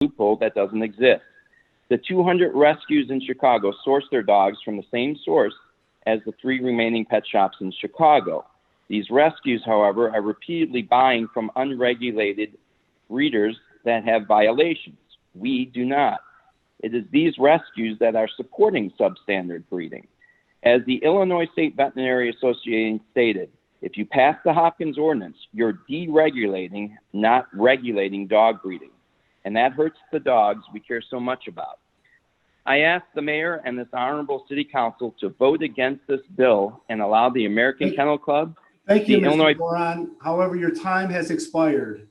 loophole that doesn't exist. The 200 rescues in Chicago source their dogs from the same source as the 3 remaining pet shops in Chicago. These rescues, however, are repeatedly buying from unregulated breeders that have violations. We do not. It is these rescues that are supporting substandard breeding. As the Illinois State Veterinary Association stated, if you pass the Hopkins ordinance, you're deregulating, not regulating dog breeding. And that hurts the dogs we care so much about. I ask the mayor and this honorable city council to vote against this bill and allow the American Kennel Club. Thank you, Mr. Moran. However, your time has expired.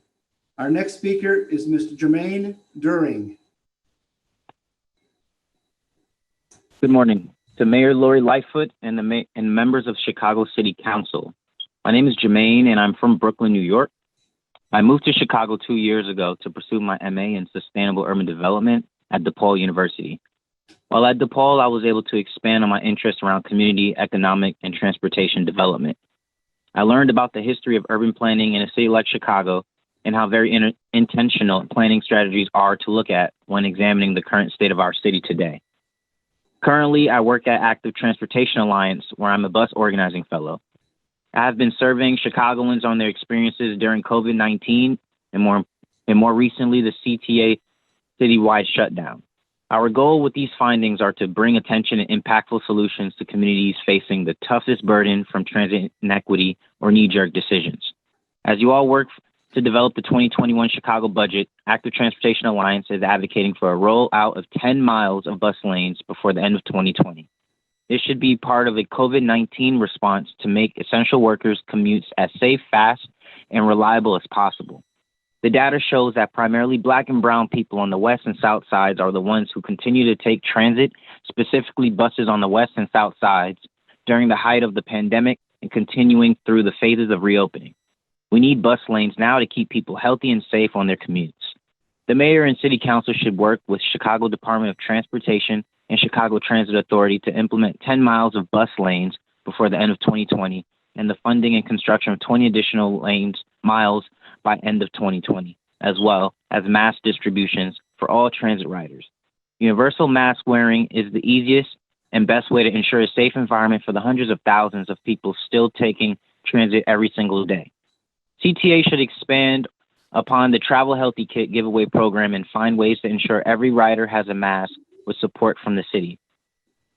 Our next speaker is Mr. Jermaine During. Good morning to Mayor Lori Lightfoot and members of Chicago City Council. My name is Jermaine and I'm from Brooklyn, New York. I moved to Chicago 2 years ago to pursue my MA in Sustainable Urban Development at DePaul University. While at DePaul, I was able to expand on my interests around community, economic, and transportation development. I learned about the history of urban planning in a city like Chicago and how very intentional planning strategies are to look at when examining the current state of our city today. Currently, I work at Active Transportation Alliance, where I'm a bus organizing fellow. I have been surveying Chicagoans on their experiences during COVID-19 and more recently, the CTA citywide shutdown. Our goal with these findings are to bring attention and impactful solutions to communities facing the toughest burden from transit inequity or knee-jerk decisions. As you all work to develop the 2021 Chicago budget, Active Transportation Alliance is advocating for a rollout of 10 miles of bus lanes before the end of 2020. This should be part of a COVID-19 response to make essential workers' commutes as safe, fast, and reliable as possible. The data shows that primarily Black and brown people on the west and south sides are the ones who continue to take transit, specifically buses on the west and south sides, during the height of the pandemic and continuing through the phases of reopening. We need bus lanes now to keep people healthy and safe on their commutes. The mayor and city council should work with Chicago Department of Transportation and Chicago Transit Authority to implement 10 miles of bus lanes before the end of 2020 and the funding and construction of 20 additional miles by end of 2020, as well as mass distributions for all transit riders. Universal mask wearing is the easiest and best way to ensure a safe environment for the hundreds of thousands of people still taking transit every single day. CTA should expand upon the Travel Healthy Kit giveaway program and find ways to ensure every rider has a mask with support from the city.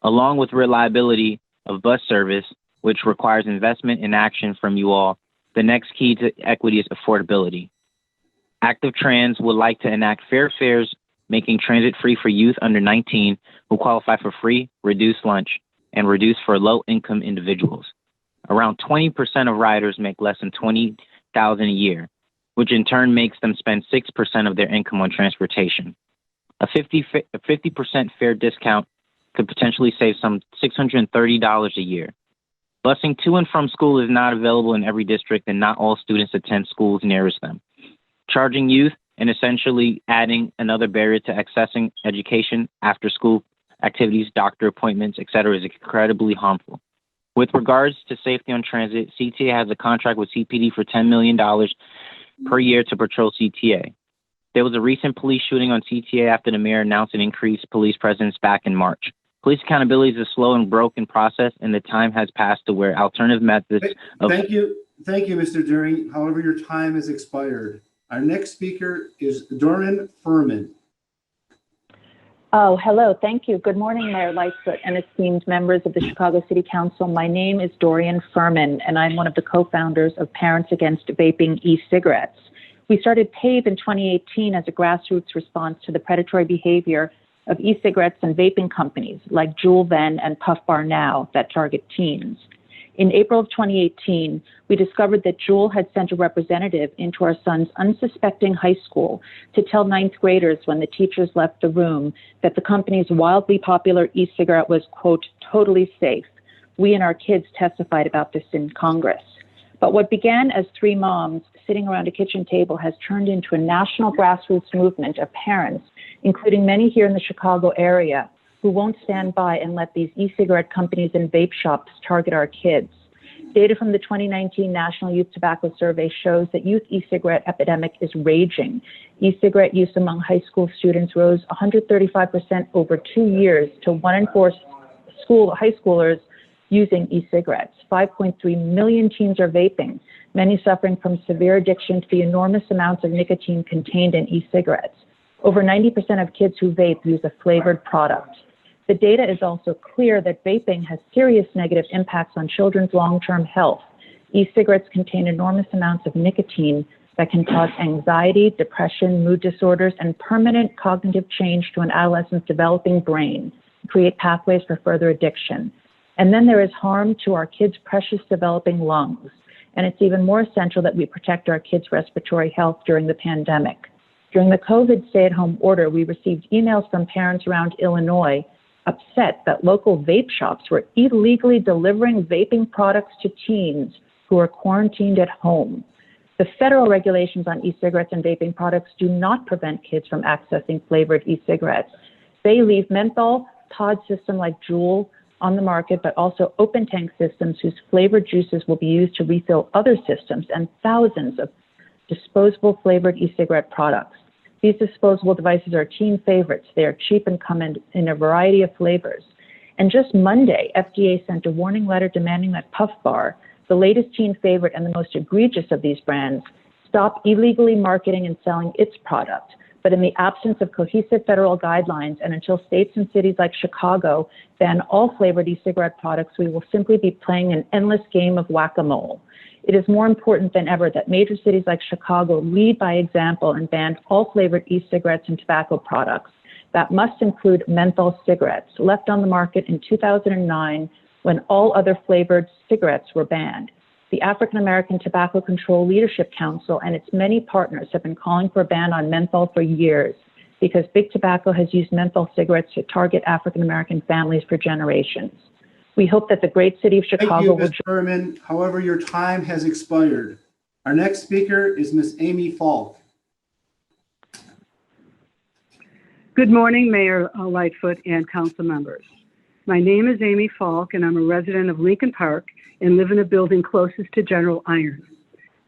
Along with reliability of bus service, which requires investment and action from you all, the next key to equity is affordability. Active Trans would like to enact fair fares, making transit free for youth under 19 who qualify for free, reduced lunch, and reduced for low-income individuals. Around 20% of riders make less than $20,000 a year, which in turn makes them spend 6% of their income on transportation. A 50% fare discount could potentially save some $630 a year. Busing to and from school is not available in every district, and not all students attend schools nearest them. Charging youth and essentially adding another barrier to accessing education, after school activities, doctor appointments, etc. is incredibly harmful. With regards to safety on transit, CTA has a contract with CPD for $10 million per year to patrol CTA. There was a recent police shooting on CTA after the mayor announced an increased police presence back in March. Police accountability is a slow and broken process, and the time has passed to where alternative methods of... Thank you, Mr. During. However, your time has expired. Our next speaker is Doreen Furman. Oh, hello. Thank you. Good morning, Mayor Lightfoot and esteemed members of the Chicago City Council. My name is Dorian Furman, and I'm one of the co-founders of Parents Against Vaping E-Cigarettes. We started PAVE in 2018 as a grassroots response to the predatory behavior of e-cigarettes and vaping companies like Juul then and Puff Bar now that target teens. In April of 2018, we discovered that Juul had sent a representative into our son's unsuspecting high school to tell ninth graders when the teachers left the room that the company's wildly popular e-cigarette was, quote, totally safe. We and our kids testified about this in Congress. But what began as 3 moms sitting around a kitchen table has turned into a national grassroots movement of parents, including many here in the Chicago area, who won't stand by and let these e-cigarette companies and vape shops target our kids. Data from the 2019 National Youth Tobacco Survey shows that youth e-cigarette epidemic is raging. E-cigarette use among high school students rose 135% over 2 years to 1 in 4 high schoolers using e-cigarettes. 5.3 million teens are vaping, many suffering from severe addiction to the enormous amounts of nicotine contained in e-cigarettes. Over 90% of kids who vape use a flavored product. The data is also clear that vaping has serious negative impacts on children's long-term health. E-cigarettes contain enormous amounts of nicotine that can cause anxiety, depression, mood disorders, and permanent cognitive change to an adolescent's developing brain, create pathways for further addiction. And then there is harm to our kids' precious developing lungs. And it's even more essential that we protect our kids' respiratory health during the pandemic. During the COVID stay-at-home order, we received emails from parents around Illinois upset that local vape shops were illegally delivering vaping products to teens who are quarantined at home. The federal regulations on e-cigarettes and vaping products do not prevent kids from accessing flavored e-cigarettes. They leave menthol pod system like Juul on the market, but also open tank systems whose flavored juices will be used to refill other systems and thousands of disposable flavored e-cigarette products. These disposable devices are teen favorites. They are cheap and come in a variety of flavors. And just Monday, FDA sent a warning letter demanding that Puff Bar, the latest teen favorite and the most egregious of these brands, stop illegally marketing and selling its product. But in the absence of cohesive federal guidelines and until states and cities like Chicago ban all flavored e-cigarette products, we will simply be playing an endless game of whack-a-mole. It is more important than ever that major cities like Chicago lead by example and ban all flavored e-cigarettes and tobacco products. That must include menthol cigarettes, left on the market in 2009 when all other flavored cigarettes were banned. The African American Tobacco Control Leadership Council and its many partners have been calling for a ban on menthol for years because Big Tobacco has used menthol cigarettes to target African American families for generations. We hope that the great city of Chicago Thank you, will... Ms. Furman. However, your time has expired. Our next speaker is Ms. Amy Falk. Good morning, Mayor Lightfoot and council members. My name is Amy Falk, and I'm a resident of Lincoln Park and live in a building closest to General Iron.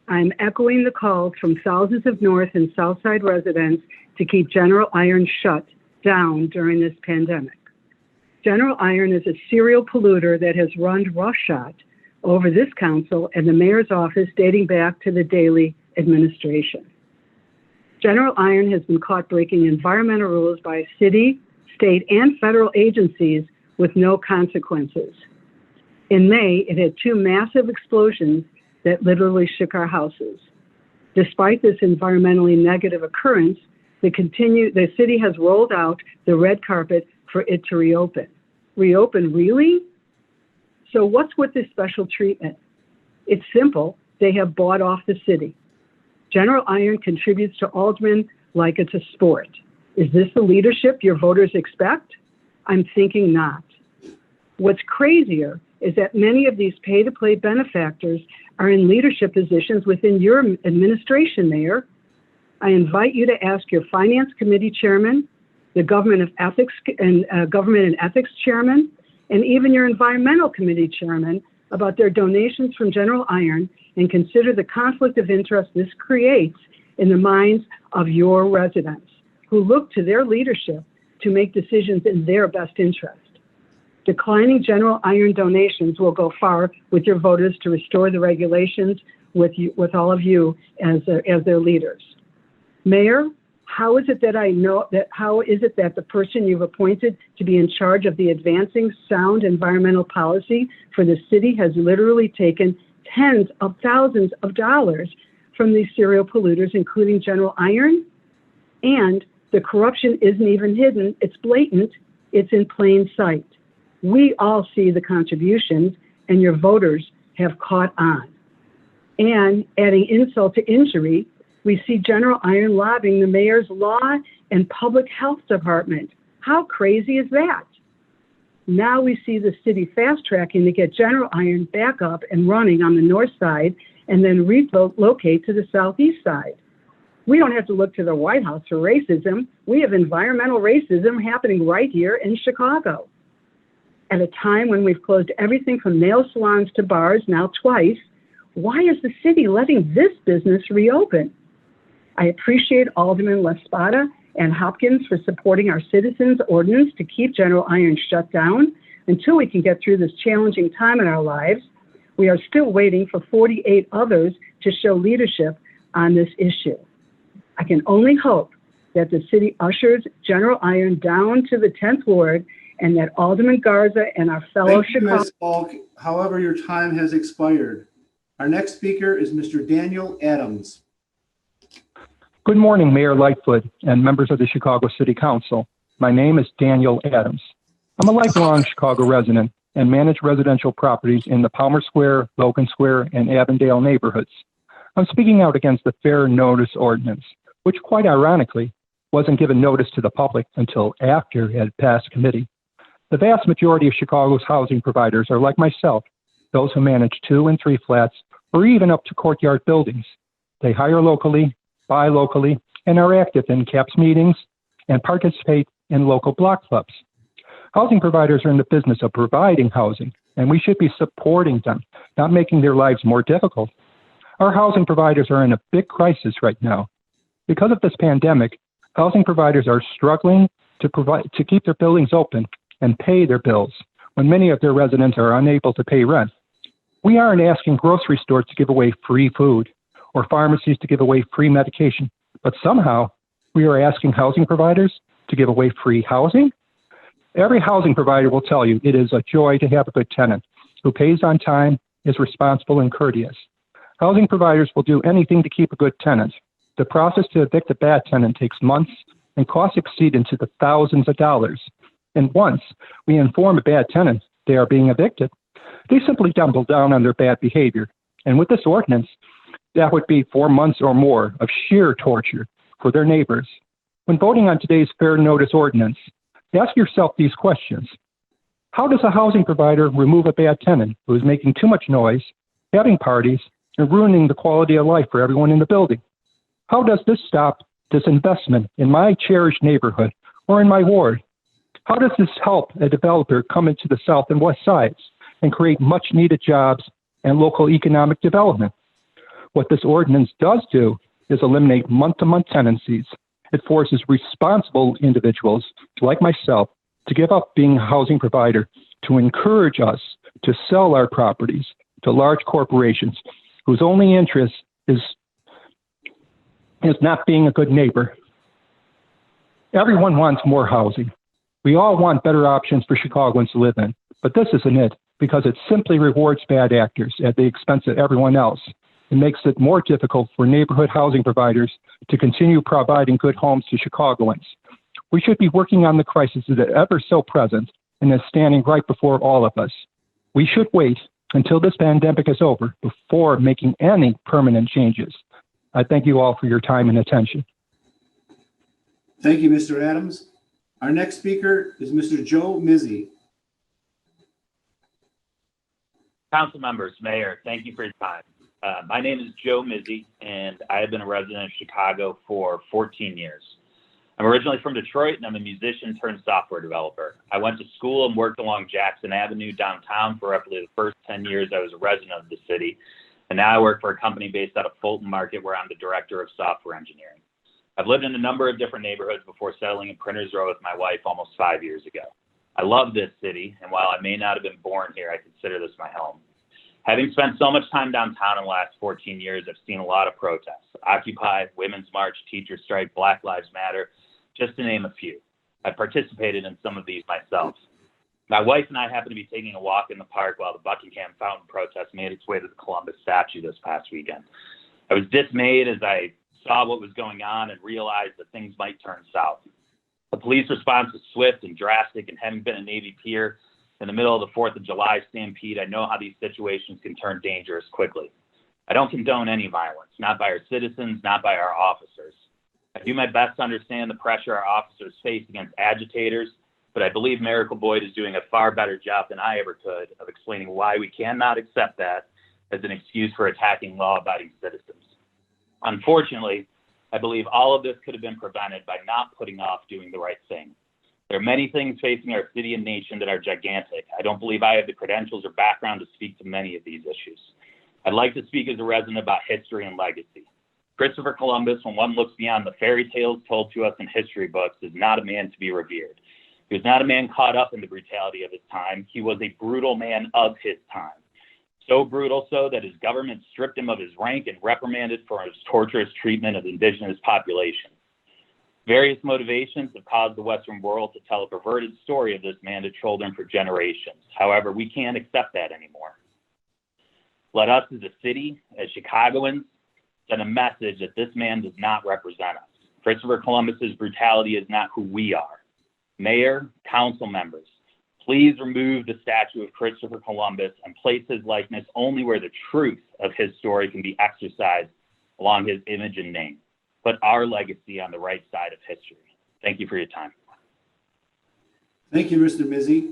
I'm echoing the calls from thousands of North and South Side residents to keep General Iron shut down during this pandemic. General Iron is a serial polluter that has run roughshod over this council and the mayor's office dating back to the Daley administration. General Iron has been caught breaking environmental rules by city, state, and federal agencies with no consequences. In May, it had 2 massive explosions that literally shook our houses. Despite this environmentally negative occurrence, the city has rolled out the red carpet for it to reopen. Reopen, really? So what's with this special treatment? It's simple. They have bought off the city. General Iron contributes to aldermen like it's a sport. Is this the leadership your voters expect? I'm thinking not. What's crazier is that many of these pay-to-play benefactors are in leadership positions within your administration, Mayor. I invite you to ask your Finance Committee Chairman, the Government and Ethics Chairman, and even your Environmental Committee Chairman about their donations from General Iron and consider the conflict of interest this creates in the minds of your residents who look to their leadership to make decisions in their best interest. Declining General Iron donations will go far with your voters to restore the regulations with all of you as their leaders. Mayor, how is it that the person you've appointed to be in charge of the advancing sound environmental policy for the city has literally taken tens of thousands of dollars from these serial polluters, including General Iron? And the corruption isn't even hidden, it's blatant, it's in plain sight. We all see the contributions, and your voters have caught on. And adding insult to injury, we see General Iron lobbying the mayor's law and public health department. How crazy is that? Now we see the city fast-tracking to get General Iron back up and running on the north side and then relocate to the southeast side. We don't have to look to the White House for racism. We have environmental racism happening right here in Chicago. At a time when we've closed everything from nail salons to bars, now twice, why is the city letting this business reopen? I appreciate Alderman Laspada and Hopkins for supporting our citizens' ordinance to keep General Iron shut down until we can get through this challenging time in our lives. We are still waiting for 48 others to show leadership on this issue. I can only hope that the city ushers General Iron down to the 10th Ward and that Alderman Garza and our fellow Thank you, Chicago... Ms. Falk. However, your time has expired. Our next speaker is Mr. Daniel Adams. Good morning, Mayor Lightfoot and members of the Chicago City Council. My name is Daniel Adams. I'm a lifelong Chicago resident and manage residential properties in the Palmer Square, Logan Square, and Avondale neighborhoods. I'm speaking out against the Fair Notice Ordinance, which quite ironically wasn't given notice to the public until after it had passed committee. The vast majority of Chicago's housing providers are like myself, those who manage 2 and 3 flats or even up to courtyard buildings. They hire locally, buy locally, and are active in CAPS meetings and participate in local block clubs. Housing providers are in the business of providing housing, and we should be supporting them, not making their lives more difficult. Our housing providers are in a big crisis right now. Because of this pandemic, housing providers are struggling to keep their buildings open and pay their bills when many of their residents are unable to pay rent. We aren't asking grocery stores to give away free food or pharmacies to give away free medication, but somehow we are asking housing providers to give away free housing. Every housing provider will tell you it is a joy to have a good tenant who pays on time, is responsible and courteous. Housing providers will do anything to keep a good tenant. The process to evict a bad tenant takes months and costs exceed into the thousands of dollars. And once we inform a bad tenant they are being evicted, they simply double down on their bad behavior. And with this ordinance, that would be 4 months or more of sheer torture for their neighbors. When voting on today's Fair Notice Ordinance, ask yourself these questions. How does a housing provider remove a bad tenant who is making too much noise, having parties, and ruining the quality of life for everyone in the building? How does this stop disinvestment in my cherished neighborhood or in my ward? How does this help a developer come into the south and west sides and create much needed jobs and local economic development? What this ordinance does do is eliminate month-to-month tenancies. It forces responsible individuals like myself to give up being a housing provider, to encourage us to sell our properties to large corporations whose only interest is not being a good neighbor. Everyone wants more housing. We all want better options for Chicagoans to live in, but this isn't it because it simply rewards bad actors at the expense of everyone else. It makes it more difficult for neighborhood housing providers to continue providing good homes to Chicagoans. We should be working on the crisis that is ever so present and is standing right before all of us. We should wait until this pandemic is over before making any permanent changes. I thank you all for your time and attention. Thank you, Mr. Adams. Our next speaker is Mr. Joe Mizzi. Council members, Mayor, thank you for your time. My name is Joe Mizzi, and I have been a resident of Chicago for 14 years. I'm originally from Detroit, and I'm a musician turned software developer. I went to school and worked along Jackson Avenue downtown for roughly the first 10 years I was a resident of the city, and now I work for a company based out of Fulton Market where I'm the director of software engineering. I've lived in a number of different neighborhoods before settling in Printers Row with my wife almost 5 years ago. I love this city, and while I may not have been born here, I consider this my home. Having spent so much time downtown in the last 14 years, I've seen a lot of protests. Occupy, Women's March, Teacher Strike, Black Lives Matter, just to name a few. I've participated in some of these myself. My wife and I happened to be taking a walk in the park while the Buckingham Fountain protest made its way to the Columbus statue this past weekend. I was dismayed as I saw what was going on and realized that things might turn south. The police response was swift and drastic, and having been a Navy peer in the middle of the 4th of July stampede, I know how these situations can turn dangerous quickly. I don't condone any violence, not by our citizens, not by our officers. I do my best to understand the pressure our officers face against agitators, but I believe Miracle Boyd is doing a far better job than I ever could of explaining why we cannot accept that as an excuse for attacking law-abiding citizens. Unfortunately, I believe all of this could have been prevented by not putting off doing the right thing. There are many things facing our city and nation that are gigantic. I don't believe I have the credentials or background to speak to many of these issues. I'd like to speak as a resident about history and legacy. Christopher Columbus, when one looks beyond the fairy tales told to us in history books, is not a man to be revered. He was not a man caught up in the brutality of his time. He was a brutal man of his time. So brutal so that his government stripped him of his rank and reprimanded for his torturous treatment of indigenous populations. Various motivations have caused the Western world to tell a perverted story of this man to children for generations. However, we can't accept that anymore. Let us as a city, as Chicagoans, send a message that this man does not represent us. Christopher Columbus's brutality is not who we are. Mayor, council members, please remove the statue of Christopher Columbus and place his likeness only where the truth of his story can be exercised along his image and name. Put our legacy on the right side of history. Thank you for your time. Thank you, Mr. Mizzi.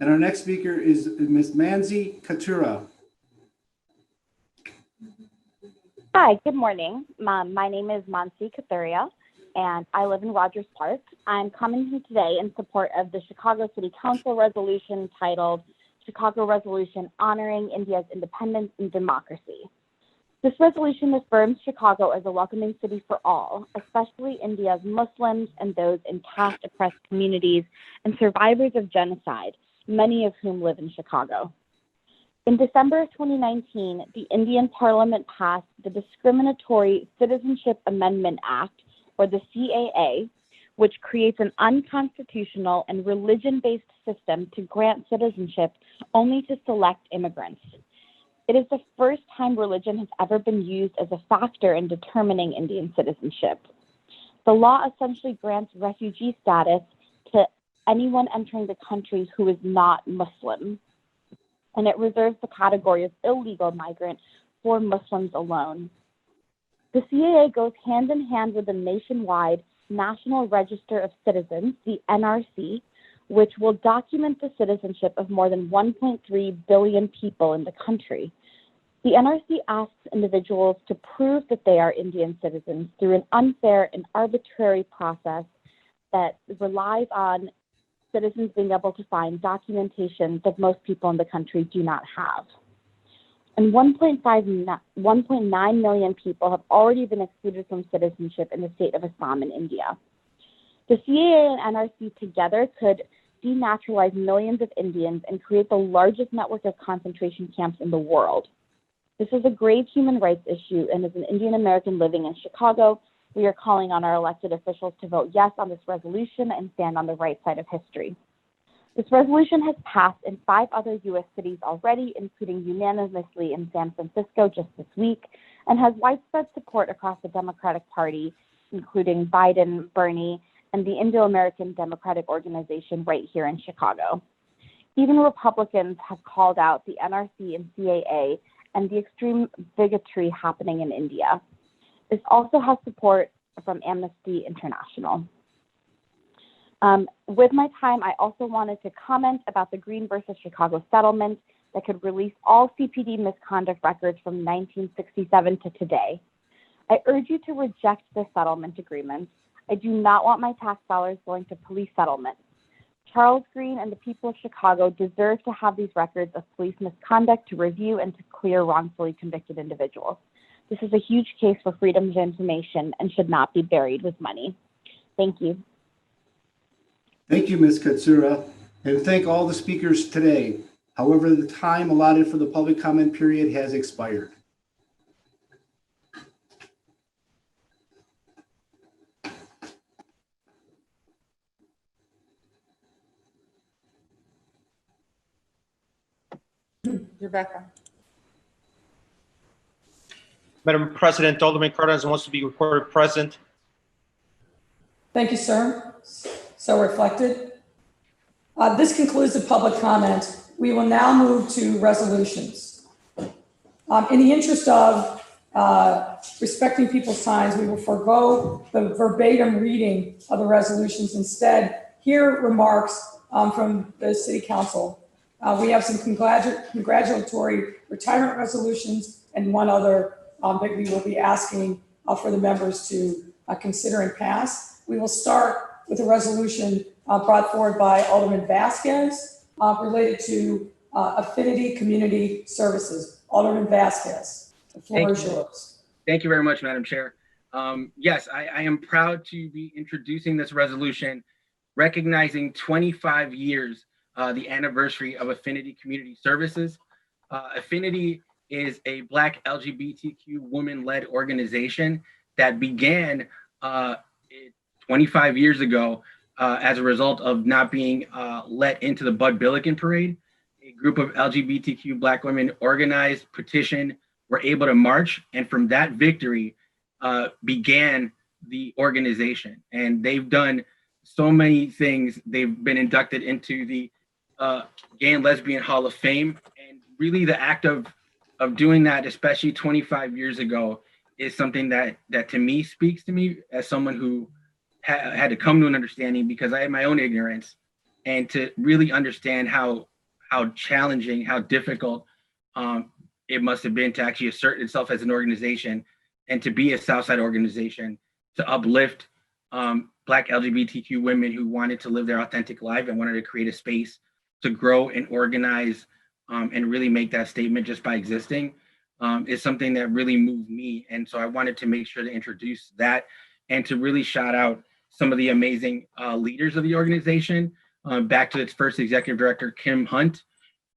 And our next speaker is Ms. Manzi Katura. Hi, good morning. My name is Mansi Kathuria, and I live in Rogers Park. I'm coming here today in support of the Chicago City Council resolution titled Chicago Resolution Honoring India's Independence and Democracy. This resolution affirms Chicago as a welcoming city for all, especially India's Muslims and those in caste-oppressed communities and survivors of genocide, many of whom live in Chicago. In December of 2019, the Indian Parliament passed the Discriminatory Citizenship Amendment Act, or the CAA, which creates an unconstitutional and religion-based system to grant citizenship only to select immigrants. It is the first time religion has ever been used as a factor in determining Indian citizenship. The law essentially grants refugee status to anyone entering the country who is not Muslim, and it reserves the category of illegal migrant for Muslims alone. The CAA goes hand in hand with the nationwide National Register of Citizens, the NRC, which will document the citizenship of more than 1.3 billion people in the country. The NRC asks individuals to prove that they are Indian citizens through an unfair and arbitrary process that relies on citizens being able to find documentation that most people in the country do not have. And 1.9 million people have already been excluded from citizenship in the state of Assam in India. The CAA and NRC together could denaturalize millions of Indians and create the largest network of concentration camps in the world. This is a grave human rights issue, and as an Indian American living in Chicago, we are calling on our elected officials to vote yes on this resolution and stand on the right side of history. This resolution has passed in 5 other U.S. cities already, including unanimously in San Francisco just this week, and has widespread support across the Democratic Party, including Biden, Bernie, and the Indo-American Democratic Organization right here in Chicago. Even Republicans have called out the NRC and CAA and the extreme bigotry happening in India. This also has support from Amnesty International. With my time, I also wanted to comment about the Green versus Chicago settlement that could release all CPD misconduct records from 1967 to today. I urge you to reject this settlement agreement. I do not want my tax dollars going to police settlements. Charles Green and the people of Chicago deserve to have these records of police misconduct to review and to clear wrongfully convicted individuals. This is a huge case for freedom of information and should not be buried with money. Thank you. Thank you, Ms. Katsura, and thank all the speakers today. However, the time allotted for the public comment period has expired. Rebecca. Madam President, Alderman Cardenas wants to be reported present. Thank you, sir. So reflected. This concludes the public comment. We will now move to resolutions. In the interest of respecting people's times, we will forego the verbatim reading of the resolutions. Instead, hear remarks from the City Council. We have some congratulatory retirement resolutions and one other that we will be asking for the members to consider and pass. We will start with a resolution brought forward by Alderman Vasquez related to Affinity Community Services. Alderman Vasquez, the floor is yours. Thank you very much, Madam Chair. Yes, I am proud to be introducing this resolution recognizing 25 years, the anniversary of Affinity Community Services. Affinity is a Black LGBTQ woman-led organization that began 25 years ago as a result of not being let into the Bud Billiken Parade. A group of LGBTQ Black women organized, petitioned, were able to march, and from that victory began the organization. And they've done so many things. They've been inducted into the Gay and Lesbian Hall of Fame. And really the act of doing that, especially 25 years ago, is something that to me speaks to me as someone who had to come to an understanding, because I had my own ignorance, and to really understand how challenging, how difficult it must have been to actually assert itself as an organization and to be a Southside organization, to uplift Black LGBTQ women who wanted to live their authentic life and wanted to create a space to grow and organize and really make that statement just by existing is something that really moved me. And so I wanted to make sure to introduce that and to really shout out some of the amazing leaders of the organization, back to its first executive director, Kim Hunt,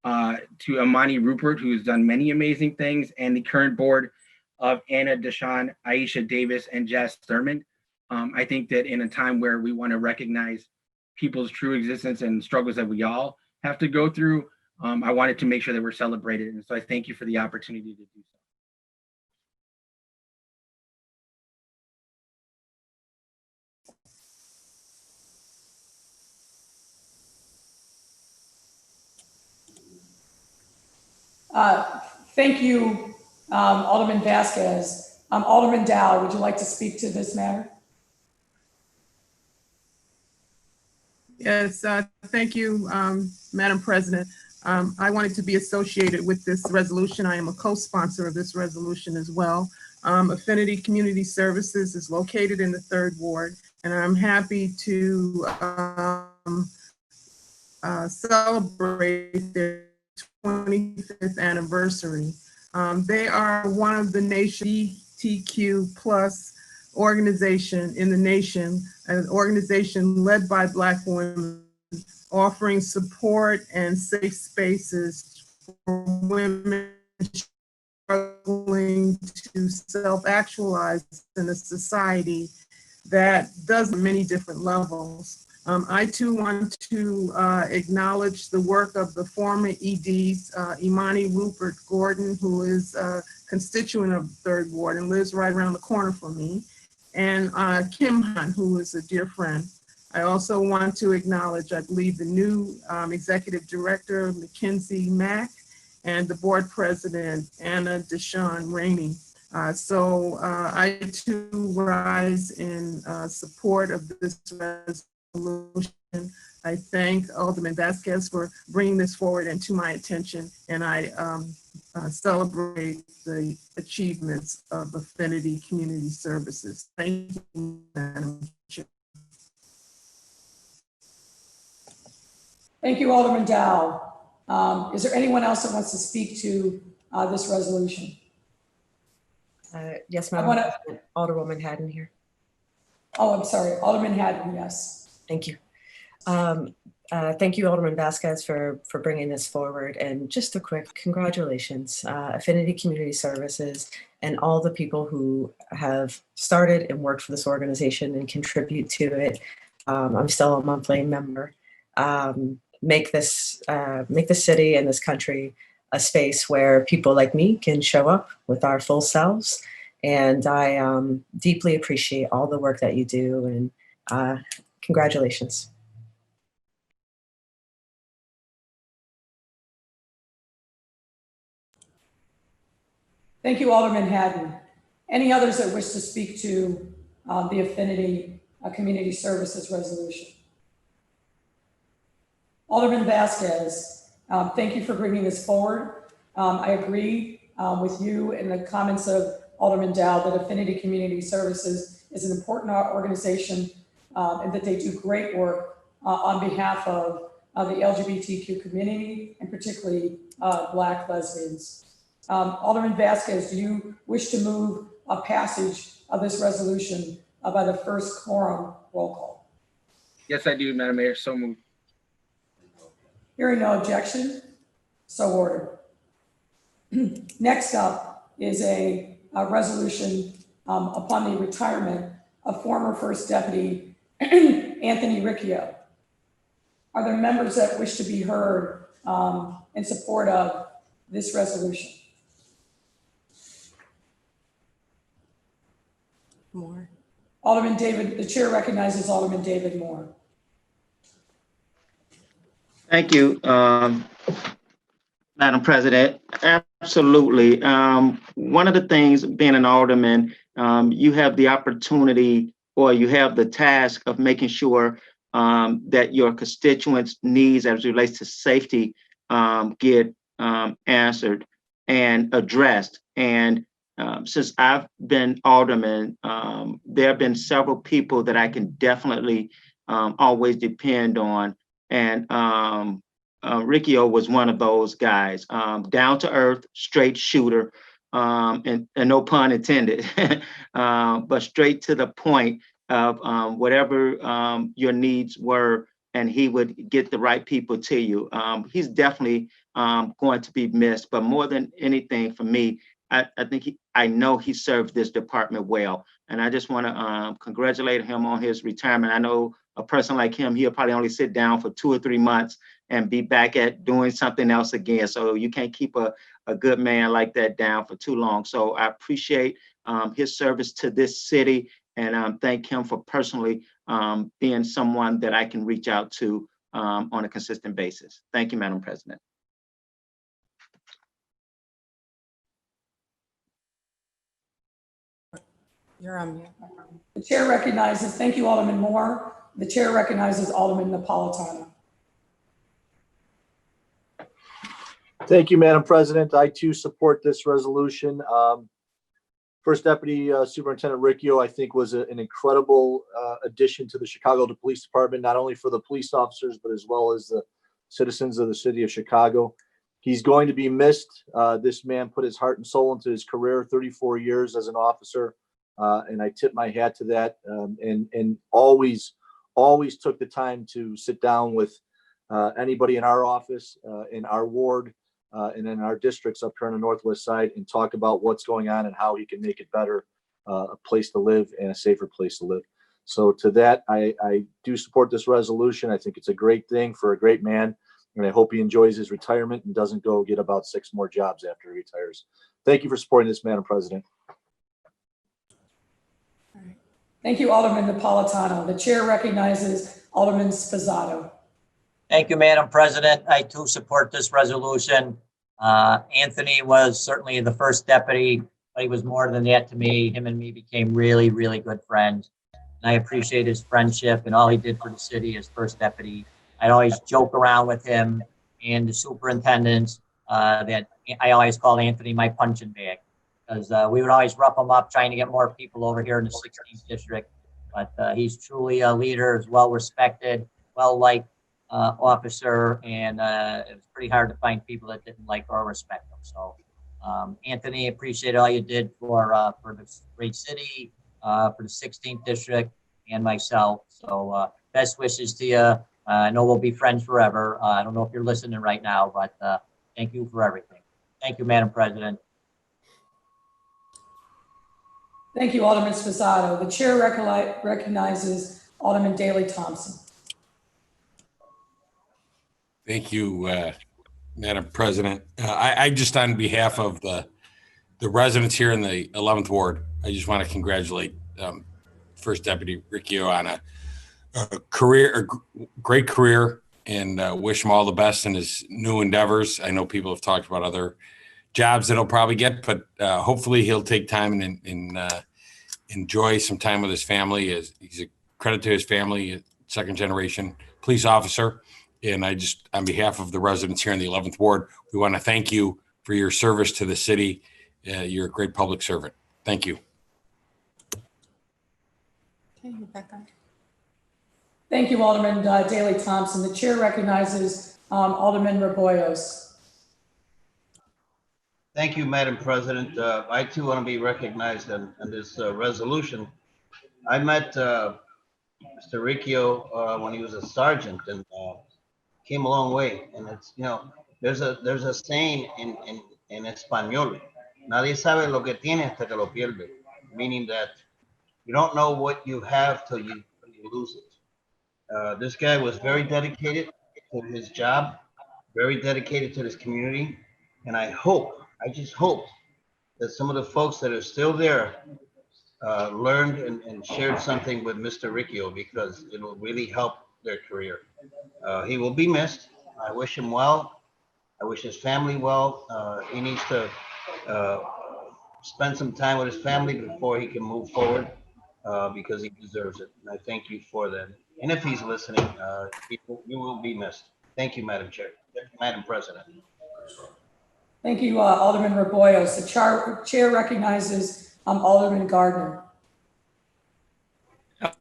to Amani Rupert, who has done many amazing things, and the current board of Anna Deshawn, Aisha Davis, and Jess Thurman. I think that in a time where we want to recognize people's true existence and struggles that we all have to go through, I wanted to make sure that we're celebrated. And so I thank you for the opportunity to do so. Thank you, Alderman Vasquez. Alderman Dow, would you like to speak to this matter? Yes, thank you, Madam President. I wanted to be associated with this resolution. I am a co-sponsor of this resolution as well. Affinity Community Services is located in the 3rd Ward, and I'm happy to celebrate their 25th anniversary. They are one of the nation LGBTQ plus organization in the nation, an organization led by Black women, offering support and safe spaces for women struggling to self-actualize in a society that does many different levels. I too want to acknowledge the work of the former EDs, Imani Rupert Gordon, who is a constituent of 3rd Ward and lives right around the corner from me, and Kim Hunt, who is a dear friend. I also want to acknowledge, I believe, the new executive director, Mackenzie Mack, and the board president, Anna Deshawn Rainey. So I too rise in support of this resolution. I thank Alderman Vasquez for bringing this forward and to my attention, and I celebrate the achievements of Affinity Community Services. Thank you, Madam Chair. Thank you, Alderman Dow. Is there anyone else that wants to speak to this resolution? Yes, Madam President. Alderwoman Hadden here. Oh, I'm sorry, Alderman Hadden, yes. Thank you. Thank you, Alderman Vasquez, for bringing this forward. And just a quick congratulations, Affinity Community Services, and all the people who have started and worked for this organization and contribute to it. I'm still a monthly member. Make this city and this country a space where people like me can show up with our full selves. And I deeply appreciate all the work that you do, and congratulations. Thank you, Alderman Hadden. Any others that wish to speak to the Affinity Community Services resolution? Alderman Vasquez, thank you for bringing this forward. I agree with you in the comments of Alderman Dow that Affinity Community Services is an important organization and that they do great work on behalf of the LGBTQ community, and particularly Black lesbians. Alderman Vasquez, do you wish to move a passage of this resolution by the first quorum roll call? Yes, I do, Madam Mayor. So moved. Hearing no objection, so ordered. Next up is a resolution upon the retirement of former First Deputy Anthony Riccio. Are there members that wish to be heard in support of this resolution? Moore. Alderman David, the chair recognizes Alderman David Moore. Thank you, Madam President. Absolutely. One of the things, being an alderman, you have the opportunity, or you have the task of making sure that your constituents' needs as it relates to safety get answered and addressed. And since I've been alderman, there have been several people that I can definitely always depend on. And Riccio was one of those guys, down to earth, straight shooter, and no pun intended, but straight to the point of whatever your needs were, and he would get the right people to you. He's definitely going to be missed, but more than anything for me, I think I know he served this department well. And I just want to congratulate him on his retirement. I know a person like him, he'll probably only sit down for 2 or 3 months and be back at doing something else again. So you can't keep a good man like that down for too long. So I appreciate his service to this city, and thank him for personally being someone that I can reach out to on a consistent basis. Thank you, Madam President. You're on mute. The chair recognizes, thank you, Alderman Moore. The chair recognizes Alderman Napolitano. Thank you, Madam President. I too support this resolution. First Deputy Superintendent Riccio, I think, was an incredible addition to the Chicago Police Department, not only for the police officers, but as well as the citizens of the city of Chicago. He's going to be missed. This man put his heart and soul into his career, 34 years as an officer, and I tip my hat to that, and always took the time to sit down with anybody in our office, in our ward, and in our districts up here on the Northwest side, and talk about what's going on and how he can make it better, a place to live and a safer place to live. So to that, I do support this resolution. I think it's a great thing for a great man, and I hope he enjoys his retirement and doesn't go get about 6 more jobs after he retires. Thank you for supporting this, Madam President. Thank you, Alderman Napolitano. The chair recognizes Alderman Sposato. Thank you, Madam President. I too support this resolution. Anthony was certainly the first deputy, but he was more than that to me. Him and me became really, really good friends. And I appreciate his friendship and all he did for the city as first deputy. I'd always joke around with him and the superintendents that I always called Anthony my punching bag, because we would always rough him up trying to get more people over here in the 16th district. But he's truly a leader, is well respected, well liked officer, and it was pretty hard to find people that didn't like or respect him. So Anthony, appreciate all you did for this great city, for the 16th district, and myself. So best wishes to you. I know we'll be friends forever. I don't know if you're listening right now, but thank you for everything. Thank you, Madam President. Thank you, Alderman Sposato. The chair recognizes Alderman Daley Thompson. Thank you, Madam President. I just, on behalf of the residents here in the 11th Ward, I just want to congratulate First Deputy Riccio on a great career, and wish him all the best in his new endeavors. I know people have talked about other jobs that he'll probably get, but hopefully he'll take time and enjoy some time with his family. He's a credit to his family, second generation police officer. And I just, on behalf of the residents here in the 11th Ward, we want to thank you for your service to the city. You're a great public servant. Thank you. Okay, Rebecca. Thank you, Alderman Daley Thompson. The chair recognizes Alderman Raboyos. Thank you, Madam President. I too want to be recognized in this resolution. I met Mr. Riccio when he was a sergeant and came a long way. And it's, you know, there's a saying in Espanol, nadie sabe lo que tiene hasta que lo pierde, meaning that you don't know what you have till you lose it. This guy was very dedicated to his job, very dedicated to this community, and I just hope that some of the folks that are still there learned and shared something with Mr. Riccio, because it will really help their career. He will be missed. I wish him well. I wish his family well. He needs to spend some time with his family before he can move forward, because he deserves it. And I thank you for that. And if he's listening, you will be missed. Thank you, Madam Chair. Madam President. Thank you, Alderman Raboyos. The chair recognizes Alderman Gardner.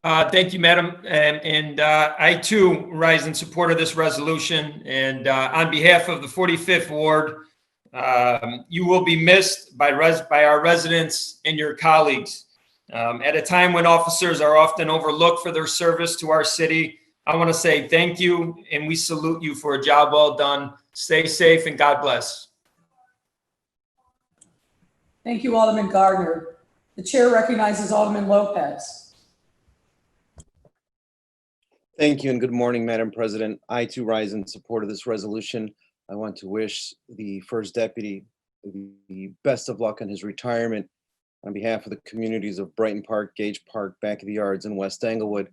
Thank you, Madam. And I too rise in support of this resolution. And on behalf of the 45th Ward, you will be missed by our residents and your colleagues. At a time when officers are often overlooked for their service to our city, I want to say thank you, and we salute you for a job well done. Stay safe and God bless. Thank you, Alderman Gardner. The chair recognizes Alderman Lopez. Thank you and good morning, Madam President. I too rise in support of this resolution. I want to wish the first deputy the best of luck in his retirement. On behalf of the communities of Brighton Park, Gage Park, Back of the Yards, and West Englewood,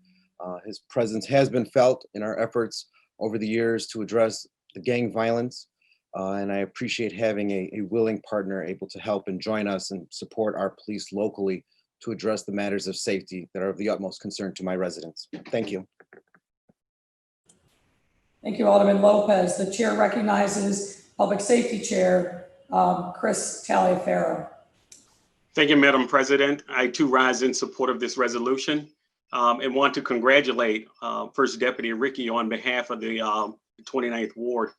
his presence has been felt in our efforts over the years to address the gang violence. And I appreciate having a willing partner able to help and join us and support our police locally to address the matters of safety that are of the utmost concern to my residents. Thank you. Thank you, Alderman Lopez. The chair recognizes Public Safety Chair Chris Taliaferro. Thank you, Madam President. I too rise in support of this resolution and want to congratulate First Deputy Ricky on behalf of the 29th Ward.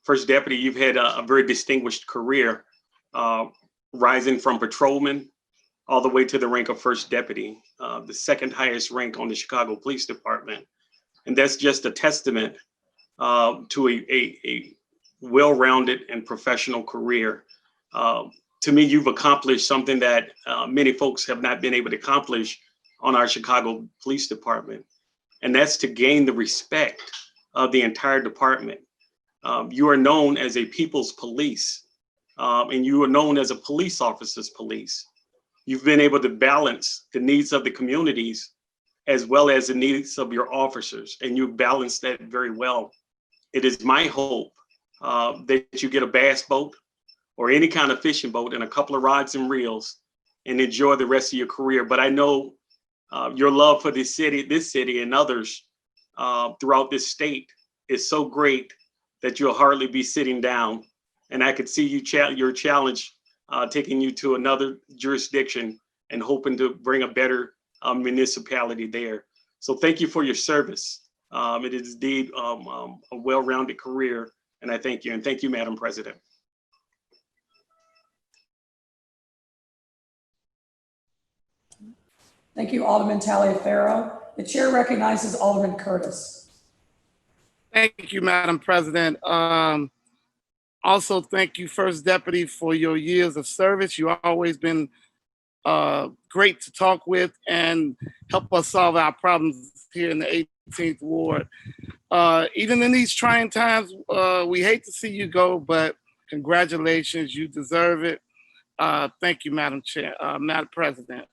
First Deputy, you've had a very distinguished career, rising from patrolman all the way to the rank of First Deputy, the second highest rank on the Chicago Police Department. And that's just a testament to a well-rounded and professional career. To me, you've accomplished something that many folks have not been able to accomplish on our Chicago Police Department, and that's to gain the respect of the entire department. You are known as a people's police, and you are known as a police officer's police. You've been able to balance the needs of the communities as well as the needs of your officers, and you've balanced that very well. It is my hope that you get a bass boat or any kind of fishing boat and a couple of rods and reels and enjoy the rest of your career. But I know your love for this city and others throughout this state is so great that you'll hardly be sitting down. And I could see your challenge taking you to another jurisdiction and hoping to bring a better municipality there. So thank you for your service. It is indeed a well-rounded career, and I thank you. And thank you, Madam President. Thank you, Alderman Taliaferro. The chair recognizes Alderman Curtis. Thank you, Madam President. Also, thank you, First Deputy, for your years of service. You've always been great to talk with and help us solve our problems here in the 18th Ward. Even in these trying times, we hate to see you go, but congratulations, you deserve it. Thank you, Madam President.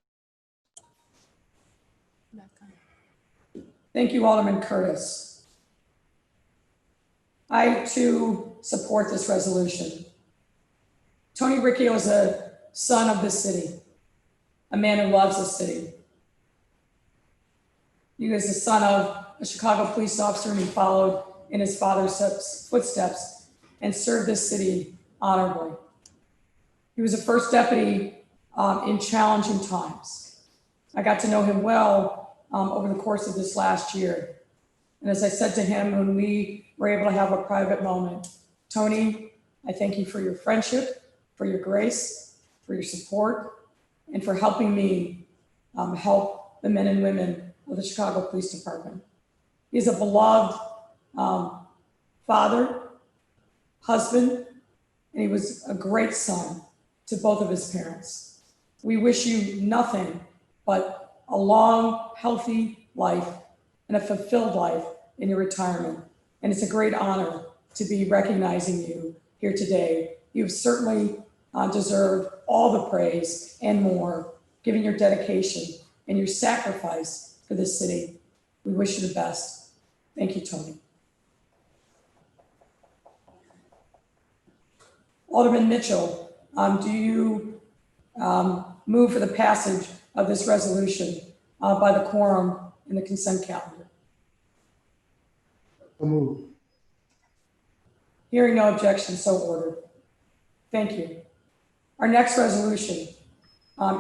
Thank you, Alderman Curtis. I too support this resolution. Tony Riccio is a son of this city, a man who loves this city. He was the son of a Chicago police officer, and he followed in his father's footsteps and served this city honorably. He was a first deputy in challenging times. I got to know him well over the course of this last year. And as I said to him when we were able to have a private moment, Tony, I thank you for your friendship, for your grace, for your support, and for helping me help the men and women of the Chicago Police Department. He's a beloved father, husband, and he was a great son to both of his parents. We wish you nothing but a long, healthy life and a fulfilled life in your retirement. And it's a great honor to be recognizing you here today. You've certainly deserved all the praise and more, given your dedication and your sacrifice for this city. We wish you the best. Thank you, Tony. Alderman Mitchell, do you move for the passage of this resolution by the quorum in the consent calendar? So moved. Hearing no objection, so ordered. Thank you. Our next resolution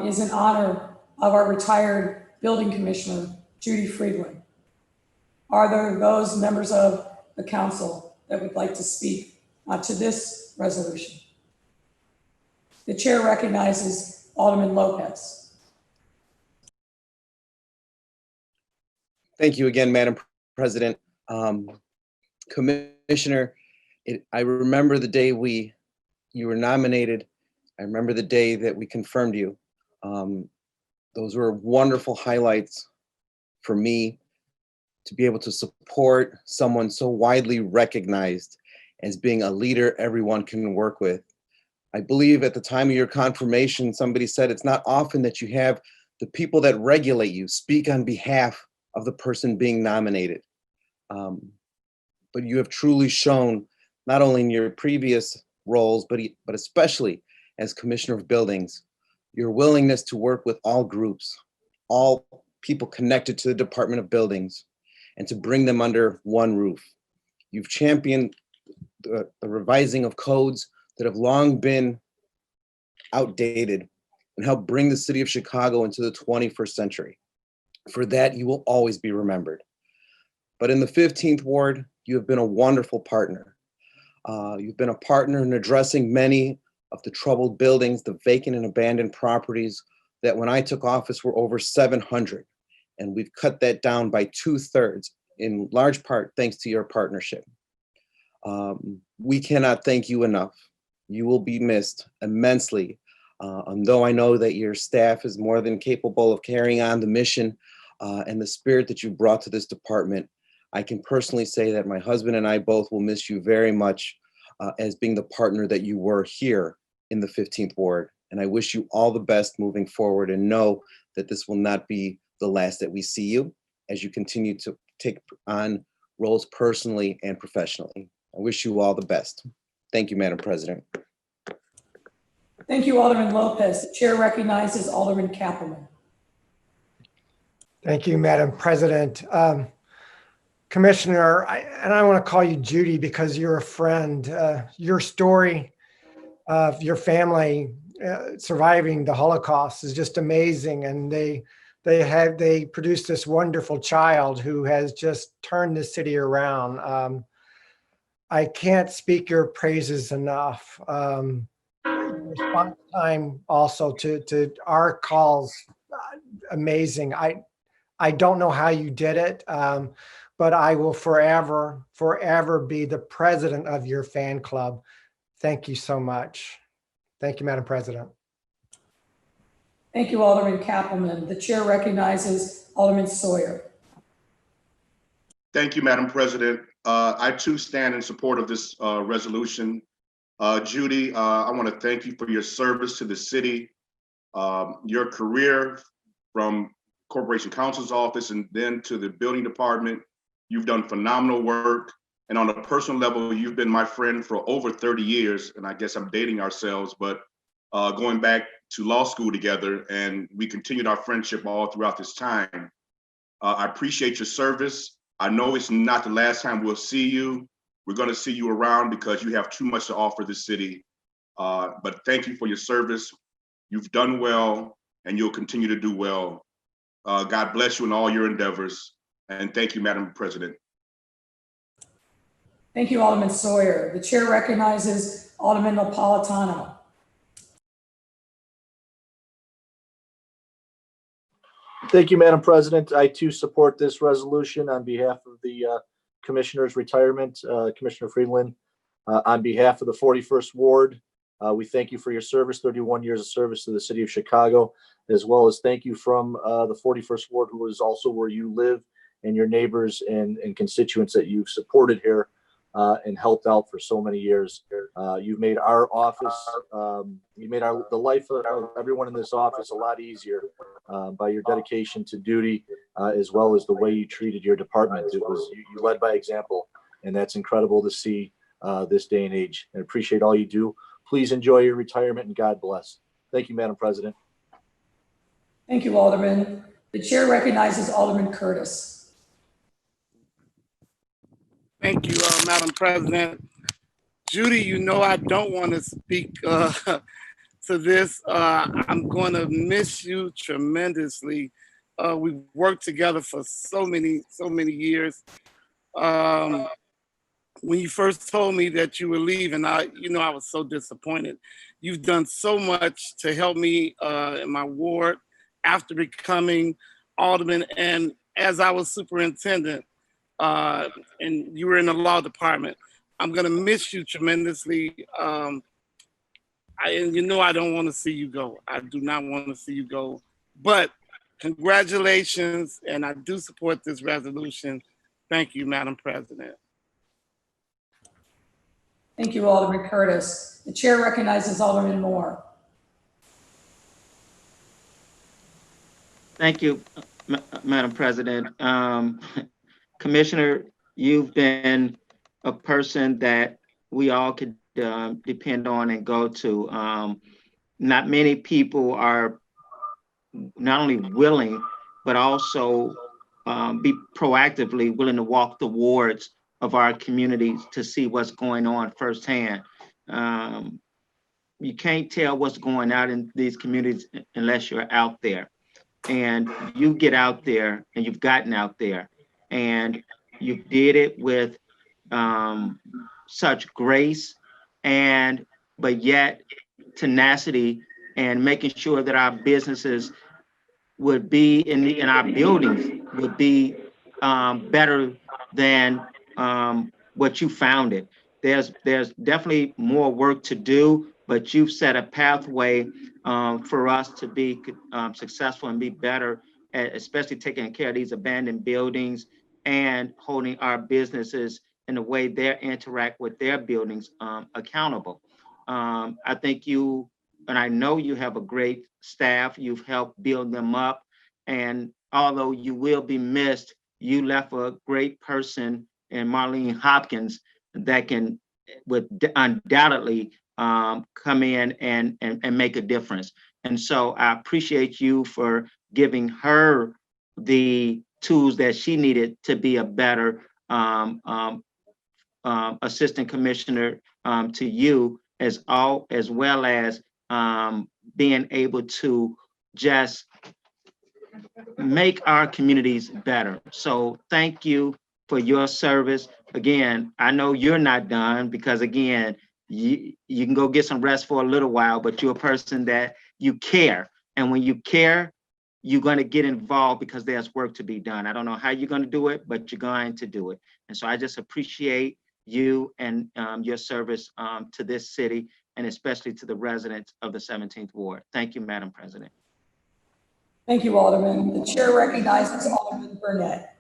is in honor of our retired building commissioner, Judy Friedland. Are there those members of the council that would like to speak to this resolution? The chair recognizes Alderman Lopez. Thank you again, Madam President. Commissioner, I remember the day you were nominated. I remember the day that we confirmed you. Those were wonderful highlights for me to be able to support someone so widely recognized as being a leader everyone can work with. I believe at the time of your confirmation, somebody said it's not often that you have the people that regulate you speak on behalf of the person being nominated. But you have truly shown, not only in your previous roles, but especially as Commissioner of Buildings, your willingness to work with all groups, all people connected to the Department of Buildings, and to bring them under one roof. You've championed the revising of codes that have long been outdated and helped bring the city of Chicago into the 21st century. For that, you will always be remembered. But in the 15th Ward, you have been a wonderful partner. You've been a partner in addressing many of the troubled buildings, the vacant and abandoned properties that when I took office were over 700. And we've cut that down by 2/3, in large part thanks to your partnership. We cannot thank you enough. You will be missed immensely. And though I know that your staff is more than capable of carrying on the mission and the spirit that you brought to this department, I can personally say that my husband and I both will miss you very much as being the partner that you were here in the 15th Ward. And I wish you all the best moving forward, and know that this will not be the last that we see you as you continue to take on roles personally and professionally. I wish you all the best. Thank you, Madam President. Thank you, Alderman Lopez. The chair recognizes Alderman Cappleman. Thank you, Madam President. Commissioner, I want to call you Judy because you're a friend. Your story of your family surviving the Holocaust is just amazing, and they produced this wonderful child who has just turned the city around. I can't speak your praises enough. Response time also to our calls, amazing. I don't know how you did it, but I will forever be the president of your fan club. Thank you so much. Thank you, Madam President. Thank you, Alderman Cappleman. The chair recognizes Alderman Sawyer. Thank you, Madam President. I too stand in support of this resolution. Judy, I want to thank you for your service to the city, your career from Corporation Counsel's office and then to the building department. You've done phenomenal work. And on a personal level, you've been my friend for over 30 years. And I guess I'm dating ourselves, but going back to law school together, and we continued our friendship all throughout this time. I appreciate your service. I know it's not the last time we'll see you. We're going to see you around because you have too much to offer the city. But thank you for your service. You've done well, and you'll continue to do well. God bless you in all your endeavors. And thank you, Madam President. Thank you, Alderman Sawyer. The chair recognizes Alderman Napolitano. Thank you, Madam President. I too support this resolution on behalf of the Commissioner's retirement, Commissioner Friedland. On behalf of the 41st Ward, we thank you for your service, 31 years of service to the city of Chicago, as well as thank you from the 41st Ward, who is also where you live, and your neighbors and constituents that you've supported here and helped out for so many years. You've made our office, you made the life of everyone in this office a lot easier by your dedication to duty, as well as the way you treated your department. It was you led by example, and that's incredible to see this day and age. And appreciate all you do. Please enjoy your retirement and God bless. Thank you, Madam President. Thank you, Alderman. The chair recognizes Alderman Curtis. Thank you, Madam President. Judy, you know I don't want to speak to this. I'm going to miss you tremendously. We've worked together for so many years. When you first told me that you were leaving, I was so disappointed. You've done so much to help me in my ward after becoming alderman and as I was superintendent, and you were in the law department. I'm gonna miss you tremendously. And I don't want to see you go. I do not want to see you go. But congratulations, and I do support this resolution. Thank you, Madam President. Thank you, Alderman Curtis. The chair recognizes Alderman Moore. Thank you, Madam President. Commissioner, you've been a person that we all could depend on and go to. Not many people are not only willing, but also be proactively willing to walk the wards of our communities to see what's going on firsthand. You can't tell what's going on in these communities unless you're out there. And you get out there, and you've gotten out there, and you did it with such grace, but yet tenacity, and making sure that our businesses would be in our buildings would be better than what you founded. There's definitely more work to do, but you've set a pathway for us to be successful and be better, especially taking care of these abandoned buildings and holding our businesses in the way they interact with their buildings accountable. I think you, and I know you have a great staff. You've helped build them up. And although you will be missed, you left a great person in Marlene Hopkins that would undoubtedly come in and make a difference. And so I appreciate you for giving her the tools that she needed to be a better assistant commissioner to you, as well as being able to just make our communities better. So thank you for your service. Again, I know you're not done, because again, you can go get some rest for a little while, but you're a person that you care. And when you care, you're going to get involved because there's work to be done. I don't know how you're going to do it, but you're going to do it. And so I just appreciate you and your service to this city, and especially to the residents of the 17th Ward. Thank you, Madam President. Thank you, Alderman. The chair recognizes Alderman Burnett.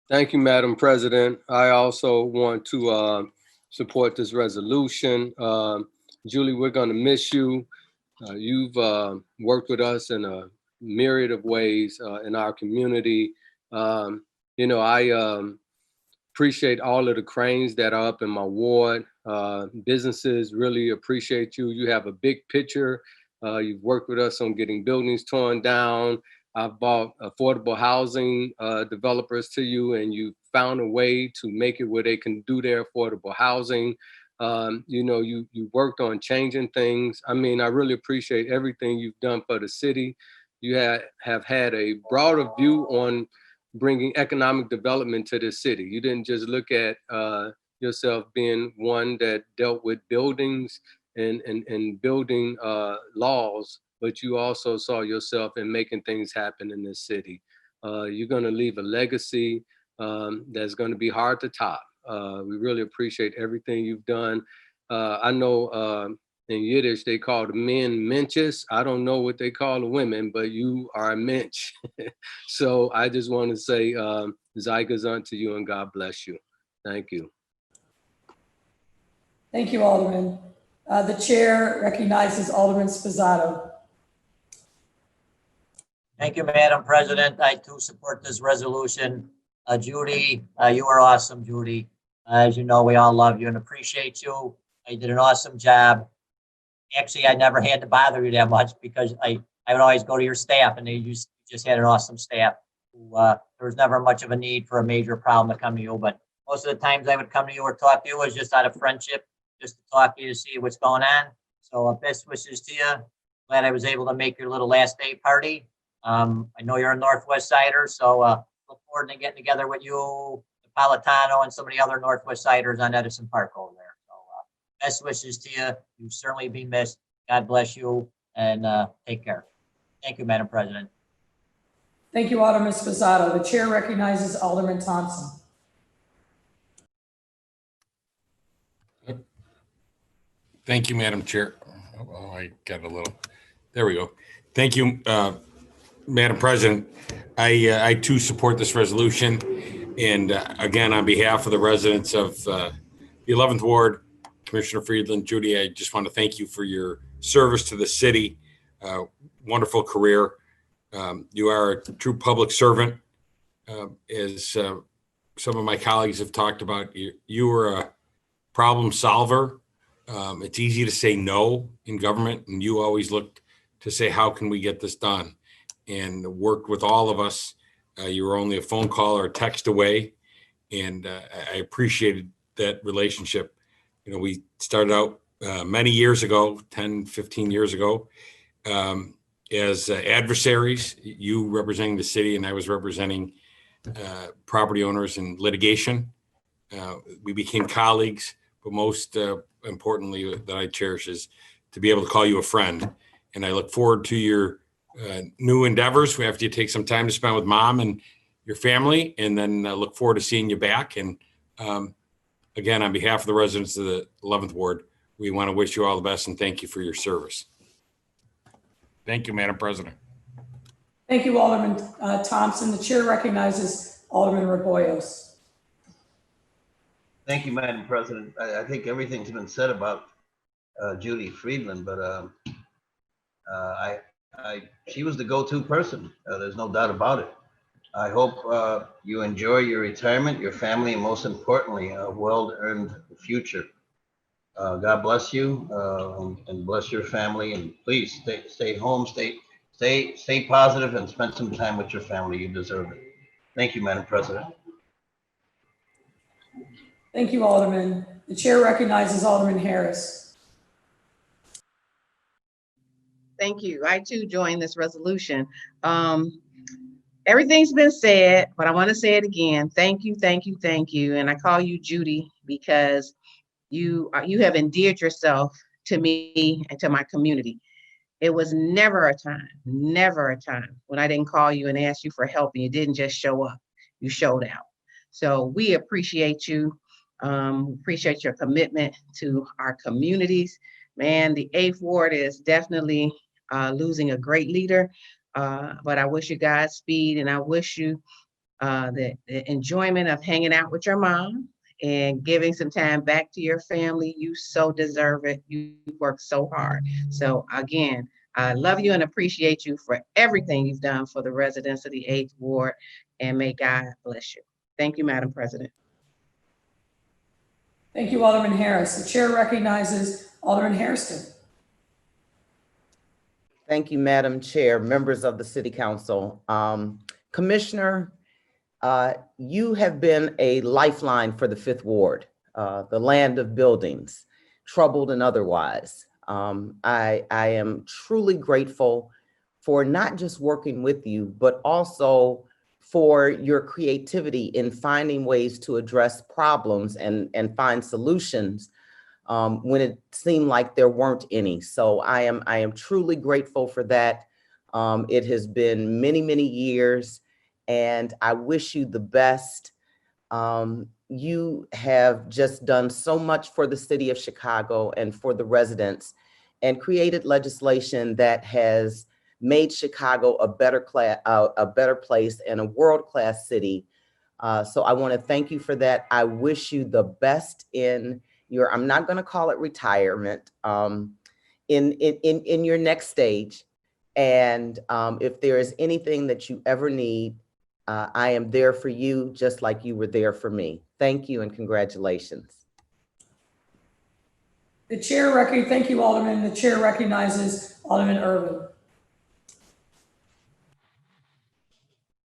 Thank you, Madam President. I also want to support this resolution. Julie, we're going to miss you. You've worked with us in a myriad of ways in our community. I appreciate all of the cranes that are up in my ward. Businesses really appreciate you. You have a big picture. You've worked with us on getting buildings torn down. I've bought affordable housing developers to you, and you found a way to make it where they can do their affordable housing. You know, you worked on changing things. I mean, I really appreciate everything you've done for the city. You have had a broader view on bringing economic development to the city. You didn't just look at yourself being one that dealt with buildings and building laws, but you also saw yourself in making things happen in this city. You're going to leave a legacy that's going to be hard to top. We really appreciate everything you've done. I know in Yiddish they call the men menches. I don't know what they call the women, but you are a mensch. So I just want to say Zeigazant to you and God bless you. Thank you. Thank you, Alderman. The chair recognizes Alderman Sposato. Thank you, Madam President. I too support this resolution. Judy, you are awesome, Judy. As you know, we all love you and appreciate you. You did an awesome job. Actually, I never had to bother you that much because I would always go to your staff, and you just had an awesome staff. There was never much of a need for a major problem to come to you, but most of the times I would come to you or talk to you was just out of friendship, just to talk to you to see what's going on. So best wishes to you. Glad I was able to make your little last day party. I know you're a Northwest Sider, so look forward to getting together with you, Napolitano, and some of the other Northwest Siders on Edison Park over there. So best wishes to you. You've certainly been missed. God bless you, and take care. Thank you, Madam President. Thank you, Alderman Sposato. The chair recognizes Alderman Thompson. Thank you, Madam Chair. Oh, I got a little, there we go. Thank you, Madam President. I too support this resolution. And again, on behalf of the residents of the 11th Ward, Commissioner Friedland, Judy, I just want to thank you for your service to the city. Wonderful career. You are a true public servant. As some of my colleagues have talked about, you are a problem solver. It's easy to say no in government, and you always looked to say, how can we get this done? And worked with all of us. You were only a phone call or a text away. And I appreciated that relationship. You know, we started out many years ago, 10, 15 years ago, as adversaries, you representing the city and I was representing property owners in litigation. We became colleagues, but most importantly that I cherish is to be able to call you a friend. And I look forward to your new endeavors after you take some time to spend with Mom and your family, and then look forward to seeing you back. And again, on behalf of the residents of the 11th Ward, we want to wish you all the best and thank you for your service. Thank you, Madam President. Thank you, Alderman Thompson. The chair recognizes Alderman Raboyos. Thank you, Madam President. I think everything's been said about Judy Friedland, but she was the go-to person. There's no doubt about it. I hope you enjoy your retirement, your family, and most importantly, a well-earned future. God bless you and bless your family. And please stay home, stay positive, and spend some time with your family. You deserve it. Thank you, Madam President. Thank you, Alderman. The chair recognizes Alderman Harris. Thank you. I too join this resolution. Everything's been said, but I want to say it again. Thank you, thank you, thank you. And I call you Judy because you have endeared yourself to me and to my community. It was never a time when I didn't call you and ask you for help and you didn't just show up. You showed out. So we appreciate you. Appreciate your commitment to our communities. Man, the 8th Ward is definitely losing a great leader, but I wish you Godspeed, and I wish you the enjoyment of hanging out with your mom and giving some time back to your family. You so deserve it. You work so hard. So again, I love you and appreciate you for everything you've done for the residents of the 8th Ward, and may God bless you. Thank you, Madam President. Thank you, Alderman Harris. The chair recognizes Alderman Hairston. Thank you, Madam Chair, members of the City Council. Commissioner, you have been a lifeline for the 5th Ward, the land of buildings. troubled and otherwise. I am truly grateful for not just working with you, but also for your creativity in finding ways to address problems and find solutions when it seemed like there weren't any. So I am truly grateful for that. It has been many, many years, and I wish you the best. You have just done so much for the city of Chicago and for the residents, and created legislation that has made Chicago a better place and a world-class city. So I want to thank you for that. I wish you the best in your, I'm not going to call it retirement, in your next stage. And if there is anything that you ever need, I am there for you, just like you were there for me. Thank you and congratulations. The chair thank you, Alderman. The chair recognizes Alderman Irvin.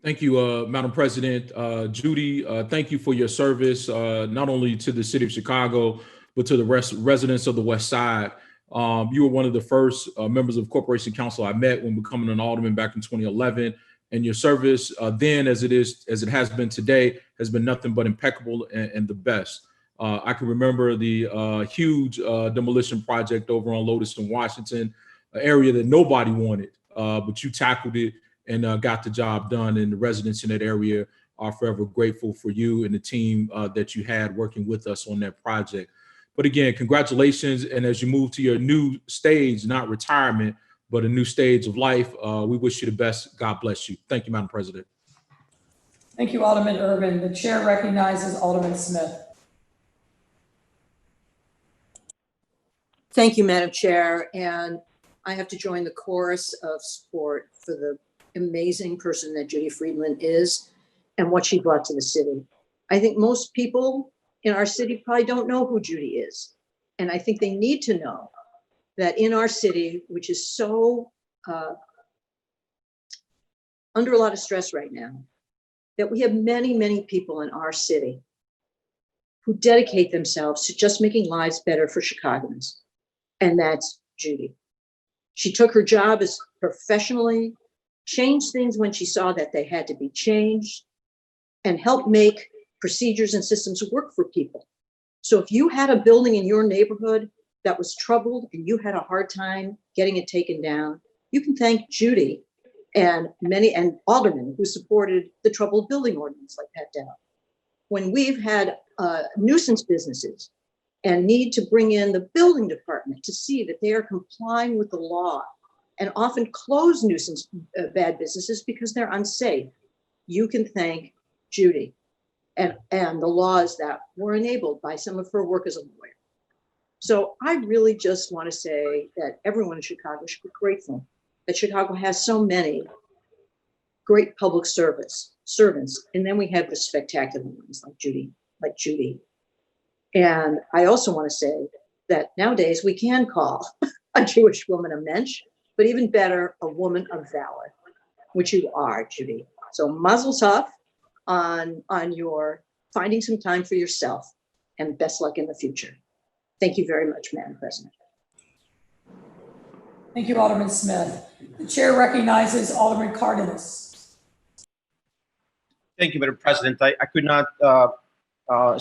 Thank you, Madam President. Judy, thank you for your service, not only to the city of Chicago, but to the residents of the West Side. You were one of the first members of Corporation Council I met when becoming an alderman back in 2011. And your service then, as it has been today, has been nothing but impeccable and the best. I can remember the huge demolition project over on Lotus in Washington, an area that nobody wanted, but you tackled it and got the job done. And the residents in that area are forever grateful for you and the team that you had working with us on that project. But again, congratulations. And as you move to your new stage, not retirement, but a new stage of life, we wish you the best. God bless you. Thank you, Madam President. Thank you, Alderman Irvin. The chair recognizes Alderman Smith. Thank you, Madam Chair. And I have to join the chorus of support for the amazing person that Judy Friedland is and what she brought to the city. I think most people in our city probably don't know who Judy is. And I think they need to know that in our city, which is so under a lot of stress right now, that we have many, many people in our city who dedicate themselves to just making lives better for Chicagoans. And that's Judy. She took her job as professionally, changed things when she saw that they had to be changed, and helped make procedures and systems work for people. So if you had a building in your neighborhood that was troubled and you had a hard time getting it taken down, you can thank Judy and aldermen who supported the troubled building ordinance like Pat Dow. When we've had nuisance businesses and need to bring in the building department to see that they are complying with the law, and often close nuisance bad businesses because they're unsafe, you can thank Judy and the laws that were enabled by some of her work as a lawyer. So I really just want to say that everyone in Chicago should be grateful that Chicago has so many great public servants. And then we have the spectacular ones like Judy. And I also want to say that nowadays we can call a Jewish woman a mensch, but even better, a woman of valor, which you are, Judy. So mazel tov on your finding some time for yourself, and best luck in the future. Thank you very much, Madam President. Thank you, Alderman Smith. The chair recognizes Alderman Cardenas. Thank you, Madam President. I could not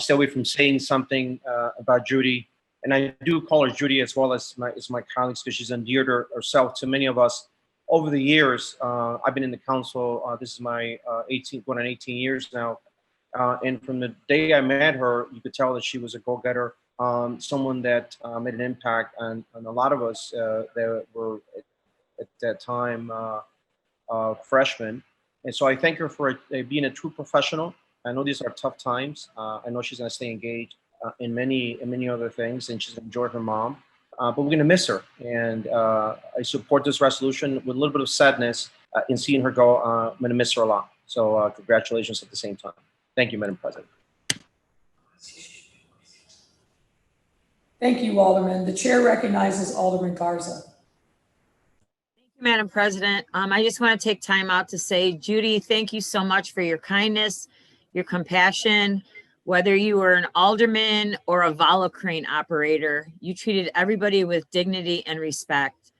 stay away from saying something about Judy. And I do call her Judy as well as my colleagues, because she's endeared herself to many of us over the years. I've been in the council. This is my 18 years now. And from the day I met her, you could tell that she was a go-getter, someone that made an impact on a lot of us that were at that time freshmen. And so I thank her for being a true professional. I know these are tough times. I know she's going to stay engaged in many other things, and she's enjoyed her mom. But we're going to miss her. And I support this resolution with a little bit of sadness in seeing her go. I'm going to miss her a lot. So congratulations at the same time. Thank you, Madam President. Thank you, Alderman. The chair recognizes Alderman Garza. Madam President, I just want to take time out to say, Judy, thank you so much for your kindness, your compassion, Whether you were an alderman or a Valo crane operator, you treated everybody with dignity and respect.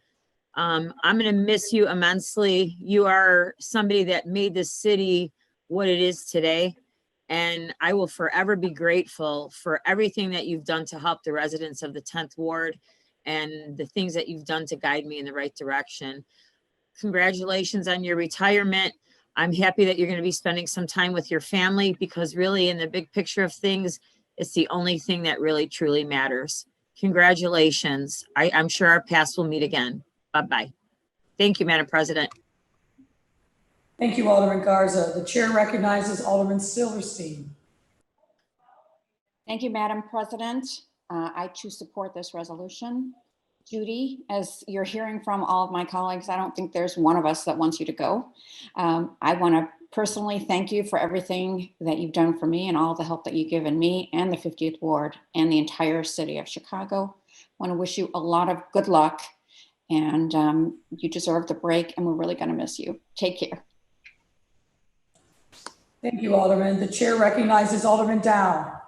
I'm going to miss you immensely. You are somebody that made this city what it is today. And I will forever be grateful for everything that you've done to help the residents of the 10th Ward and the things that you've done to guide me in the right direction. Congratulations on your retirement. I'm happy that you're going to be spending some time with your family, because really in the big picture of things, it's the only thing that really truly matters. Congratulations. I'm sure our paths will meet again. Bye-bye. Thank you, Madam President. Thank you, Alderman Garza. The chair recognizes Alderman Silverstein. Thank you, Madam President. I too support this resolution. Judy, as you're hearing from all of my colleagues, I don't think there's one of us that wants you to go. I want to personally thank you for everything that you've done for me and all the help that you've given me and the 50th Ward and the entire city of Chicago. I want to wish you a lot of good luck, and you deserve the break, and we're really going to miss you. Take care. Thank you, Alderman. The chair recognizes Alderman Dow.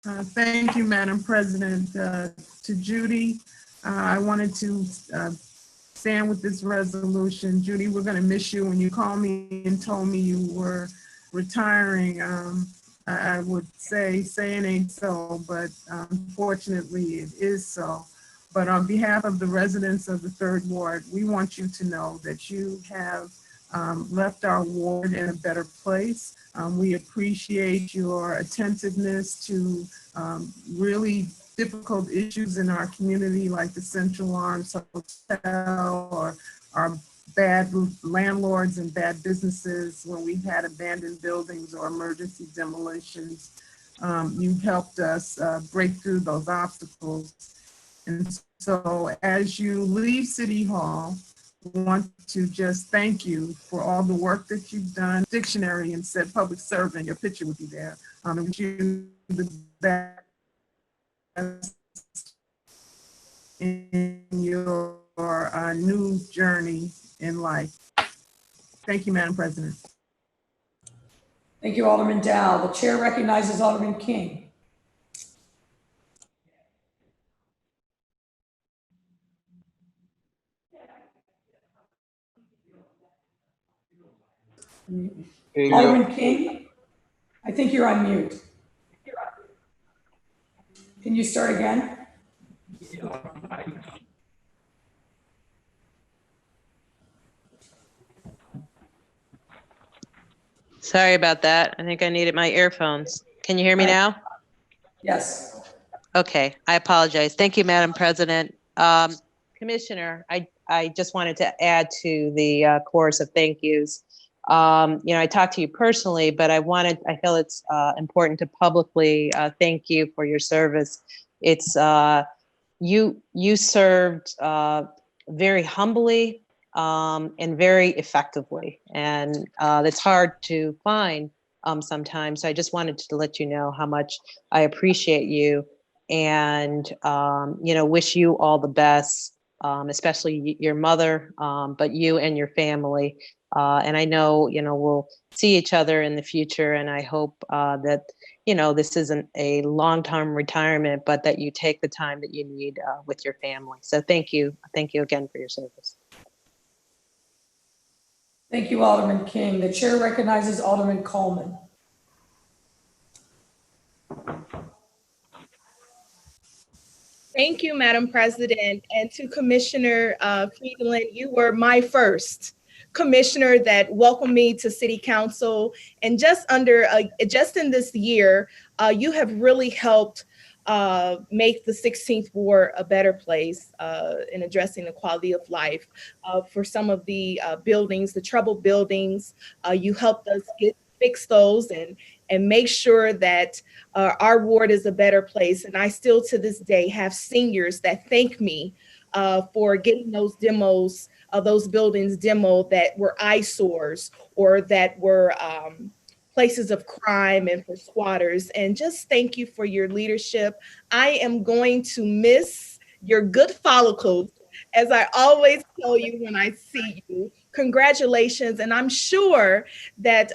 Thank you, Madam President. To Judy, I wanted to stand with this resolution. Judy, we're going to miss you. When you called me and told me you were retiring, I would say it ain't so, but unfortunately it is so. But on behalf of the residents of the 3rd Ward, we want you to know that you have left our ward in a better place. We appreciate your attentiveness to really difficult issues in our community, like the Central Arms Hotel or our bad landlords and bad businesses when we've had abandoned buildings or emergency demolitions. You've helped us break through those obstacles. And so as you leave City Hall, I want to just thank you for all the work that you've done. Dictionary and said public servant, your picture would be there. I wish you the best in your new journey in life. Thank you, Madam President. Thank you, Alderman Dow. The chair recognizes Alderman King. Alderman King, I think you're on mute. Can you start again? Sorry about that. I think I needed my earphones. Can you hear me now? Yes. Okay, I apologize. Thank you, Madam President. Commissioner, I just wanted to add to the chorus of thank yous. I talked to you personally, but I feel it's important to publicly thank you for your service. It's you served very humbly and very effectively, and that's hard to find sometimes. So I just wanted to let you know how much I appreciate you, and wish you all the best, especially your mother, but you and your family. And I know, we'll see each other in the future, and I hope that, this isn't a long-term retirement, but that you take the time that you need with your family. So thank you. Thank you again for your service. Thank you, Alderman King. The chair recognizes Alderman Coleman. Thank you, Madam President. And to Commissioner Friedland, you were my first commissioner that welcomed me to City Council. And just in this year, you have really helped make the 16th Ward a better place in addressing the quality of life for some of the buildings, the troubled buildings. You helped us fix those and make sure that our ward is a better place. And I still to this day have seniors that thank me for getting those demos, those buildings demoed that were eyesores or that were places of crime and for squatters. And just thank you for your leadership. I am going to miss your good follicles, as I always tell you when I see you. congratulations. And I'm sure that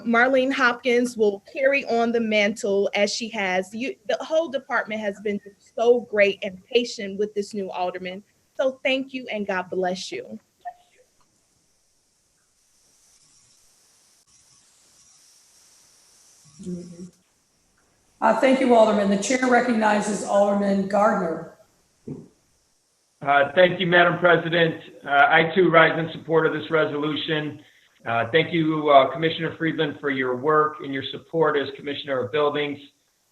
Marlene Hopkins will carry on the mantle as she has. The whole department has been so great and patient with this new alderman. So thank you and God bless you. Thank you, Alderman. The chair recognizes Alderman Gardner. Thank you, Madam President. I too rise in support of this resolution. Thank you, Commissioner Friedland, for your work and your support as Commissioner of Buildings.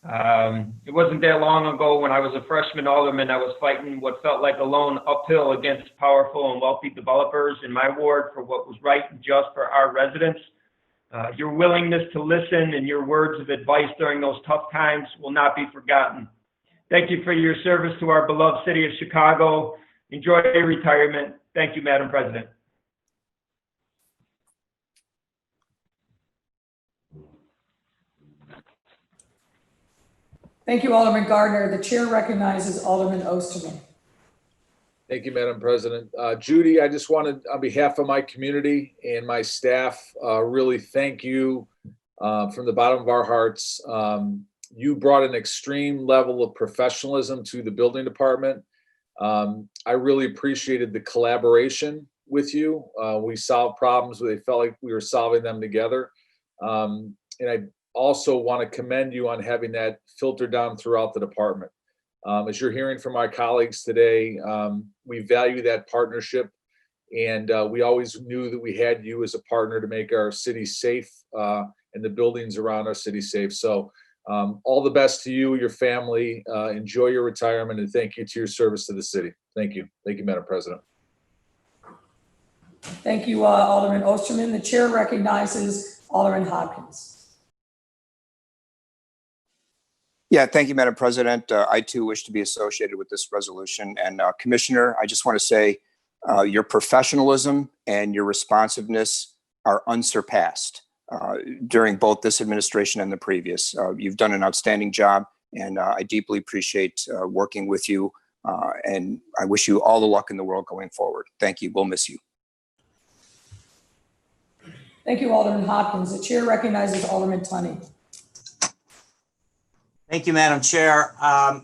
It wasn't that long ago when I was a freshman alderman, I was fighting what felt like a lone uphill against powerful and wealthy developers in my ward for what was right and just for our residents. Your willingness to listen and your words of advice during those tough times will not be forgotten. Thank you for your service to our beloved city of Chicago. Enjoy your retirement. Thank you, Madam President. Thank you, Alderman Gardner. The chair recognizes Alderman Osterman. Thank you, Madam President. Judy, I just wanted, on behalf of my community and my staff, really thank you from the bottom of our hearts. You brought an extreme level of professionalism to the building department. I really appreciated the collaboration with you. We solved problems where they felt like we were solving them together. And I also want to commend you on having that filter down throughout the department. As you're hearing from our colleagues today, we value that partnership, and we always knew that we had you as a partner to make our city safe and the buildings around our city safe. So all the best to you, your family. Enjoy your retirement, and thank you to your service to the city. Thank you. Thank you, Madam President. Thank you, Alderman Osterman. The chair recognizes Alderman Hopkins. Yeah, thank you, Madam President. I too wish to be associated with this resolution. And Commissioner, I just want to say your professionalism and your responsiveness are unsurpassed during both this administration and the previous. You've done an outstanding job, and I deeply appreciate working with you. And I wish you all the luck in the world going forward. Thank you. We'll miss you. Thank you, Alderman Hopkins. The chair recognizes Alderman Tunney. Thank you, Madam Chair. I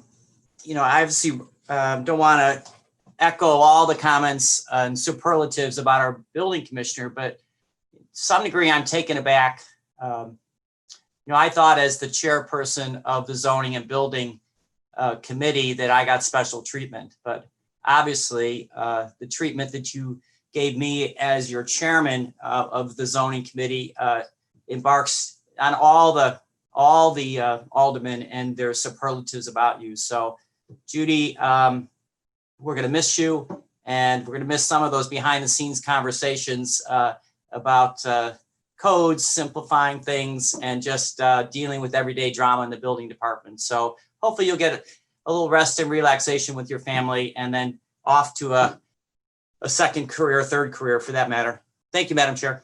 obviously don't want to echo all the comments and superlatives about our building commissioner, but to some degree I'm taken aback. I thought as the chairperson of the zoning and building committee that I got special treatment, but obviously the treatment that you gave me as your chairman of the zoning committee embarks on all the aldermen and their superlatives about you. So Judy, we're going to miss you, and we're going to miss some of those behind the scenes conversations about codes, simplifying things, and just dealing with everyday drama in the building department. So hopefully you'll get a little rest and relaxation with your family, and then off to a second career, third career for that matter. Thank you, Madam Chair.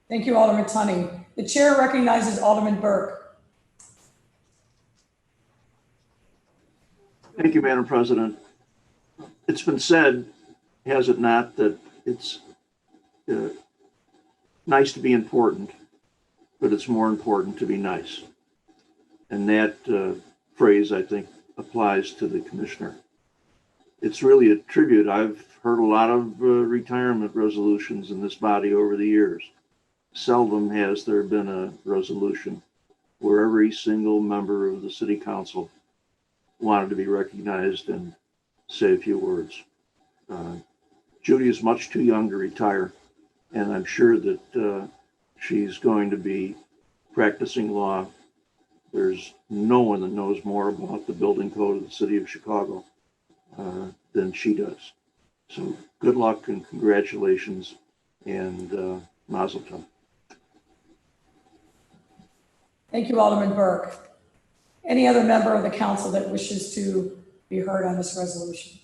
Thank you, Alderman Tunney. The chair recognizes Alderman Burke. Thank you, Madam President. It's been said, has it not, that it's nice to be important, but it's more important to be nice. And that phrase, I think, applies to the commissioner. It's really a tribute. I've heard a lot of retirement resolutions in this body over the years. Seldom has there been a resolution where every single member of the city council wanted to be recognized and say a few words. Judy is much too young to retire, and I'm sure that she's going to be practicing law. There's no one that knows more about the building code of the city of Chicago than she does. So good luck and congratulations, and mazel tov. Thank you, Alderman Burke. Any other member of the council that wishes to be heard on this resolution?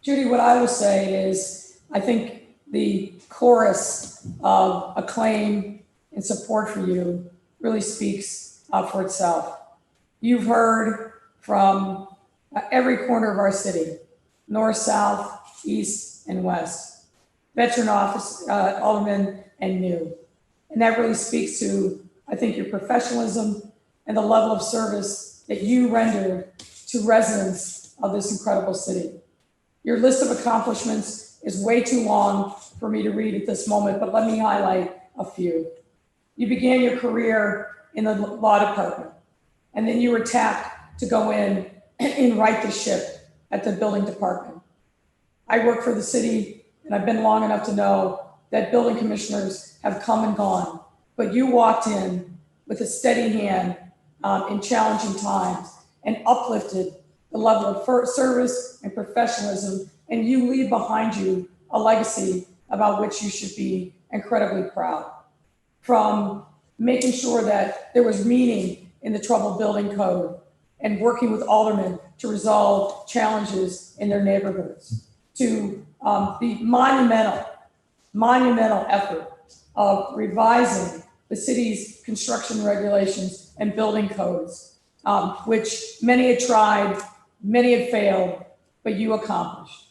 Judy, what I will say is, I think the chorus of acclaim and support for you really speaks for itself. You've heard from every corner of our city north, south, east, and west, veteran office, aldermen, and new. And that really speaks to, I think, your professionalism and the level of service that you render to residents of this incredible city. Your list of accomplishments is way too long for me to read at this moment, but let me highlight a few. You began your career in the law department, and then you were tapped to go in and right the ship at the building department. I work for the city, and I've been long enough to know that building commissioners have come and gone, but you walked in with a steady hand in challenging times and uplifted the level of service and professionalism, and you leave behind you a legacy about which you should be incredibly proud. From making sure that there was meaning in the troubled building code and working with aldermen to resolve challenges in their neighborhoods, to the monumental effort of revising the city's construction regulations and building codes, which many had tried, many had failed, but you accomplished.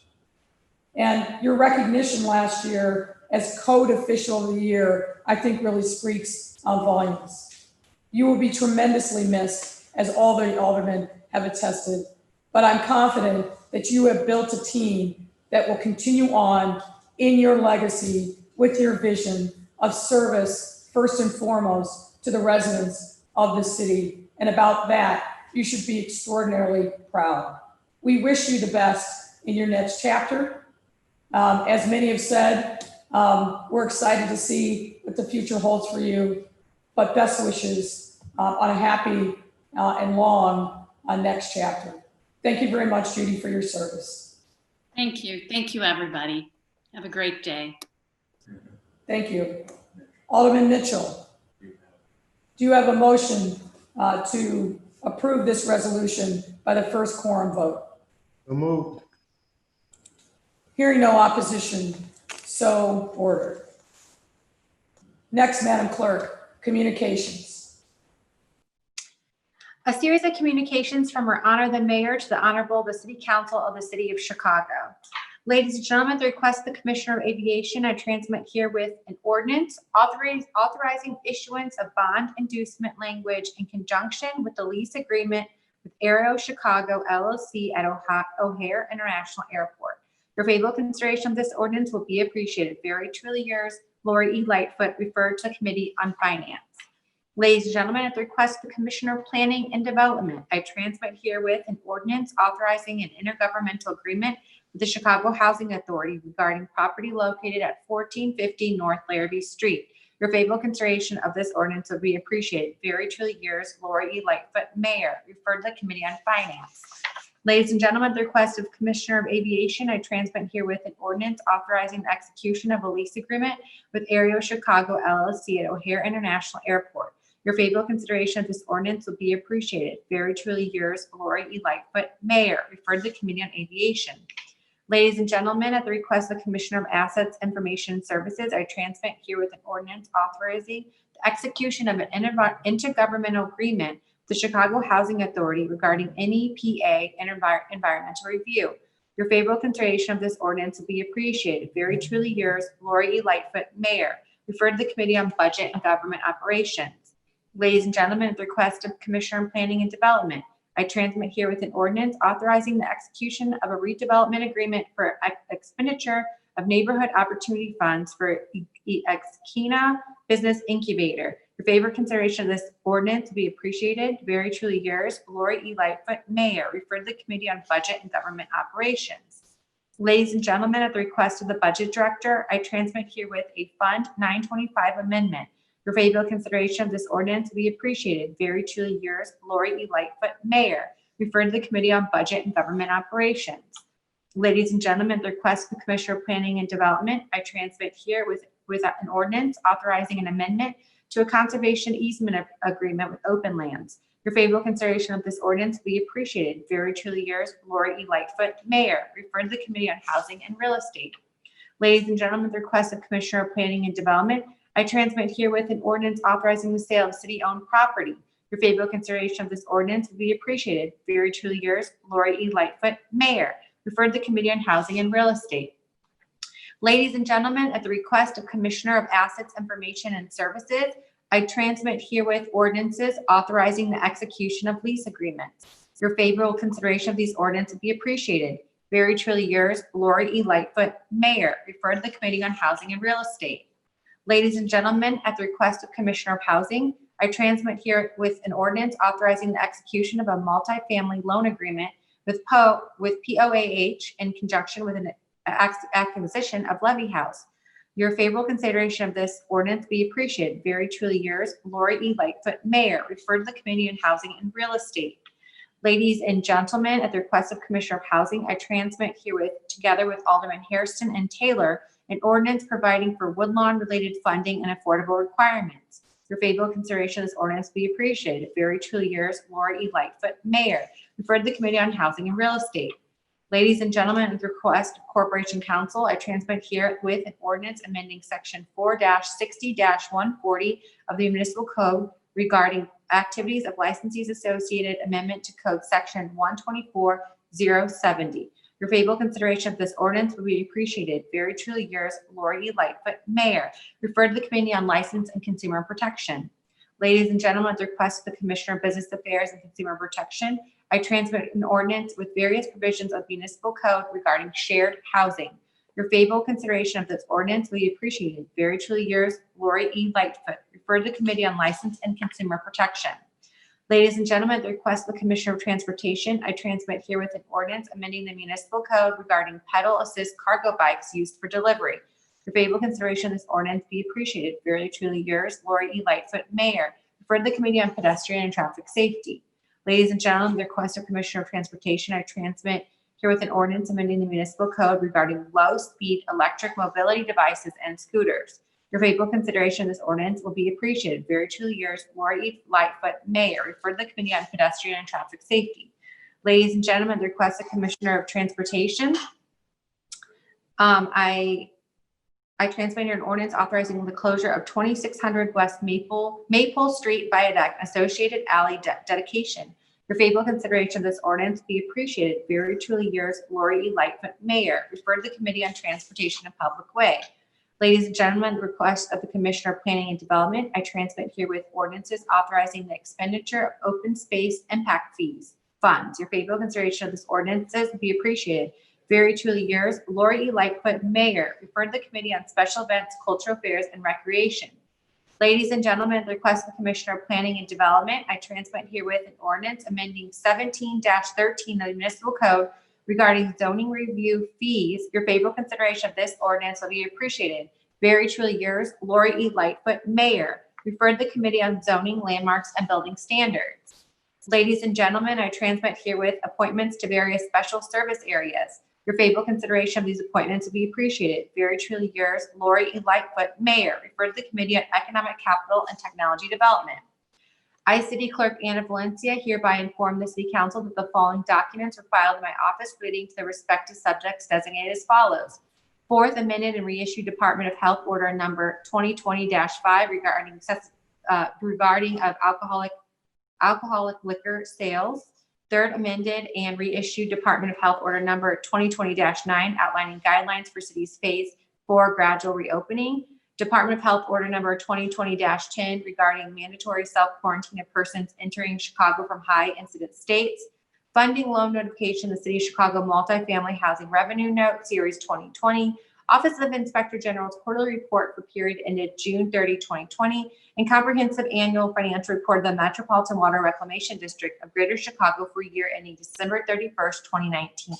And your recognition last year as Code Official of the Year, I think really speaks volumes. You will be tremendously missed, as all the aldermen have attested, but I'm confident that you have built a team that will continue on in your legacy with your vision of service, first and foremost, to the residents of the city. And about that, you should be extraordinarily proud. We wish you the best in your next chapter. As many have said, we're excited to see what the future holds for you, but best wishes on a happy and long next chapter. Thank you very much, Judy, for your service. Thank you. Thank you, everybody. Have a great day. Thank you. Alderman Mitchell, do you have a motion to approve this resolution by the first quorum vote? So moved. Hearing no opposition, so ordered. Next, Madam Clerk, communications. A series of communications from our honor the mayor to the honorable the city council of the city of Chicago. Ladies and gentlemen, at the request of the Commissioner of Aviation, I transmit herewith an ordinance authorizing issuance of bond inducement language in conjunction with the lease agreement with Aero Chicago LLC at O'Hare International Airport. Your favorable consideration of this ordinance will be appreciated. Very truly yours, Lori E. Lightfoot, referred to Committee on Finance. Ladies and gentlemen, at the request of the Commissioner of Planning and Development, I transmit herewith an ordinance authorizing an intergovernmental agreement with the Chicago Housing Authority regarding property located at 1450 North Larrabee Street. Your favorable consideration of this ordinance will be appreciated. Very truly yours, Lori E. Lightfoot, Mayor, referred to the Committee on Finance. Ladies and gentlemen, at the request of Commissioner of Aviation, I transmit herewith an ordinance authorizing the execution of a lease agreement with Aero Chicago LLC at O'Hare International Airport. Your favorable consideration of this ordinance will be appreciated. Very truly yours, Lori E. Lightfoot, Mayor, referred to the Committee on Aviation. Ladies and gentlemen, at the request of the Commissioner of Assets, Information and Services, I transmit herewith an ordinance authorizing the execution of an intergovernmental agreement with the Chicago Housing Authority regarding NEPA and environmental review. Your favorable consideration of this ordinance will be appreciated. Very truly yours, Lori E. Lightfoot, Mayor, referred to the Committee on Budget and Government Operations. Ladies and gentlemen, at the request of Commissioner of Planning and Development, I transmit here with an ordinance authorizing the execution of a redevelopment agreement for expenditure of neighborhood opportunity funds for Exkina Business Incubator. Your favorite consideration of this ordinance will be appreciated. Very truly yours, Lori E. Lightfoot, Mayor, referred to the Committee on Budget and Government Operations. Ladies and gentlemen, at the request of the Budget Director, I transmit herewith a Fund 925 amendment. Your favorable consideration of this ordinance will be appreciated. Very truly yours, Lori E. Lightfoot, Mayor, referred to the Committee on Budget and Government Operations. Ladies and gentlemen, at the request of the Commissioner of Planning and Development, I transmit here with an ordinance authorizing an amendment to a conservation easement agreement with Open Lands. Your favorable consideration of this ordinance will be appreciated. Very truly yours, Lori E. Lightfoot, Mayor, referred to the Committee on Housing and Real Estate. Ladies and gentlemen, at the request of Commissioner of Planning and Development, I transmit herewith an ordinance authorizing the sale of city-owned property. Your favorable consideration of this ordinance will be appreciated. Very truly yours, Lori E. Lightfoot, Mayor, referred to the Committee on Housing and Real Estate. Ladies and gentlemen, at the request of Commissioner of Assets, Information and Services, I transmit herewith ordinances authorizing the execution of lease agreements. Your favorable consideration of these ordinances would be appreciated. Very truly yours, Lori E. Lightfoot, Mayor, referred to the Committee on Housing and Real Estate. Ladies and gentlemen, at the request of Commissioner of Housing, I transmit herewith an ordinance authorizing the execution of a multifamily loan agreement with POAH in conjunction with an acquisition of Levy House. Your favorable consideration of this ordinance be appreciated. Very truly yours, Lori E. Lightfoot, Mayor, referred to the Committee on Housing and Real Estate. Ladies and gentlemen, at the request of Commissioner of Housing, I transmit herewith, together with Alderman Hairston and Taylor, an ordinance providing for woodlawn-related funding and affordable requirements. Your favorable consideration of this ordinance be appreciated. Very truly yours, Lori E. Lightfoot, Mayor, referred to the Committee on Housing and Real Estate. Ladies and gentlemen, at the request of Corporation Council, I transmit herewith an ordinance amending Section 4-60-140 of the Municipal Code regarding activities of licensees associated amendment to Code Section 124-070. Your favorable consideration of this ordinance would be appreciated. Very truly yours, Lori E. Lightfoot, Mayor, referred to the Committee on License and Consumer Protection. Ladies and gentlemen, at the request of the Commissioner of Business Affairs and Consumer Protection, I transmit an ordinance with various provisions of the municipal code regarding shared housing. Your favorable consideration of this ordinance will be appreciated. Very truly yours, Lori E. Lightfoot, referred to the Committee on License and Consumer Protection. Ladies and gentlemen, at the request of the Commissioner of Transportation, I transmit herewith an ordinance amending the municipal code regarding pedal assist cargo bikes used for delivery. Your favorable consideration of this ordinance be appreciated. Very truly yours, Lori E. Lightfoot, Mayor, referred to the Committee on Pedestrian and Traffic Safety. Ladies and gentlemen, the request of Commissioner of Transportation, I transmit herewith an ordinance amending the municipal code regarding low-speed electric mobility devices and scooters. Your favorable consideration of this ordinance will be appreciated. Very truly yours, Lori E. Lightfoot, Mayor, referred to the Committee on Pedestrian and Traffic Safety. Ladies and gentlemen, the request of Commissioner of Transportation, I transmit here an ordinance authorizing the closure of 2600 West Maple Street Viaduct Associated Alley dedication. Your favorable consideration of this ordinance be appreciated. Very truly yours, Lori E. Lightfoot, Mayor, referred to the Committee on Transportation and Public Way. Ladies and gentlemen, the request of the Commissioner of Planning and Development, I transmit herewith ordinances authorizing the expenditure of open space impact fees funds. Your favorable consideration of this ordinances be appreciated. Very truly yours, Lori E. Lightfoot, Mayor, referred to the Committee on Special Events, Cultural Affairs, and Recreation. Ladies and gentlemen, at the request of the Commissioner of Planning and Development, I transmit herewith an ordinance amending 17-13 of the Municipal Code regarding zoning review fees. Your favorable consideration of this ordinance will be appreciated. Very truly yours, Lori E. Lightfoot, Mayor, referred to the Committee on Zoning, Landmarks, and Building Standards. Ladies and gentlemen, I transmit herewith appointments to various special service areas. Your favorable consideration of these appointments will be appreciated. Very truly yours, Lori E. Lightfoot, Mayor, referred to the Committee on Economic Capital and Technology Development. I, City Clerk Anna Valencia, hereby inform the City Council that the following documents were filed in my office relating to the respective subjects designated as follows. Fourth amended and reissued Department of Health Order number 2020-5 regarding of alcoholic liquor sales. Third amended and reissued Department of Health Order number 2020-9 outlining guidelines for city's phase 4 gradual reopening. Department of Health Order number 2020-10 regarding mandatory self-quarantine of persons entering Chicago from high incident states. Funding loan notification, the City of Chicago Multifamily Housing Revenue Note, Series 2020. Office of Inspector General's quarterly report for period ended June 30, 2020, and comprehensive annual financial report of the Metropolitan Water Reclamation District of Greater Chicago for year ending December 31st, 2019.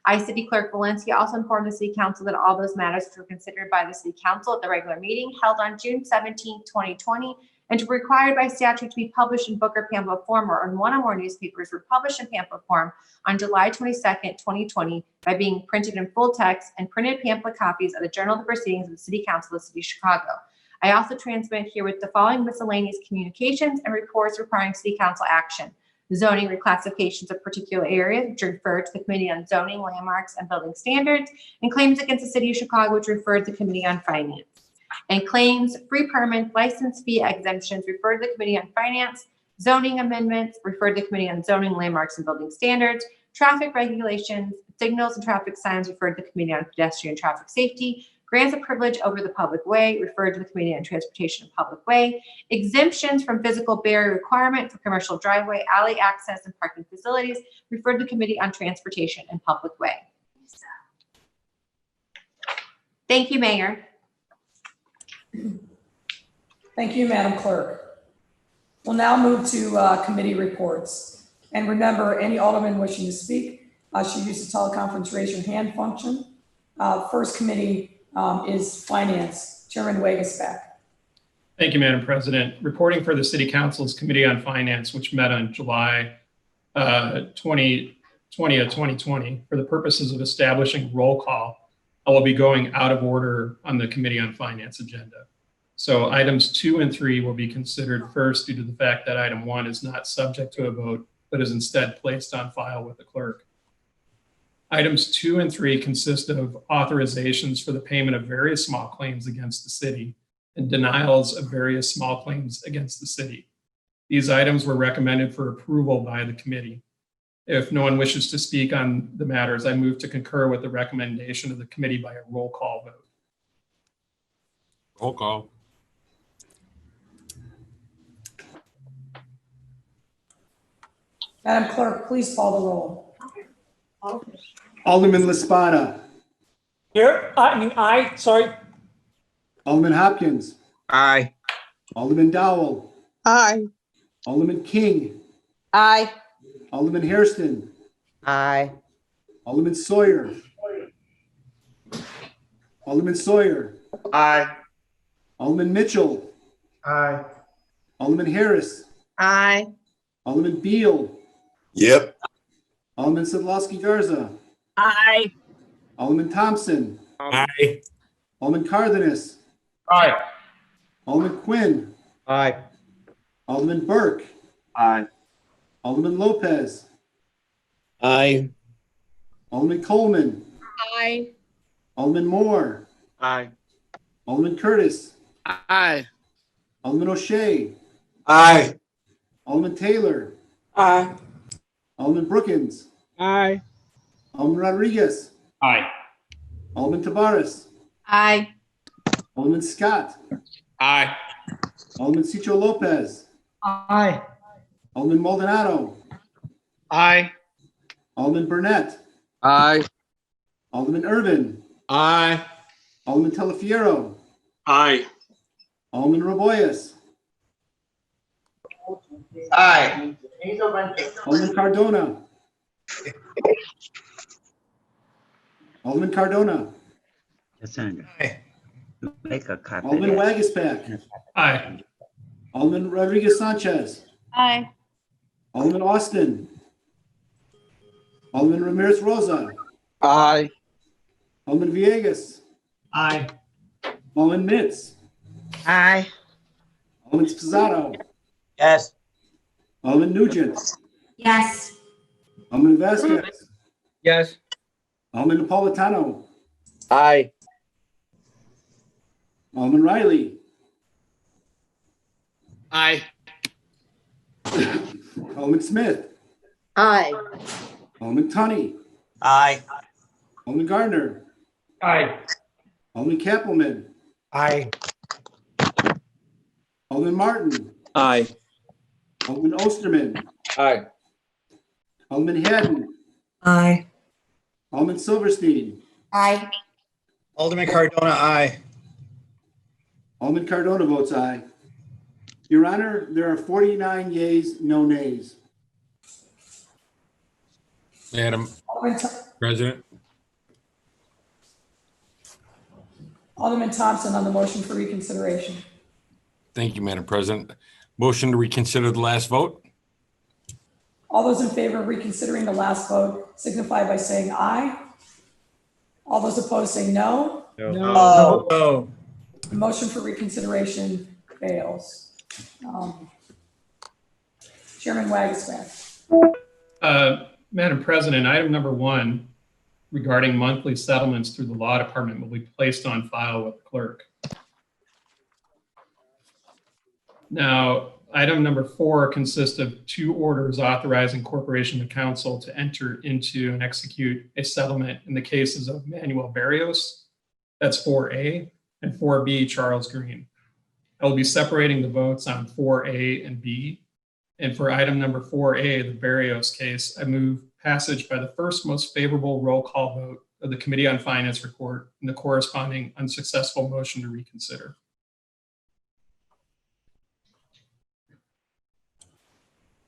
I, City Clerk Valencia, also informed the City Council that all those matters were considered by the City Council at the regular meeting held on June 17, 2020, and to be required by statute to be published in book or pamphlet form or in one or more newspapers were published in pamphlet form on July 22nd, 2020 by being printed in full text and printed pamphlet copies of the Journal of the Proceedings of the City Council of the City of Chicago. I also transmit herewith the following miscellaneous communications and reports requiring City Council action. Zoning reclassifications of particular areas, which refer to the Committee on Zoning, Landmarks, and Building Standards, and claims against the City of Chicago, which referred to the Committee on Finance. And claims, free permit, license fee exemptions, referred to the Committee on Finance. Zoning amendments, referred to the Committee on Zoning, Landmarks, and Building Standards. Traffic regulations, signals and traffic signs referred to the Committee on Pedestrian and Traffic Safety, grants a privilege over the public way referred to the Committee on Transportation and Public Way, exemptions from physical barrier requirement for commercial driveway, alley access, and parking facilities referred to the Committee on Transportation and Public Way. Thank you, Mayor. Thank you, Madam Clerk. We'll now move to committee reports. And remember, any alderman wishing to speak should use the teleconference raise your hand function. First committee is Finance. Chairman Wagasback. Thank you, Madam President. Reporting for the City Council's Committee on Finance, which met on July 2020 for the purposes of establishing roll call. I will be going out of order on the Committee on Finance agenda. So items 2 and 3 will be considered first due to the fact that item 1 is not subject to a vote, but is instead placed on file with the clerk. Items 2 and 3 consist of authorizations for the payment of various small claims against the city and denials of various small claims against the city. These items were recommended for approval by the committee. If no one wishes to speak on the matters, I move to concur with the recommendation of the committee by a roll call vote. Roll call. Madam Clerk, please call the roll. Alderman Laspada. Here, aye, sorry. Alderman Hopkins. Aye. Alderman Dowell. Aye. Alderman King. Aye. Alderman Hairston. Aye. Alderman Sawyer. Alderman Sawyer. Aye. Alderman Mitchell. Aye. Alderman Harris. Aye. Alderman Beal. Yep. Alderman Sadlowski Garza. Aye. Alderman Thompson. Aye. Alderman Cardenas. Aye. Alderman Quinn. Aye. Alderman Burke. Aye. Alderman Lopez. Aye. Alderman Coleman. Aye. Alderman Moore. Aye. Alderman Curtis. Aye. Alderman O'Shea. Aye. Alderman Taylor. Aye. Alderman Brookins. Aye. Alderman Rodriguez. Aye. Alderman Taveras. Aye. Alderman Scott. Aye. Alderman Cicho Lopez. Aye. Alderman Maldonado. Aye. Alderman Burnett. Aye. Alderman Irvin. Aye. Alderman Taliaferro. Aye. Alderman Raboyes. Aye. Alderman Cardona. Alderman Cardona. Cassandra. Make a copy. Alderman Wagasback. Aye. Alderman Rodriguez Sanchez. Aye. Alderman Austin. Alderman Ramirez Rosa. Aye. Alderman Villegas. Aye. Alderman Mitz. Aye. Alderman Sposato. Yes. Alderman Nugent. Yes. Alderman Vasquez. Yes. Alderman Napolitano. Aye. Alderman Riley. Aye. Alderman Smith. Aye. Alderman Tunney. Aye. Alderman Gardner. Aye. Alderman Cappleman. Aye. Alderman Martin. Aye. Alderman Osterman. Aye. Alderman Hadden. Aye. Alderman Silverstein. Aye. Alderman Cardona, aye. Alderman Cardona votes aye. Your Honor, there are 49 yeas, no nays. Madam President. Alderman Thompson on the motion for reconsideration. Thank you, Madam President. Motion to reconsider the last vote. All those in favor of reconsidering the last vote signify by saying aye. All those opposed say no. No. No. The motion for reconsideration fails. Chairman Wagasback. Madam President, item number 1 regarding monthly settlements through the law department will be placed on file with the clerk. Now, Item number 4 consists of 2 orders authorizing corporation and council to enter into and execute a settlement in the cases of Manuel Barrios, that's 4A, and 4B, Charles Green. I will be separating the votes on 4A and B. And for item number 4A, the Barrios case, I move passage by the first most favorable roll call vote of the Committee on Finance report and the corresponding unsuccessful motion to reconsider.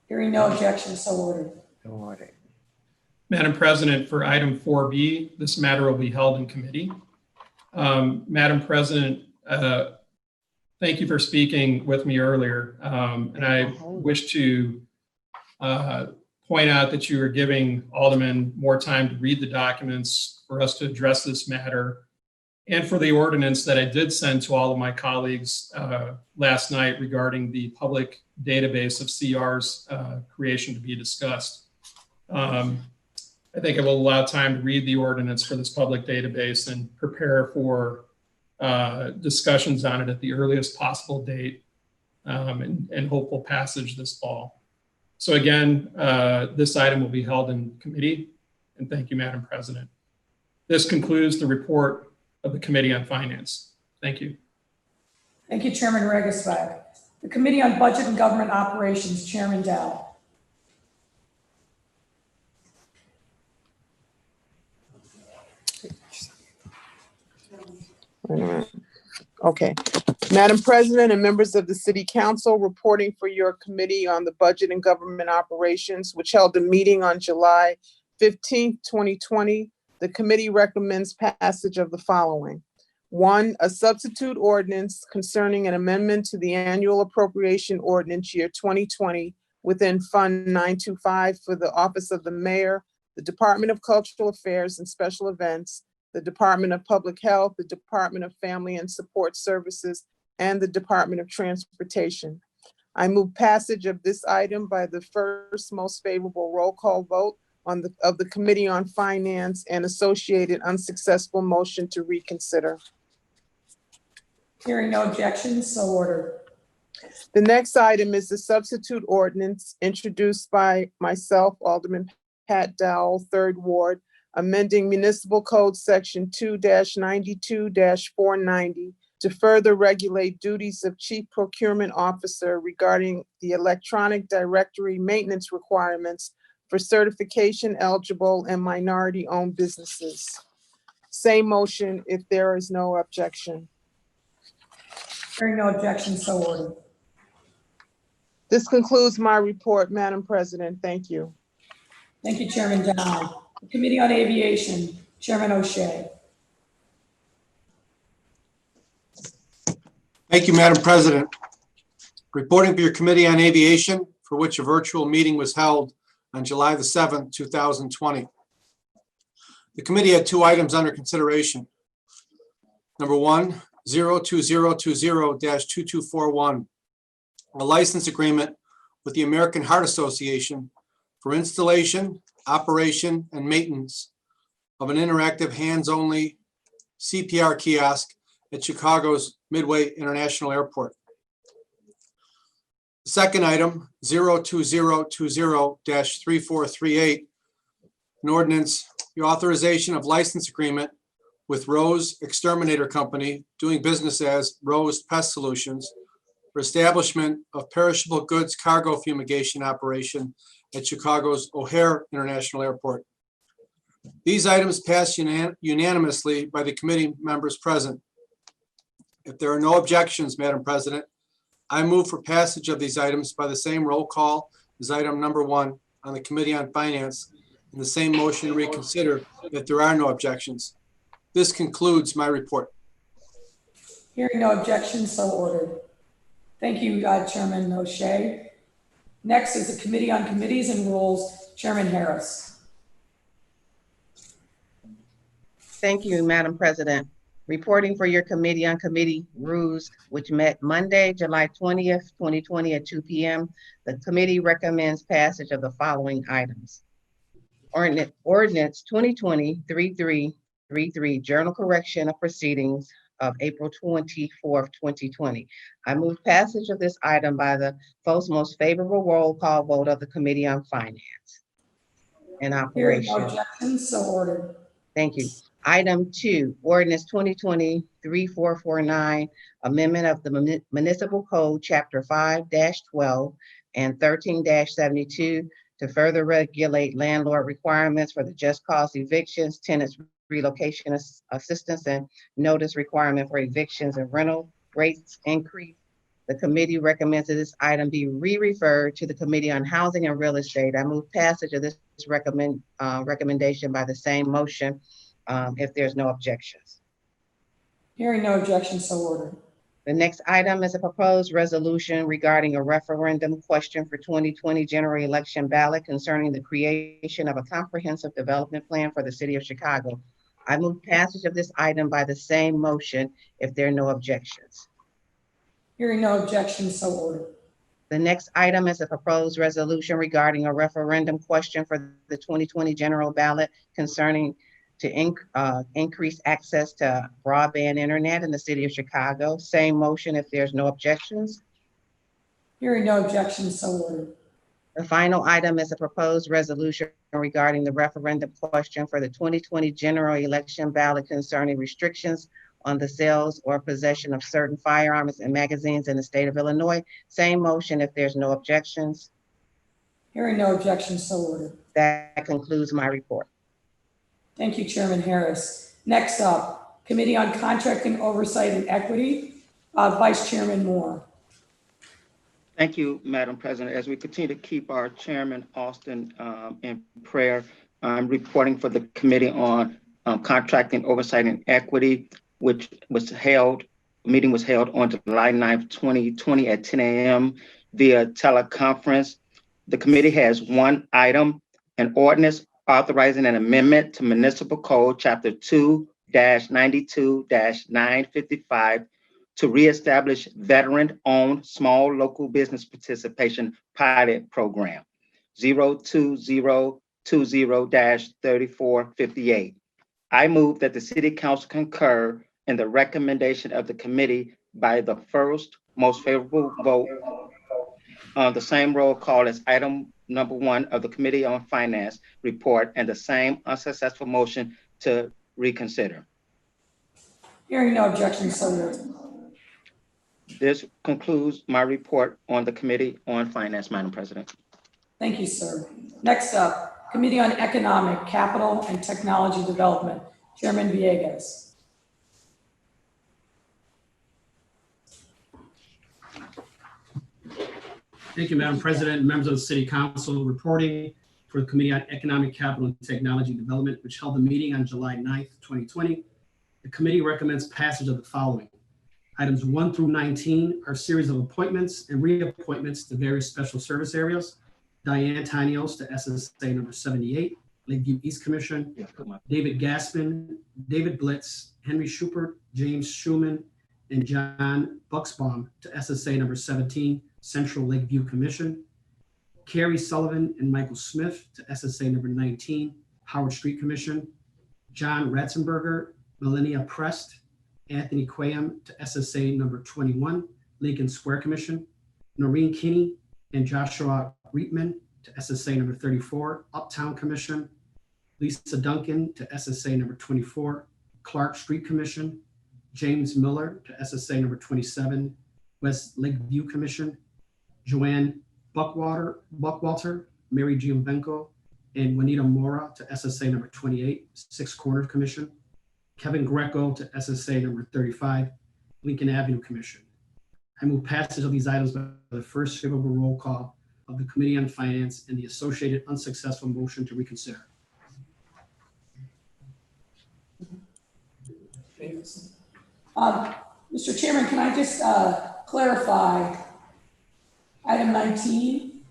Hearing no objection, so ordered. Madam President, for item 4B, this matter will be held in committee. Madam President, thank you for speaking with me earlier. And I wish to point out that you are giving aldermen more time to read the documents for us to address this matter, and for the ordinance that I did send to all of my colleagues last night regarding the public database of CR's creation to be discussed. I think it will allow time to read the ordinance for this public database and prepare for discussions on it at the earliest possible date and hopeful passage this fall. So again, this item will be held in committee, and thank you, Madam President. This concludes the report of the Committee on Finance. Thank you. Thank you, Chairman Regisbach. The Committee on Budget and Government Operations, Chairman Dow. Okay. Madam President and members of the City Council, reporting for your Committee on the Budget and Government Operations, which held a meeting on July 15th, 2020, the committee recommends passage of the following. 1, a substitute ordinance concerning an amendment to the annual appropriation ordinance year 2020 within Fund 925 for the Office of the Mayor, the Department of Cultural Affairs and Special Events, the Department of Public Health, the Department of Family and Support Services, and the Department of Transportation. I move passage of this item by the first most favorable roll call vote of the Committee on Finance and associated unsuccessful motion to reconsider. Hearing no objections, so ordered. The next item is the substitute ordinance introduced by myself, Alderman Pat Dowell, 3rd Ward, amending Municipal Code Section 2-92-490 to further regulate duties of Chief Procurement Officer regarding the electronic directory maintenance requirements for certification eligible and minority-owned businesses. Same motion if there is no objection. Hearing no objections, so ordered. This concludes my report, Madam President. Thank you. Thank you, Chairman Dow. The Committee on Aviation, Chairman O'Shea. Thank you, Madam President. Reporting for your Committee on Aviation, for which a virtual meeting was held on July the 7th, 2020. The committee had 2 items under consideration. Number 1, 02020-2241, a license agreement with the American Heart Association for installation, operation, and maintenance of an interactive hands-only CPR kiosk at Chicago's Midway International Airport. The second item, 02020-3438, an ordinance, the authorization of license agreement with Rose Exterminator Company, doing business as Rose Pest Solutions, for establishment of perishable goods cargo fumigation operation at Chicago's O'Hare International Airport. These items passed unanimously by the committee members present. If there are no objections, Madam President, I move for passage of these items by the same roll call as item number 1 on the Committee on Finance, and the same motion to reconsider if there are no objections. This concludes my report. Hearing no objections, so ordered. Thank you, Chairman O'Shea. Next is the Committee on Committees and Rules, Chairman Harris. Thank you, Madam President. Reporting for your Committee on Committee Rules, which met Monday, July 20th, 2020 at 2 p.m. The committee recommends passage of the following items. Ordinance 2020-3333, Journal Correction of Proceedings of April 24th, 2020. I move passage of this item by the most favorable roll call vote of the Committee on Finance and Hearing no Operations. objections, so ordered. Thank you. Item 2, ordinance 2020-3449, amendment of the Municipal Code, Chapter 5-12 and 13-72 to further regulate landlord requirements for the just cause evictions, tenants relocation assistance, and notice requirement for evictions and rental rates increase. The committee recommends that this item be re-referred to the Committee on Housing and Real Estate. I move passage of this recommendation by the same motion if there's no objections. Hearing no objections, so ordered. The next item is a proposed resolution regarding a referendum question for 2020 general election ballot concerning the creation of a comprehensive development plan for the city of Chicago. I move passage of this item by the same motion if there are no objections. Hearing no objections, so ordered. The next item is a proposed resolution regarding a referendum question for the 2020 general ballot concerning to increase access to broadband internet in the city of Chicago. Same motion if there's no objections. Hearing no objections, so ordered. The final item is a proposed resolution regarding the referendum question for the 2020 general election ballot concerning restrictions on the sales or possession of certain firearms and magazines in the state of Illinois. Same motion if there's no objections. Hearing no objections, so ordered. That concludes my report. Thank you, Chairman Harris. Next up, Committee on Contracting Oversight and Equity, Vice Chairman Moore. Thank you, Madam President. As we continue to keep our Chairman Austin in prayer, I'm reporting for the Committee on Contracting Oversight and Equity, which was held, meeting was held on July 9th, 2020 at 10 a.m. via teleconference. The committee has one item, an ordinance authorizing an amendment to Municipal Code Chapter 2-92-955 to reestablish veteran-owned small local business participation pilot program 02020-3458. I move that the City Council concur in the recommendation of the committee by the first most favorable vote on the same roll call as item number 1 of the Committee on Finance report and the same unsuccessful motion to reconsider. Hearing no objections, so ordered. This concludes my report on the Committee on Finance, Madam President. Thank you, sir. Next up, Committee on Economic, Capital, and Technology Development, Chairman Villegas. Thank you, Madam President, members of the City Council. Reporting for the Committee on Economic, Capital, and Technology Development, which held a meeting on July 9th, 2020. The committee recommends passage of the following. Items 1 through 19 are a series of appointments and reappointments to various special service areas. Diane Tanios to SSA number 78, Lakeview East Commission. David Gaspin, David Blitz, Henry Schubert, James Schuman, and John Bucksbaum to SSA number 17, Central Lakeview Commission. Carrie Sullivan and Michael Smith to SSA number 19, Howard Street Commission. John Ratzenberger, Melania Prest, Anthony Quayam to SSA number 21, Lincoln Square Commission. Noreen Kinney and Joshua Reitman to SSA number 34, Uptown Commission. Lisa Duncan to SSA number 24, Clark Street Commission. James Miller to SSA number 27, West Lakeview Commission. Joanne Buckwalter, Mary Gianvenco, and Juanita Mora to SSA number 28, Six Corners Commission. Kevin Greco to SSA number 35, Lincoln Avenue Commission. I move passage of these items by the first favorable roll call of the Committee on Finance and the associated unsuccessful motion to reconsider. Mr. Chairman, can I just clarify item 19,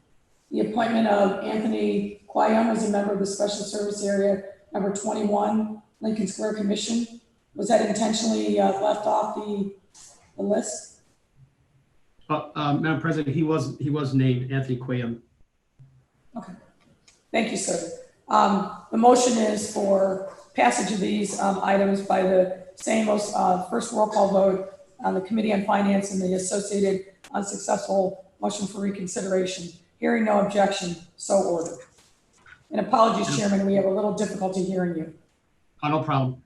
the appointment of Anthony Quayam as a member of the Special Service Area number 21, Lincoln Square Commission. Was that intentionally left off the list? Madam President, he was named Anthony Quayam. Okay, thank you, sir. The motion is for passage of these items by the same first roll call vote on the Committee on Finance and the associated unsuccessful motion for reconsideration. Hearing no objection, so ordered. And apologies, Chairman, we have a little difficulty hearing you. Oh, no problem.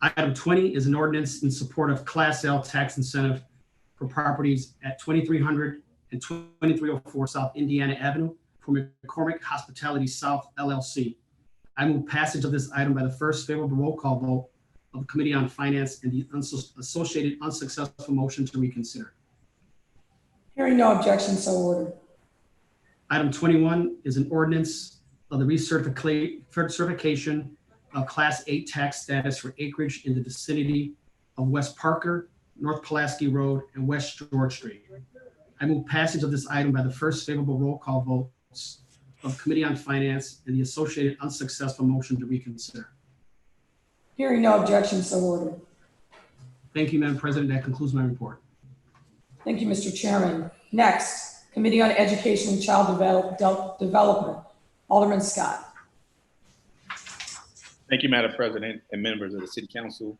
Item 20 is an ordinance in support of Class L tax incentive for properties at 2300 and 2304 South Indiana Avenue for McCormick Hospitality South LLC. I move passage of this item by the first favorable roll call vote of the Committee on Finance and the associated unsuccessful motion to reconsider. Hearing no objection, so ordered. Item 21 is an ordinance of the recertification of Class 8 tax status for acreage in the vicinity of West Parker, North Pulaski Road, and West George Street. I move passage of this item by the first favorable roll call votes of Committee on Finance and the associated unsuccessful motion to reconsider. Hearing no objection, so ordered. Thank you, Madam President. That concludes my report. Thank you, Mr. Chairman. Next, Committee on Education and Child Development. Alderman Scott. Thank you, Madam President and members of the City Council.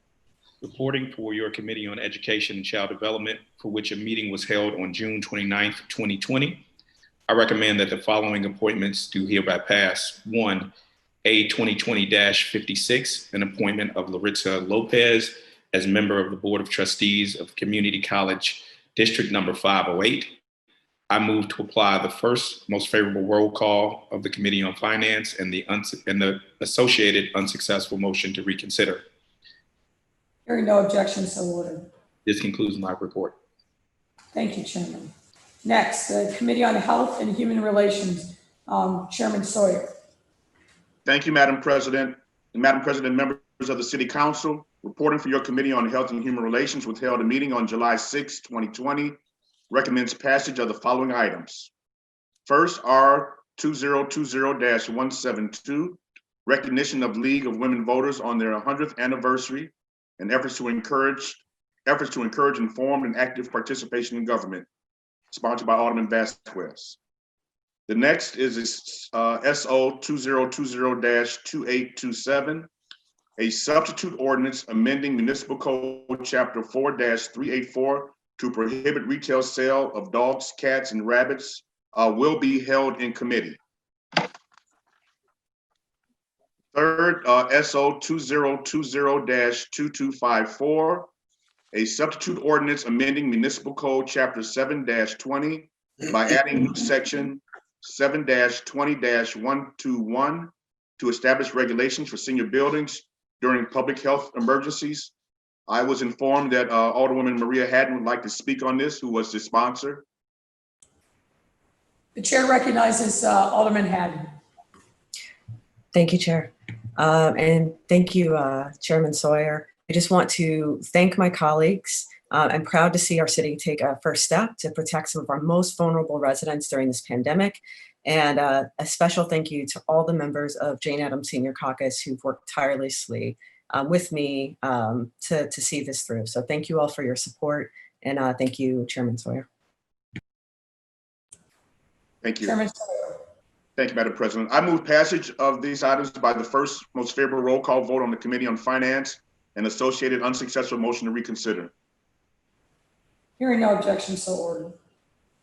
Reporting for your Committee on Education and Child Development, for which a meeting was held on June 29th, 2020. I recommend that the following appointments do hereby pass. 1, A 2020-56, an appointment of Laritza Lopez as member of the Board of Trustees of Community College District Number 508. I move to apply the first most favorable roll call of the Committee on Finance and the associated unsuccessful motion to reconsider. Hearing no objection, so ordered. This concludes my report. Thank you, Chairman. Next, the Committee on Health and Human Relations, Chairman Sawyer. Thank you, Madam President. Madam President, members of the City Council, reporting for your Committee on Health and Human Relations, which held a meeting on July 6, 2020, recommends passage of the following items. First, R 2020-172, recognition of League of Women Voters on their 100th anniversary and efforts to encourage informed and active participation in government, sponsored by Alderman Vasquez. The next is SO 2020-2827, a substitute ordinance amending Municipal Code Chapter 4-384 to prohibit retail sale of dogs, cats, and rabbits, will be held in committee. Third, SO 2020-2254, a substitute ordinance amending Municipal Code Chapter 7-20 by adding new section 7-20-121 to establish regulations for senior buildings during public health emergencies. I was informed that Alderwoman Maria Hadden would like to speak on this, who was the sponsor. The chair recognizes Alderman Hadden. Thank you, Chair. And thank you, Chairman Sawyer. I just want to thank my colleagues. I'm proud to see our city take a first step to protect some of our most vulnerable residents during this pandemic. And a special thank you to all the members of Jane Addams Senior Caucus who've worked tirelessly with me to see this through. So thank you all for your support. And thank you, Chairman Sawyer. Thank you. Chairman Sawyer. Thank you, Madam President. I move passage of these items by the first most favorable roll call vote on the Committee on Finance and associated unsuccessful motion to reconsider. Hearing no objection, so ordered.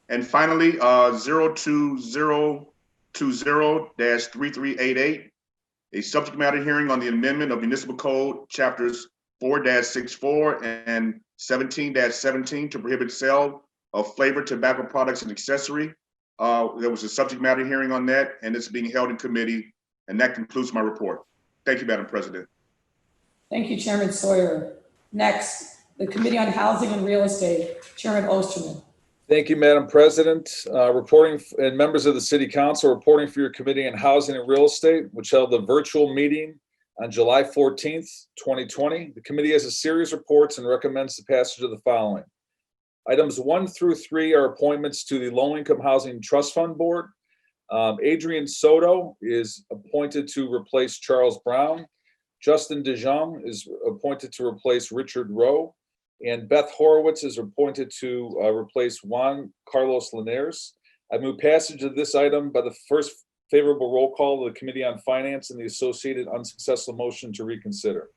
And finally, 02020-3388, a subject matter hearing on the amendment of Municipal Code Chapters 4-64 and 17-17 to prohibit sale of flavored tobacco products and accessory. There was a subject matter hearing on that, and it's being held in committee. And that concludes my report. Thank you, Madam President. Thank you, Chairman Sawyer. Next, the Committee on Housing and Real Estate, Chairman Osterman. Thank you, Madam President. Reporting and members of the City Council, reporting for your Committee on Housing and Real Estate, which held a virtual meeting on July 14th, 2020. The committee has a series of reports and recommends the passage of the following. Items 1 through 3 are appointments to the Low Income Housing Trust Fund Board. Adrian Soto is appointed to replace Charles Brown. Justin DeJong is appointed to replace Richard Rowe. And Beth Horowitz is appointed to replace Juan Carlos Linares. I move passage of this item by the first favorable roll call of the Committee on Finance and the associated unsuccessful motion to reconsider.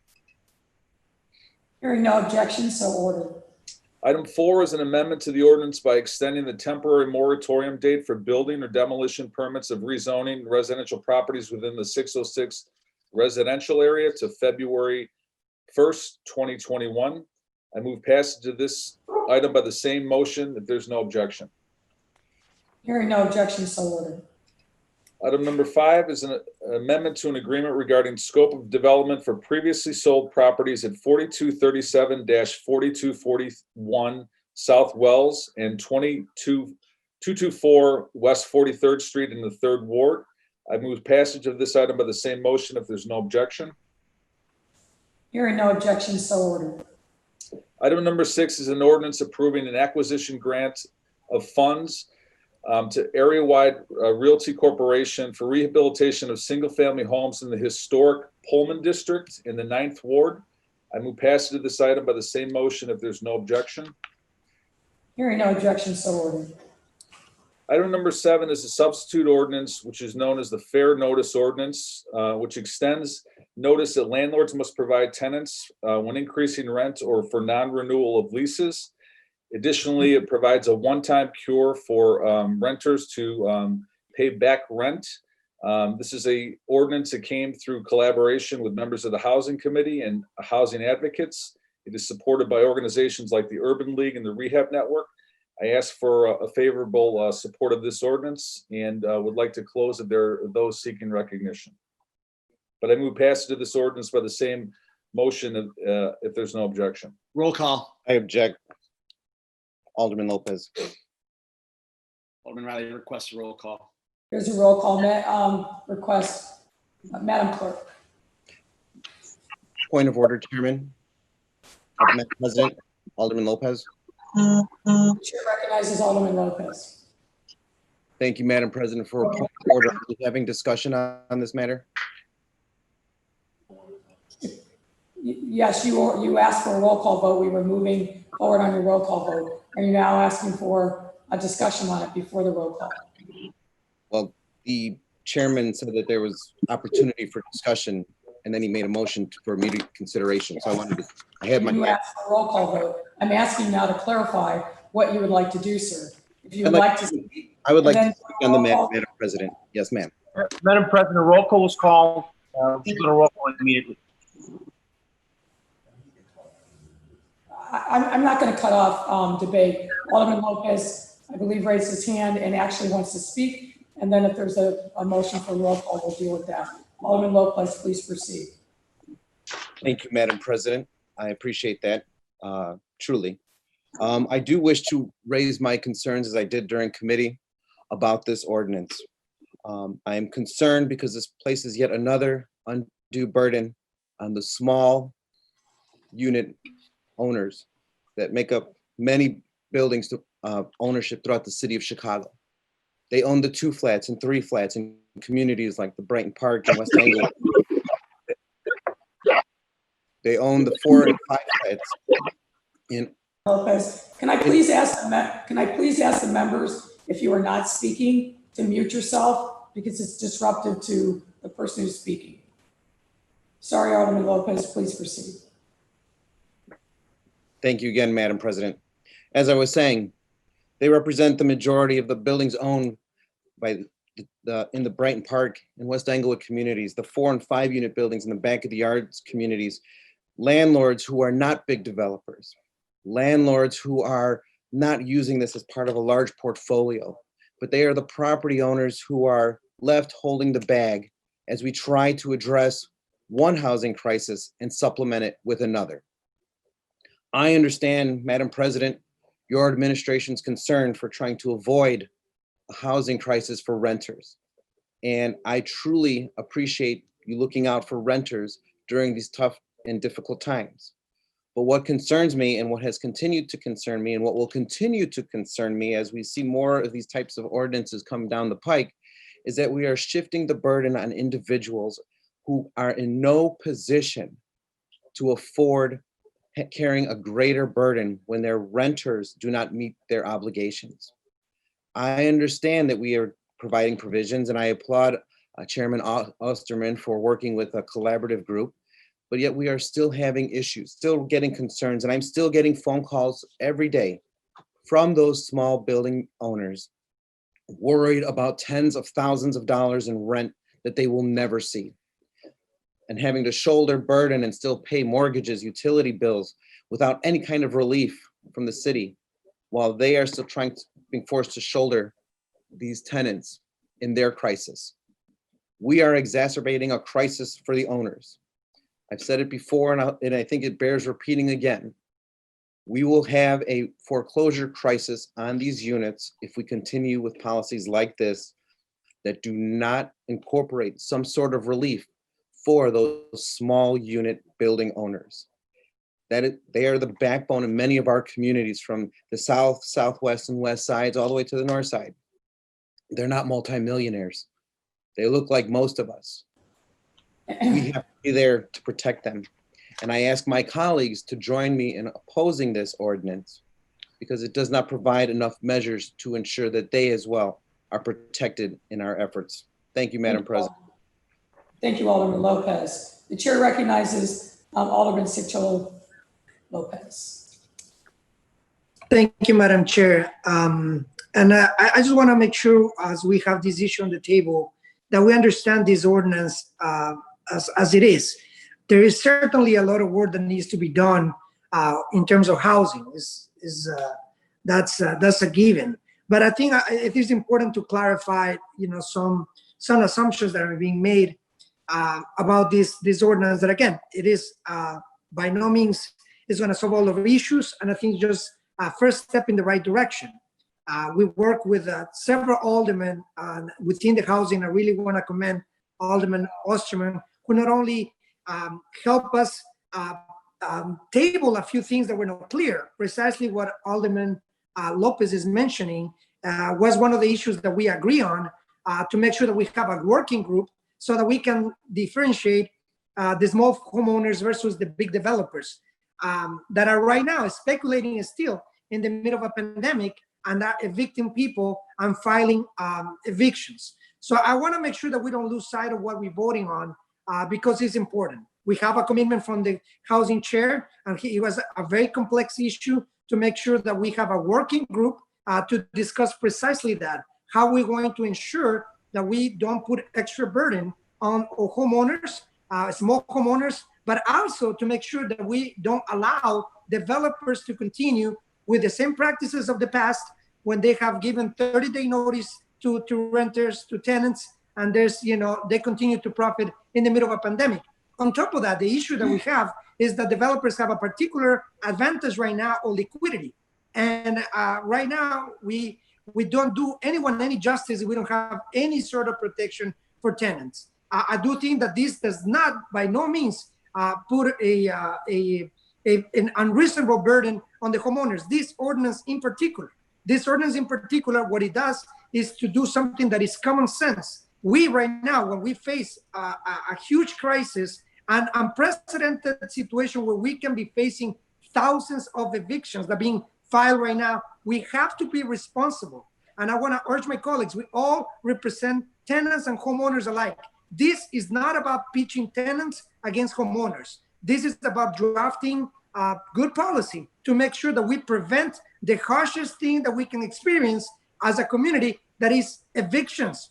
Hearing no objections, so ordered. Item 4 is an amendment to the ordinance by extending the temporary moratorium date for building or demolition permits of rezoning residential properties within the 606 residential area to February 1st, 2021. I move passage of this item by the same motion if there's no objection. Hearing no objections, so ordered. Item number 5 is an amendment to an agreement regarding scope of development for previously sold properties at 4237-4241 South Wells and 224 West 43rd Street in the 3rd Ward. I move passage of this item by the same motion if there's no objection. Hearing no objections, so ordered. Item number 6 is an ordinance approving an acquisition grant of funds to Area-Wide Realty Corporation for rehabilitation of single-family homes in the historic Pullman District in the 9th Ward. I move passage of this item by the same motion if there's no objection. Hearing no objections, so ordered. Item number 7 is a substitute ordinance, which is known as the Fair Notice Ordinance, which extends notice that landlords must provide tenants when increasing rent or for non-renewal of leases. Additionally, it provides a one-time cure for renters to pay back rent. This is a ordinance that came through collaboration with members of the Housing Committee and housing advocates. It is supported by organizations like the Urban League and the Rehab Network. I ask for a favorable support of this ordinance and would like to close if there are those seeking recognition. But I move passage of this ordinance by the same motion if there's no objection. Roll call. I object. Alderman Lopez. Alderman Riley requests a roll call. There's a roll call request. Madam Clerk. Point of order, Chairman. Madam President, Alderman Lopez. Chair recognizes Alderman Lopez. Thank you, Madam President, for a point of order. Are we having discussion on this matter? Yes, you asked for a roll call vote. We were moving forward on your roll call vote. Are you now asking for a discussion on it before the roll call? Well, the chairman said that there was opportunity for discussion, and then he made a motion for immediate consideration. So I had my. You asked for a roll call vote. I'm asking now to clarify what you would like to do, sir. If you I'd would like like to speak. I would like to speak on the roll matter, call. Madam President. Yes, ma'am. Madam President, a roll call was called. We'll go to roll call immediately. I'm not going to cut off debate. Alderman Lopez, I believe, raised his hand and actually wants to speak. And then if there's a motion for roll call, we'll deal with that. Alderman Lopez, please proceed. Thank you, Madam President. I appreciate that, truly. I do wish to raise my concerns, as I did during committee, about this ordinance. I am concerned because this places yet another undue burden on the small unit owners that make up many buildings to ownership throughout the city of Chicago. They own the 2 flats and 3 flats in communities like the Brighton Park and West Englewood. They own the 4 and 5 flats in. Lopez, can I please ask the members, if you are not speaking, to mute yourself because it's disruptive to the person who's speaking. Sorry, Alderman Lopez, please proceed. Thank you again, Madam President. As I was saying, they represent the majority of the buildings owned by in the Brighton Park and West Englewood communities, the 4 and 5 unit buildings in the back of the yards communities, landlords who are not big developers, landlords who are not using this as part of a large portfolio, but they are the property owners who are left holding the bag as we try to address one housing crisis and supplement it with another. I understand, Madam President, your administration's concern for trying to avoid a housing crisis for renters. And I truly appreciate you looking out for renters during these tough and difficult times. But what concerns me and what has continued to concern me and what will continue to concern me as we see more of these types of ordinances come down the pike is that we are shifting the burden on individuals who are in no position to afford carrying a greater burden when their renters do not meet their obligations. I understand that we are providing provisions, and I applaud Chairman Osterman for working with a collaborative group. But yet we are still having issues, still getting concerns, and I'm still getting phone calls every day from those small building owners worried about tens of thousands of dollars in rent that they will never see, and having to shoulder burden and still pay mortgages, utility bills without any kind of relief from the city, while they are still being forced to shoulder these tenants in their crisis. We are exacerbating a crisis for the owners. I've said it before, and I think it bears repeating again. We will have a foreclosure crisis on these units if we continue with policies like this that do not incorporate some sort of relief for those small unit building owners. They are the backbone of many of our communities, from the south, southwest, and west sides all the way to the north side. They're not multimillionaires. They look like most of us. We have to be there to protect them. And I ask my colleagues to join me in opposing this ordinance because it does not provide enough measures to ensure that they as well are protected in our efforts. Thank you, Madam President. Thank you, Alderman Lopez. The chair recognizes Alderman Sicelo Lopez. Thank you, Madam Chair. I just want to make sure, as we have this issue on the table, that we understand this ordinance as it is. There is certainly a lot of work that needs to be done in terms of housing. That's a given. But I think it is important to clarify, some assumptions that are being made about this ordinance. That again, it is by no means is going to solve all of the issues, and I think just a first step in the right direction. We work with several aldermen within the housing. I really want to commend Alderman Osterman, who not only help us table a few things that were not clear. Precisely what Alderman Lopez is mentioning was one of the issues that we agree on, to make sure that we have a working group so that we can differentiate the small homeowners versus the big developers that are right now speculating still in the middle of a pandemic and are evicting people and filing evictions. So I want to make sure that we don't lose sight of what we're voting on, because it's important. We have a commitment from the housing chair, and it was a very complex issue, to make sure that we have a working group to discuss precisely that, how we're going to ensure that we don't put extra burden on homeowners, small homeowners, but also to make sure that we don't allow developers to continue with the same practices of the past, when they have given 30-day notice to renters, to tenants, and they continue to profit in the middle of a pandemic. On top of that, the issue that we have is that developers have a particular advantage right now of liquidity. And right now, we don't do anyone any justice if we don't have any sort of protection for tenants. I do think that this does not, by no means, put an unreasonable burden on the homeowners. This ordinance in particular, what it does is to do something that is common sense. We right now, when we face a huge crisis, an unprecedented situation where we can be facing thousands of evictions that are being filed right now, we have to be responsible. And I want to urge my colleagues, we all represent tenants and homeowners alike. This is not about pitching tenants against homeowners. This is about drafting good policy to make sure that we prevent the harshest thing that we can experience as a community, that is evictions.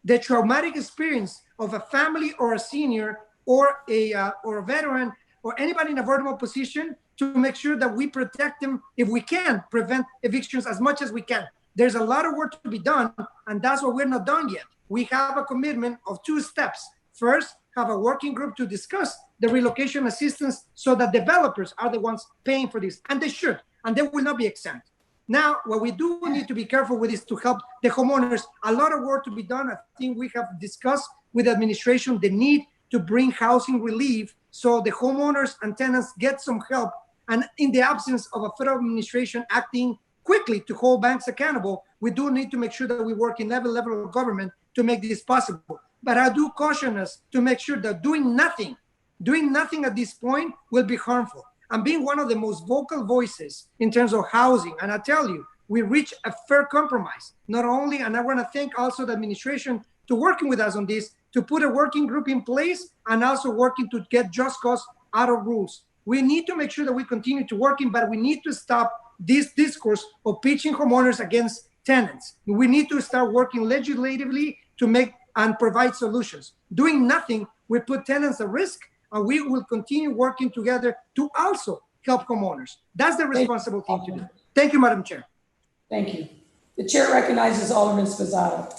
The traumatic experience of a family or a senior or a veteran or anybody in a vulnerable position, to make sure that we protect them, if we can prevent evictions as much as we can. There's a lot of work to be done, and that's what we're not done yet. We have a commitment of 2 steps. First, have a working group to discuss the relocation assistance so that developers are the ones paying for this, and they should, and they will not be exempt. Now, what we do need to be careful with is to help the homeowners. A lot of work to be done. I think we have discussed with the administration the need to bring housing relief so the homeowners and tenants get some help. And in the absence of a federal administration acting quickly to hold banks accountable, we do need to make sure that we work in every level of government to make this possible. But I do caution us to make sure that doing nothing at this point will be harmful. I'm being one of the most vocal voices in terms of housing. And I tell you, we reach a fair compromise. Not only, and I want to thank also the administration to working with us on this, to put a working group in place and also working to get just cause out of rules. We need to make sure that we continue to working, but we need to stop this discourse of pitching homeowners against tenants. We need to start working legislatively to make and provide solutions. Doing nothing will put tenants at risk, and we will continue working together to also help homeowners. That's the responsible thing to do. Thank you, Madam Chair. Thank you. The chair recognizes Alderman Sposato.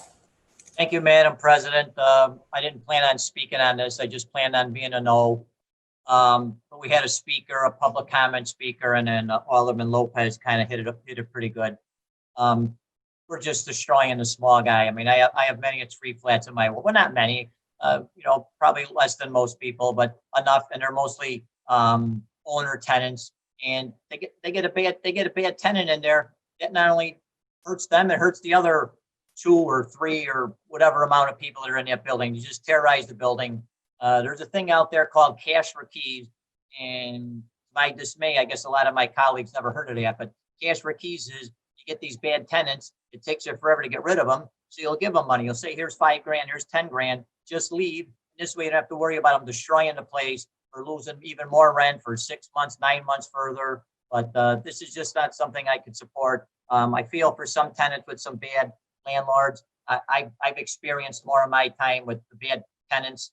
Thank you, Madam President. I didn't plan on speaking on this. I just planned on being a no. But we had a speaker, a public comment speaker, and then Alderman Lopez kind of hit it pretty good. We're just destroying the small guy. I mean, I have many 3 flats in my, well, not many, probably less than most people, but enough. And they're mostly owner tenants, and they get a bad tenant in there. That not only hurts them, it hurts the other 2 or 3 or whatever amount of people that are in that building. You just terrorize the building. There's a thing out there called cash for keys, and my dismay, I guess a lot of my colleagues never heard of that, but cash for keys is you get these bad tenants. It takes you forever to get rid of them. So you'll give them money. You'll say, here's $5 grand, here's 10 grand, just leave. This way you don't have to worry about them destroying the place or losing even more rent for 6 months, 9 months further. But this is just not something I could support. I feel for some tenants with some bad landlords. I've experienced more of my time with the bad tenants,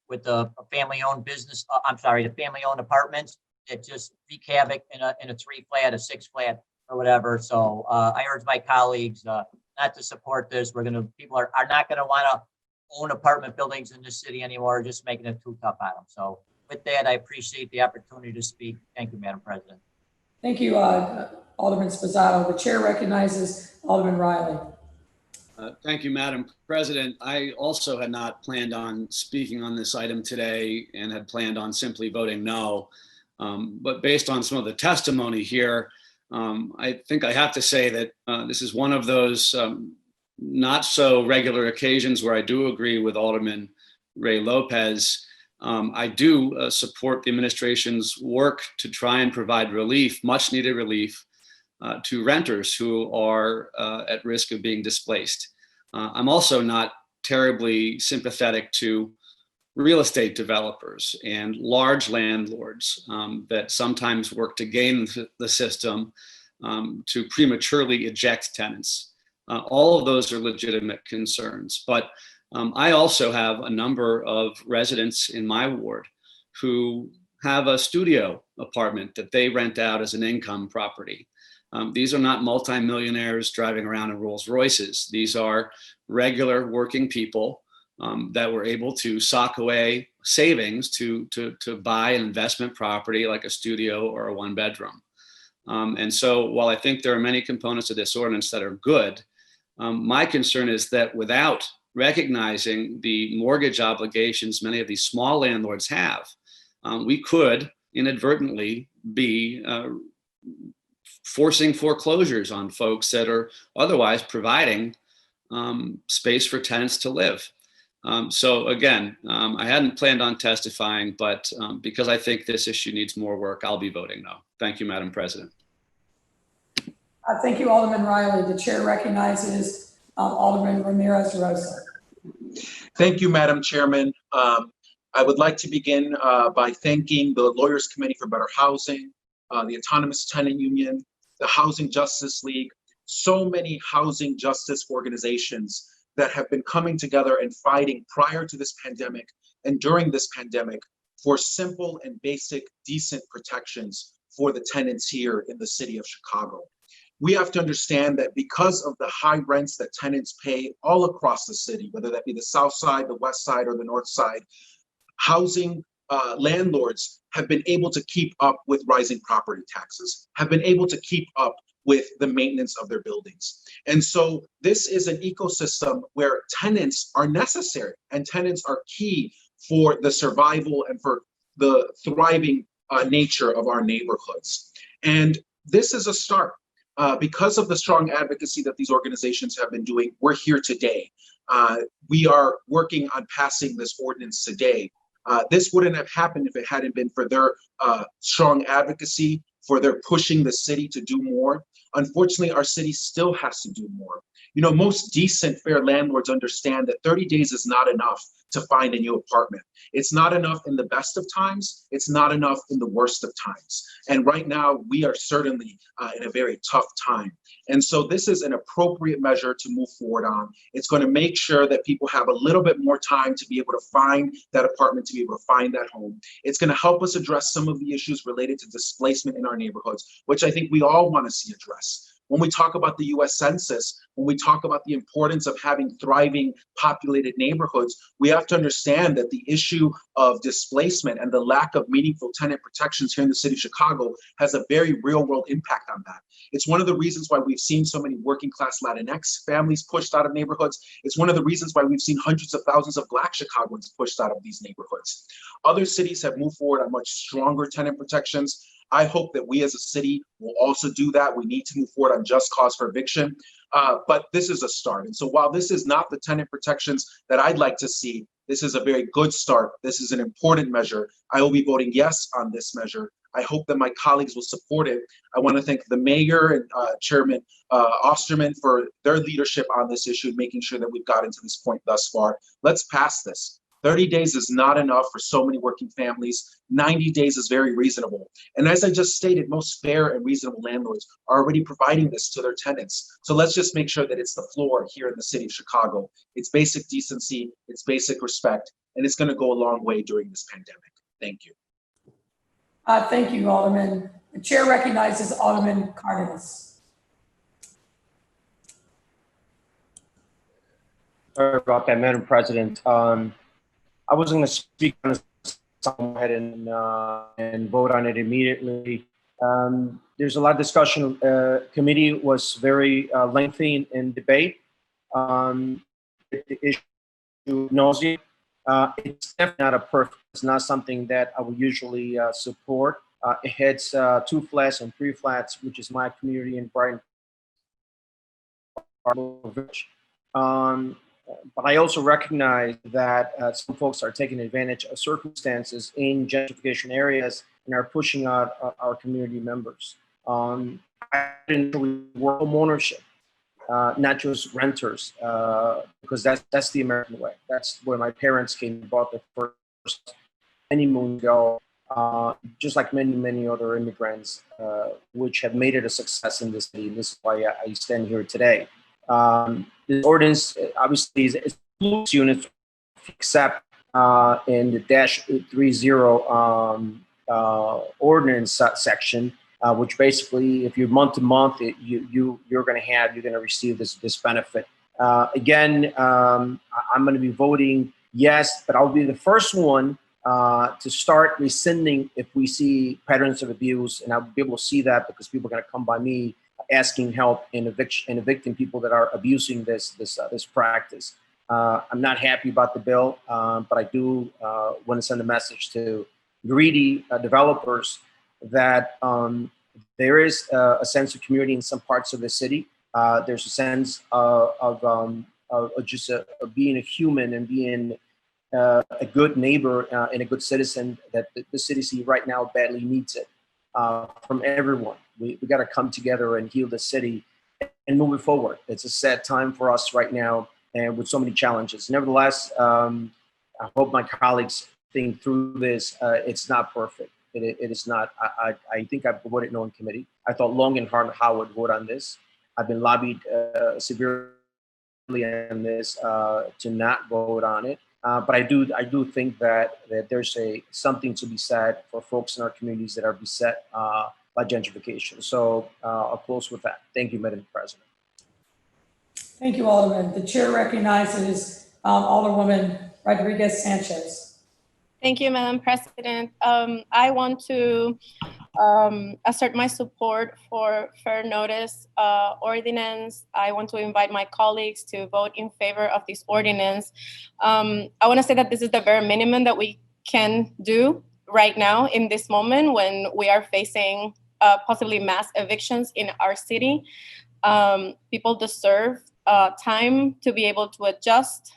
with the family-owned business. The family-owned apartments that just wreak havoc in a 3 flat, a 6 flat, or whatever. So I urge my colleagues not to support this. People are not going to want to own apartment buildings in this city anymore, just making it too tough on them. So with that, I appreciate the opportunity to speak. Thank you, Madam President. Thank you, Alderman Sposato. The chair recognizes Alderman Riley. Thank you, Madam President. I also had not planned on speaking on this item today and had planned on simply voting no. But based on some of the testimony here, I think I have to say that this is one of those not so regular occasions where I do agree with Alderman Ray Lopez. I do support the administration's work to try and provide relief, much needed relief, to renters who are at risk of being displaced. I'm also not terribly sympathetic to real estate developers and large landlords that sometimes work to game the system to prematurely eject tenants. All of those are legitimate concerns, but I also have a number of residents in my ward who have a studio apartment that they rent out as an income property. These are not multimillionaires driving around in Rolls Royces. These are regular working people that were able to sock away savings to buy an investment property like a studio or a 1-bedroom. And so while I think there are many components of this ordinance that are good, my concern is that without recognizing the mortgage obligations many of these small landlords have, we could inadvertently be forcing foreclosures on folks that are otherwise providing space for tenants to live. So again, I hadn't planned on testifying, but because I think this issue needs more work, I'll be voting no. Thank you, Madam President. Thank you, Alderman Riley. The chair recognizes Alderman Ramirez Rosa. Thank you, Madam Chairman. I would like to begin by thanking the Lawyers Committee for Better Housing, the Autonomous Tenant Union, the Housing Justice League, so many housing justice organizations that have been coming together and fighting prior to this pandemic and during this pandemic for simple and basic decent protections for the tenants here in the city of Chicago. We have to understand that because of the high rents that tenants pay all across the city, whether that be the south side, the west side, or the north side, housing landlords have been able to keep up with rising property taxes, have been able to keep up with the maintenance of their buildings. And so this is an ecosystem where tenants are necessary and tenants are key for the survival and for the thriving nature of our neighborhoods. And this is a start. Because of the strong advocacy that these organizations have been doing, we're here today. We are working on passing this ordinance today. This wouldn't have happened if it hadn't been for their strong advocacy, for their pushing the city to do more. Unfortunately, our city still has to do more. You know, most decent, fair landlords understand that 30 days is not enough to find a new apartment. It's not enough in the best of times. It's not enough in the worst of times. And right now, we are certainly in a very tough time. And so this is an appropriate measure to move forward on. It's going to make sure that people have a little bit more time to be able to find that apartment, to be able to find that home. It's going to help us address some of the issues related to displacement in our neighborhoods, which I think we all want to see addressed. When we talk about the US Census, when we talk about the importance of having thriving, populated neighborhoods, we have to understand that the issue of displacement and the lack of meaningful tenant protections here in the city of Chicago has a very real world impact on that. It's one of the reasons why we've seen so many working class Latinx families pushed out of neighborhoods. It's one of the reasons why we've seen hundreds of thousands of Black Chicagoans pushed out of these neighborhoods. Other cities have moved forward on much stronger tenant protections. I hope that we as a city will also do that. We need to move forward on just cause for eviction, but this is a start. And so while this is not the tenant protections that I'd like to see, this is a very good start. This is an important measure. I will be voting yes on this measure. I hope that my colleagues will support it. I want to thank the mayor and Chairman Osterman for their leadership on this issue, making sure that we've gotten to this point thus far. Let's pass this. 30 days is not enough for so many working families. 90 days is very reasonable. And as I just stated, most fair and reasonable landlords are already providing this to their tenants. So let's just make sure that it's the floor here in the city of Chicago. It's basic decency, it's basic respect, and it's going to go a long way during this pandemic. Thank you. Thank you, Alderman. The chair recognizes Alderman Cardenas. Sorry about that, Madam President. I wasn't going to speak on this. I'll go ahead and vote on it immediately. There's a lot of discussion. Committee was very lengthy in debate. The issue nausea. It's definitely not a perfect. It's not something that I would usually support. It hits 2 flats and 3 flats, which is my community in Brighton. But I also recognize that some folks are taking advantage of circumstances in gentrification areas and are pushing out our community members. I didn't really work home ownership, not just renters, because that's the American way. That's where my parents came and bought the first many moons ago, just like many other immigrants, which have made it a success in this city. And this is why I stand here today. The ordinance obviously is units except in the -30 ordinance section, which basically, if you're month to month, you're going to receive this benefit. Again, I'm going to be voting yes, but I'll be the first one to start rescinding if we see patterns of abuse, and I'll be able to see that because people are going to come by me asking help in evicting people that are abusing this practice. I'm not happy about the bill, but I do want to send a message to greedy developers that there is a sense of community in some parts of the city. There's a sense of just being a human and being a good neighbor and a good citizen that the city right now badly needs it from everyone. We got to come together and heal the city and move it forward. It's a sad time for us right now and with so many challenges. Nevertheless, I hope my colleagues think through this. It's not perfect. It is not. I think I voted no in committee. I thought long and hard how I would vote on this. I've been lobbied severely on this to not vote on it. But I do think that there's something to be said for folks in our communities that are beset by gentrification. So I'll close with that. Thank you, Madam President. Thank you, Alderman. The chair recognizes Alderwoman Rodriguez Sanchez. Thank you, Madam President. I want to assert my support for fair notice ordinance. I want to invite my colleagues to vote in favor of this ordinance. I want to say that this is the bare minimum that we can do right now in this moment when we are facing possibly mass evictions in our city. People deserve time to be able to adjust.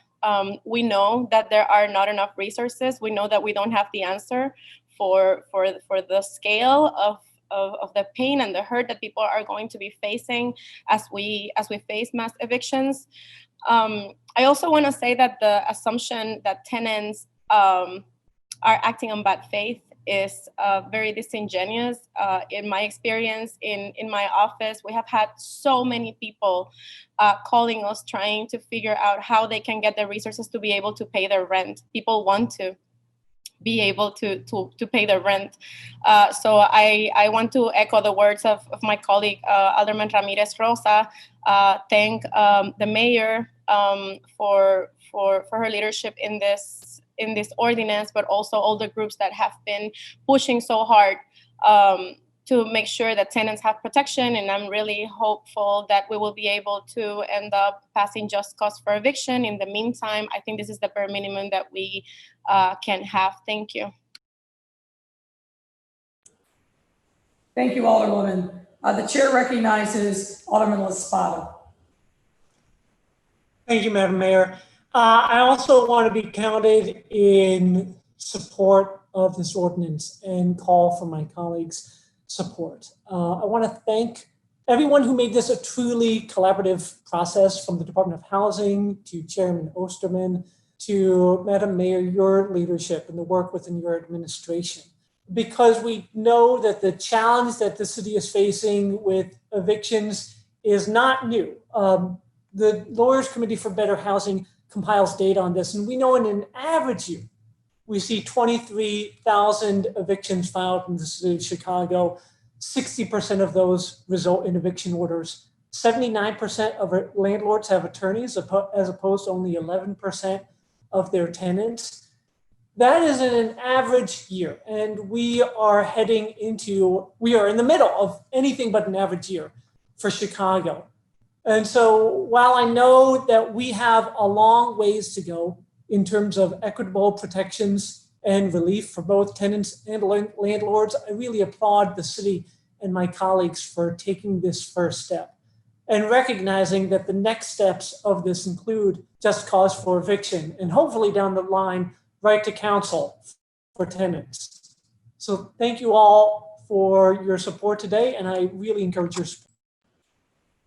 We know that there are not enough resources. We know that we don't have the answer for the scale of the pain and the hurt that people are going to be facing as we face mass evictions. I also want to say that the assumption that tenants are acting on bad faith is very disingenuous. In my experience in my office, we have had so many people calling us trying to figure out how they can get the resources to be able to pay their rent. People want to be able to pay their rent. So I want to echo the words of my colleague, Alderman Ramirez Rosa, thank the mayor for her leadership in this ordinance, but also all the groups that have been pushing so hard to make sure that tenants have protection. And I'm really hopeful that we will be able to end up passing just cause for eviction. In the meantime, I think this is the bare minimum that we can have. Thank you. Thank you, Alderwoman. The chair recognizes Alderman Sposato. Thank you, Madam Mayor. I also want to be counted in support of this ordinance and call for my colleagues' support. I want to thank everyone who made this a truly collaborative process, from the Department of Housing to Chairman Osterman to Madam Mayor, your leadership and the work within your administration. Because we know that the challenge that the city is facing with evictions is not new. The Lawyers Committee for Better Housing compiles data on this, and we know in an average year, we see 23,000 evictions filed in the city of Chicago. 60% of those result in eviction orders. 79% of our landlords have attorneys, as opposed to only 11% of their tenants. That is in an average year, and we are in the middle of anything but an average year for Chicago. And so while I know that we have a long ways to go in terms of equitable protections and relief for both tenants and landlords, I really applaud the city and my colleagues for taking this first step and recognizing that the next steps of this include just cause for eviction and hopefully down the line, right to counsel for tenants. So thank you all for your support today, and I really encourage your support.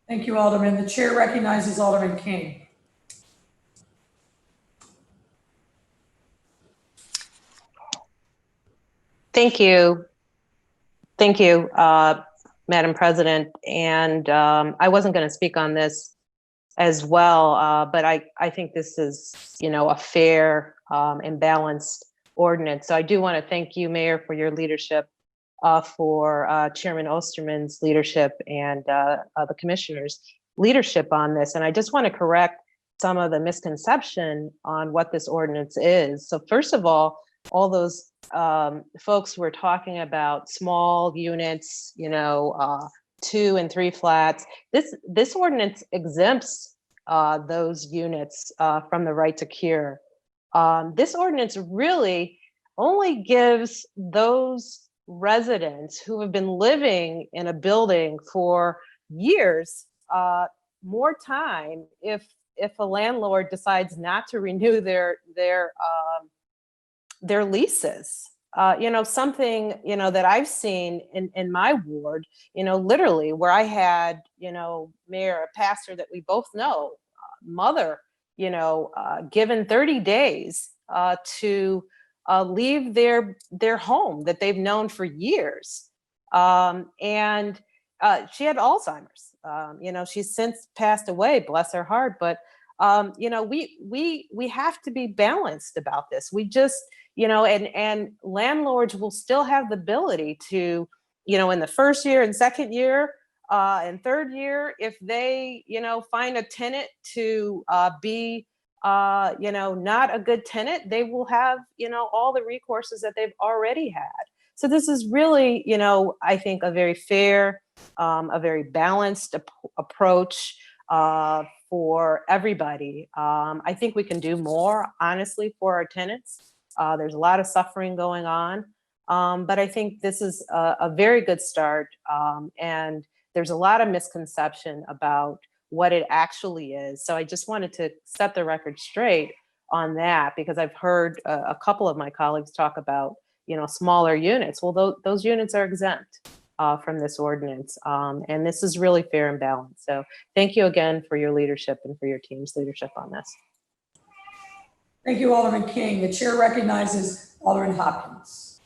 Thank you, Alderman. The chair recognizes Alderman King. Thank you. Thank you, Madam President. And I wasn't going to speak on this as well, but I think this is, a fair and balanced ordinance. So I do want to thank you, Mayor, for your leadership, for Chairman Osterman's leadership, and the commissioner's leadership on this. And I just want to correct some of the misconception on what this ordinance is. So first of all those folks were talking about small units, 2 and 3 flats. This ordinance exempts those units from the right to cure. This ordinance really only gives those residents who have been living in a building for years more time if a landlord decides not to renew their leases. Something that I've seen in my ward, literally where I had Mayor, a pastor that we both know, mother, given 30 days to leave their home that they've known for years. And she had Alzheimer's. She's since passed away, bless her heart. But we have to be balanced about this. We just, and landlords will still have the ability to, in the first year and second year and third year, if they, find a tenant to be not a good tenant, they will have, all the recourses that they've already had. So this is really, I think a very fair, a very balanced approach for everybody. I think we can do more, honestly, for our tenants. There's a lot of suffering going on, but I think this is a very good start. And there's a lot of misconception about what it actually is. So I just wanted to set the record straight on that, because I've heard a couple of my colleagues talk about, smaller units. Well, those units are exempt. from this ordinance. And this is really fair and balanced. So thank you again for your leadership and for your team's leadership on this. Thank you, Alderman King. The chair recognizes Alderman Hopkins.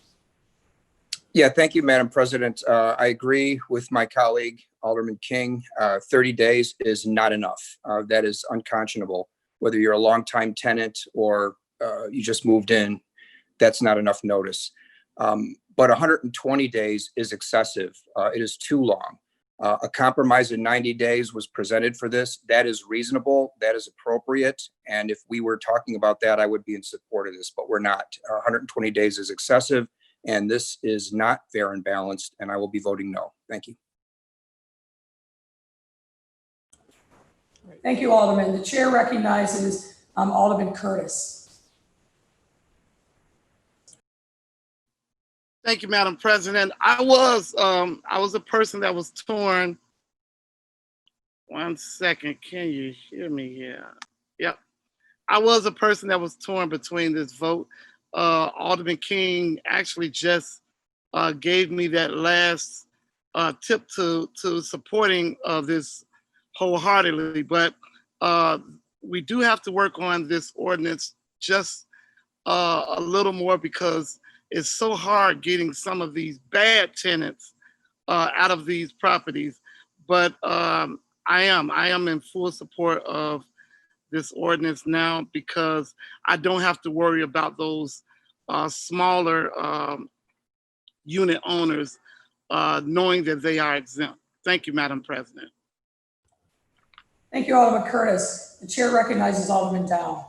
Yeah, thank you, Madam President. I agree with my colleague, Alderman King. 30 days is not enough. That is unconscionable. Whether you're a longtime tenant or you just moved in, that's not enough notice. But 120 days is excessive. It is too long. A compromise in 90 days was presented for this. That is reasonable. That is appropriate. And if we were talking about that, I would be in support of this, but we're not. 120 days is excessive, and this is not fair and balanced, and I will be voting no. Thank you. Thank you, Alderman. The chair recognizes Alderman Curtis. Thank you, Madam President. I was a person that was torn. One second, can you hear me here? Yep. I was a person that was torn between this vote. Alderman King actually just gave me that last tip to supporting this wholeheartedly, but we do have to work on this ordinance just a little more, because it's so hard getting some of these bad tenants out of these properties. But I am in full support of this ordinance now, because I don't have to worry about those smaller unit owners knowing that they are exempt. Thank you, Madam President. Thank you, Alderman Curtis. The chair recognizes Alderman Dow.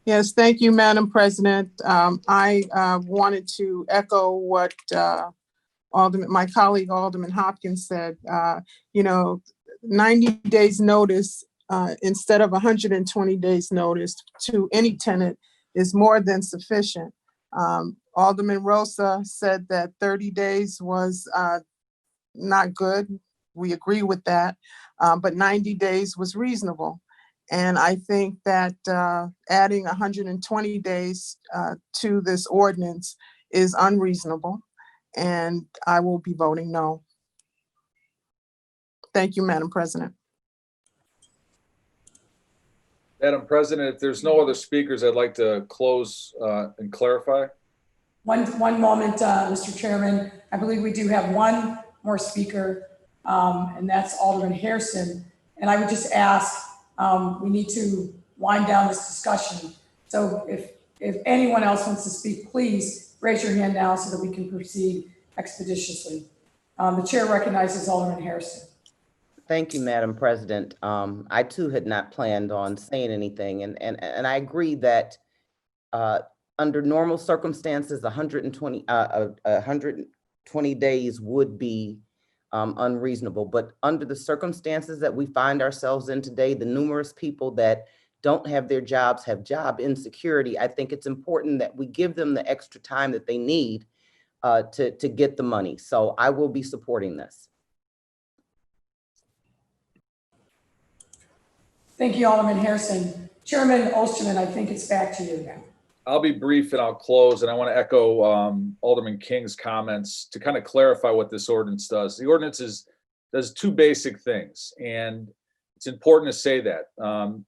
Yes, thank you, Madam President. I wanted to echo what my colleague Alderman Hopkins said. 90 days notice instead of 120 days notice to any tenant is more than sufficient. Alderman Rosa said that 30 days was not good. We agree with that, but 90 days was reasonable. And I think that adding 120 days to this ordinance is unreasonable, and I will be voting no. Thank you, Madam President. Madam President, if there's no other speakers, I'd like to close and clarify. One moment, Mr. Chairman. I believe we do have one more speaker, and that's Alderman Hairston. And I would just ask, we need to wind down this discussion. So if anyone else wants to speak, please raise your hand now so that we can proceed expeditiously. The chair recognizes Alderman Hairston. Thank you, Madam President. I too had not planned on saying anything, and I agree that under normal circumstances, 120 days would be unreasonable. But under the circumstances that we find ourselves in today, the numerous people that don't have their jobs, have job insecurity, I think it's important that we give them the extra time that they need to get the money. So I will be supporting this. Thank you, Alderman Hairston. Chairman Osterman, I think it's back to you now. I'll be brief and I'll close, and I want to echo Alderman King's comments to kind of clarify what this ordinance does. The ordinance does two basic things, and it's important to say that.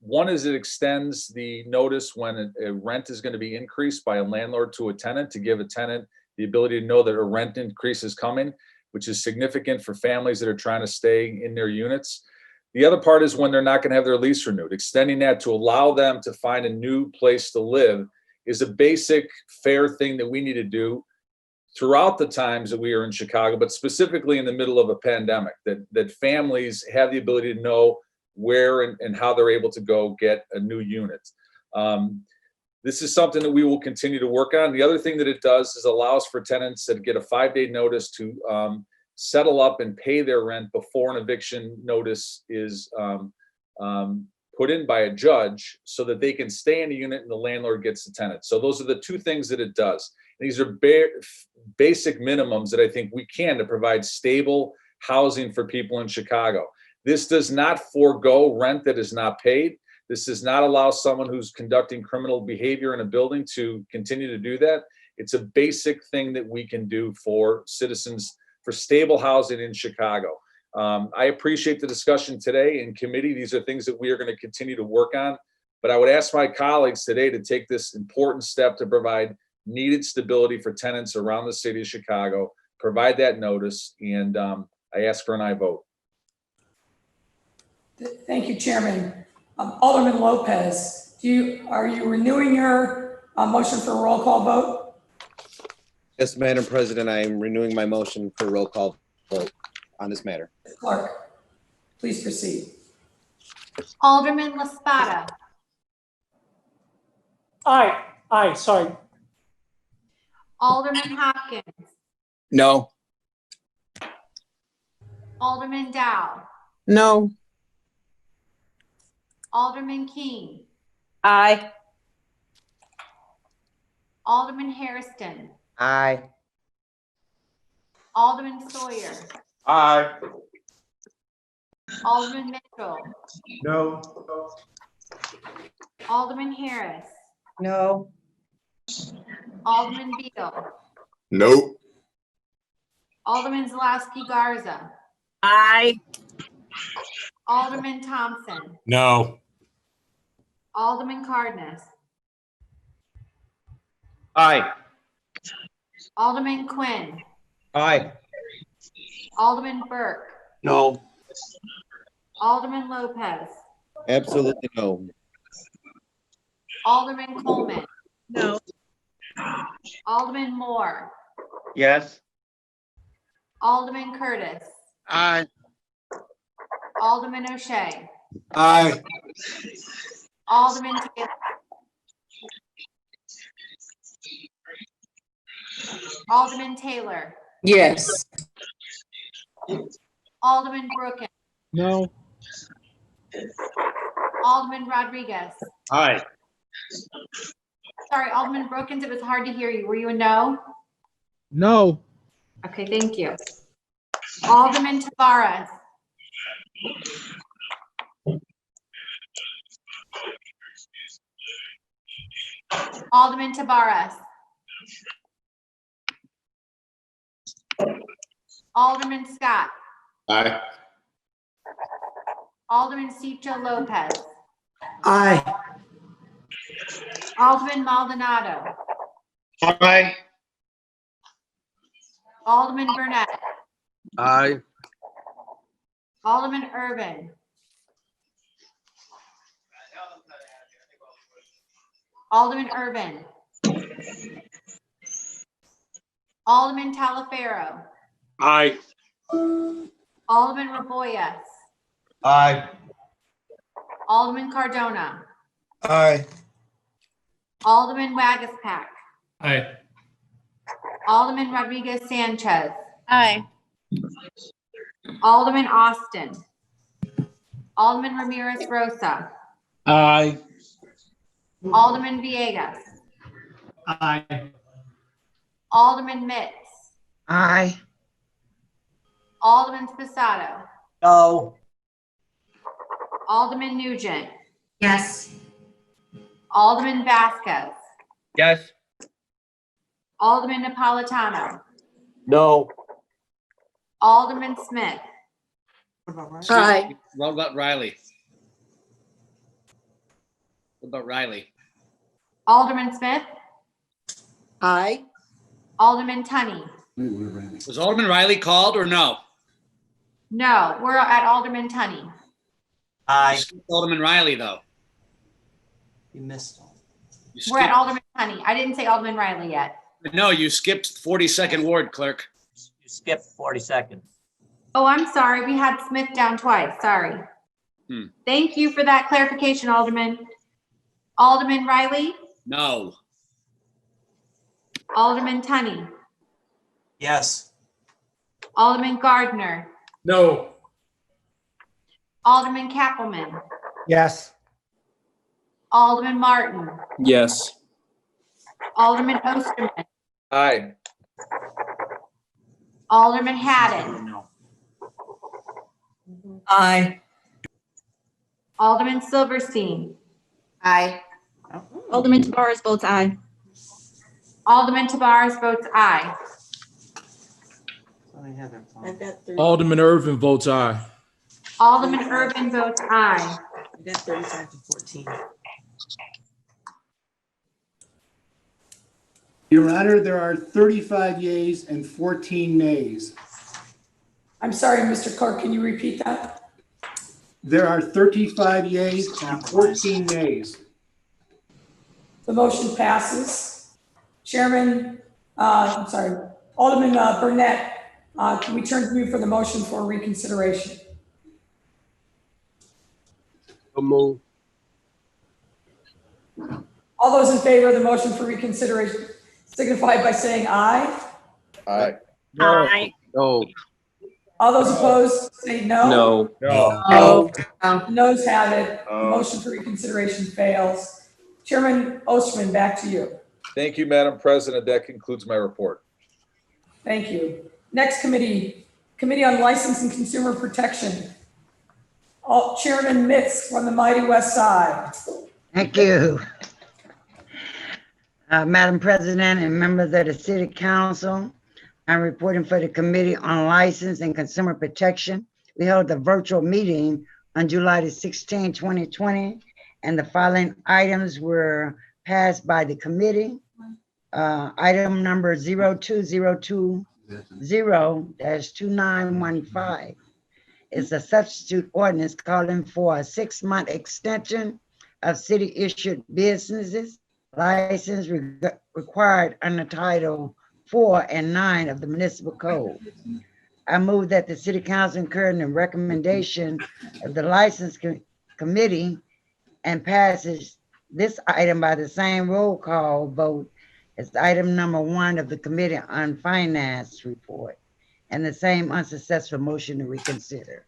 One is it extends the notice when a rent is going to be increased by a landlord to a tenant, to give a tenant the ability to know that a rent increase is coming, which is significant for families that are trying to stay in their units. The other part is when they're not going to have their lease renewed, extending that to allow them to find a new place to live is a basic fair thing that we need to do throughout the times that we are in Chicago, but specifically in the middle of a pandemic, that families have the ability to know where and how they're able to go get a new unit. This is something that we will continue to work on. The other thing that it does is allows for tenants that get a 5-day notice to settle up and pay their rent before an eviction notice is put in by a judge, so that they can stay in a unit and the landlord gets the tenant. So those are the two things that it does. And these are basic minimums that I think we can to provide stable housing for people in Chicago. This does not forego rent that is not paid. This does not allow someone who's conducting criminal behavior in a building to continue to do that. It's a basic thing that we can do for citizens, for stable housing in Chicago. I appreciate the discussion today in committee. These are things that we are going to continue to work on. But I would ask my colleagues today to take this important step to provide needed stability for tenants around the city of Chicago, provide that notice, and I ask for an aye vote. Thank you, Chairman. Alderman Lopez, are you renewing your motion for a roll call vote? Yes, Madam President, I am renewing my motion for roll call vote on this matter. Clerk, please proceed. Alderman Sposato. Aye, sorry. Alderman Hopkins. No. Alderman Dow. No. Alderman King. Aye. Alderman Hairston. Aye. Alderman Sawyer. Aye. Alderman Mitchell. No. Alderman Harris. No. Alderman Beal. No. Alderman Sadlowski Garza. Aye. Alderman Thompson. No. Alderman Cardenas. Aye. Alderman Quinn. Aye. Alderman Burke. No. Alderman Lopez. Absolutely no. Alderman Coleman. No. Alderman Moore. Yes. Alderman Curtis. Aye. Alderman O'Shea. Aye. Alderman Taylor. Alderman Taylor. Yes. Alderman Brooken. No. Alderman Rodriguez. Aye. Sorry, Alderman Brookins, it was hard to hear you. Were you a no? No. Okay, thank you. Alderman Tavares. Alderman Tavares. Alderman Scott. Aye. Alderman Cicho Lopez. Aye. Alderman Maldonado. Aye. Alderman Burnett. Aye. Alderman Irvin. Alderman Irvin. Alderman Taliaferro. Aye. Alderman Raboyes. Aye. Alderman Cardona. Aye. Alderman Wagaspack. Aye. Alderman Rodriguez Sanchez. Aye. Alderman Austin. Alderman Ramirez Rosa. Aye. Alderman Villegas. Aye. Alderman Mitz. Aye. Alderman Sposato. No. Alderman Nugent. Yes. Alderman Vasquez. Yes. Alderman Napolitano. No. Alderman Smith. Aye. What about Riley? What about Riley? Alderman Smith. Aye. Alderman Tunney. Was Alderman Riley called or no? No, we're at Alderman Tunney. Aye. Alderman Riley, though. You missed. We're at Alderman Tunney. I didn't say Alderman Riley yet. No, you skipped 42nd Ward, clerk. You skipped 40 seconds. Oh, I'm sorry. We had Smith down twice. Sorry. Thank you for that clarification, Alderman. Alderman Riley. No. Alderman Tunney. Yes. Alderman Gardner. No. Alderman Cappleman. Yes. Alderman Martin. Yes. Alderman Osterman. Aye. Alderman Hadden. Aye. Alderman Silverstein. Aye. Alderman Tavares votes aye. Alderman Tavares votes aye. Alderman Irvin votes aye. Alderman Irvin votes aye. I got 35 to 14. Your Honor, there are 35 yeas and 14 nays. I'm sorry, Mr. Clerk, can you repeat that? There are 35 yeas and 14 nays. The motion passes. Chairman, I'm sorry, Alderman Burnett, can we turn to you for the motion for reconsideration? So moved. All those in favor of the motion for reconsideration signify by saying aye. Aye. Aye. No. All those opposed say no. No. No. The noes have it. The motion for reconsideration fails. Chairman Osterman, back to you. Thank you, Madam President. That concludes my report. Thank you. Next committee, Committee on License and Consumer Protection. Chairman Mitz from the mighty West Side. Thank you. Madam President and members of the City Council, I'm reporting for the Committee on License and Consumer Protection. We held a virtual meeting on July the 16th, 2020, and the following items were passed by the committee. Item number 02020-2915 is a substitute ordinance calling for a 6-month extension of city-issued businesses license required under Title 4 and 9 of the Municipal Code. I move that the City Council concur in the recommendation of the License Committee and passes this item by the same roll call vote as item number 1 of the Committee on Finance report and the same unsuccessful motion to reconsider.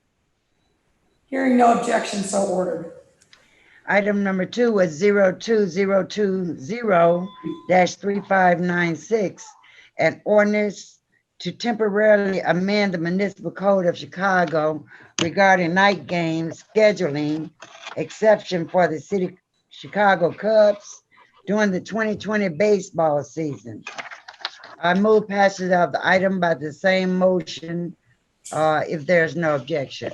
Hearing no objection, so ordered. Item number 2 was 02020-3596, an ordinance to temporarily amend the Municipal Code of Chicago regarding night games scheduling exception for the City Chicago Cubs during the 2020 baseball season. I move passage of the item by the same motion if there's no objection.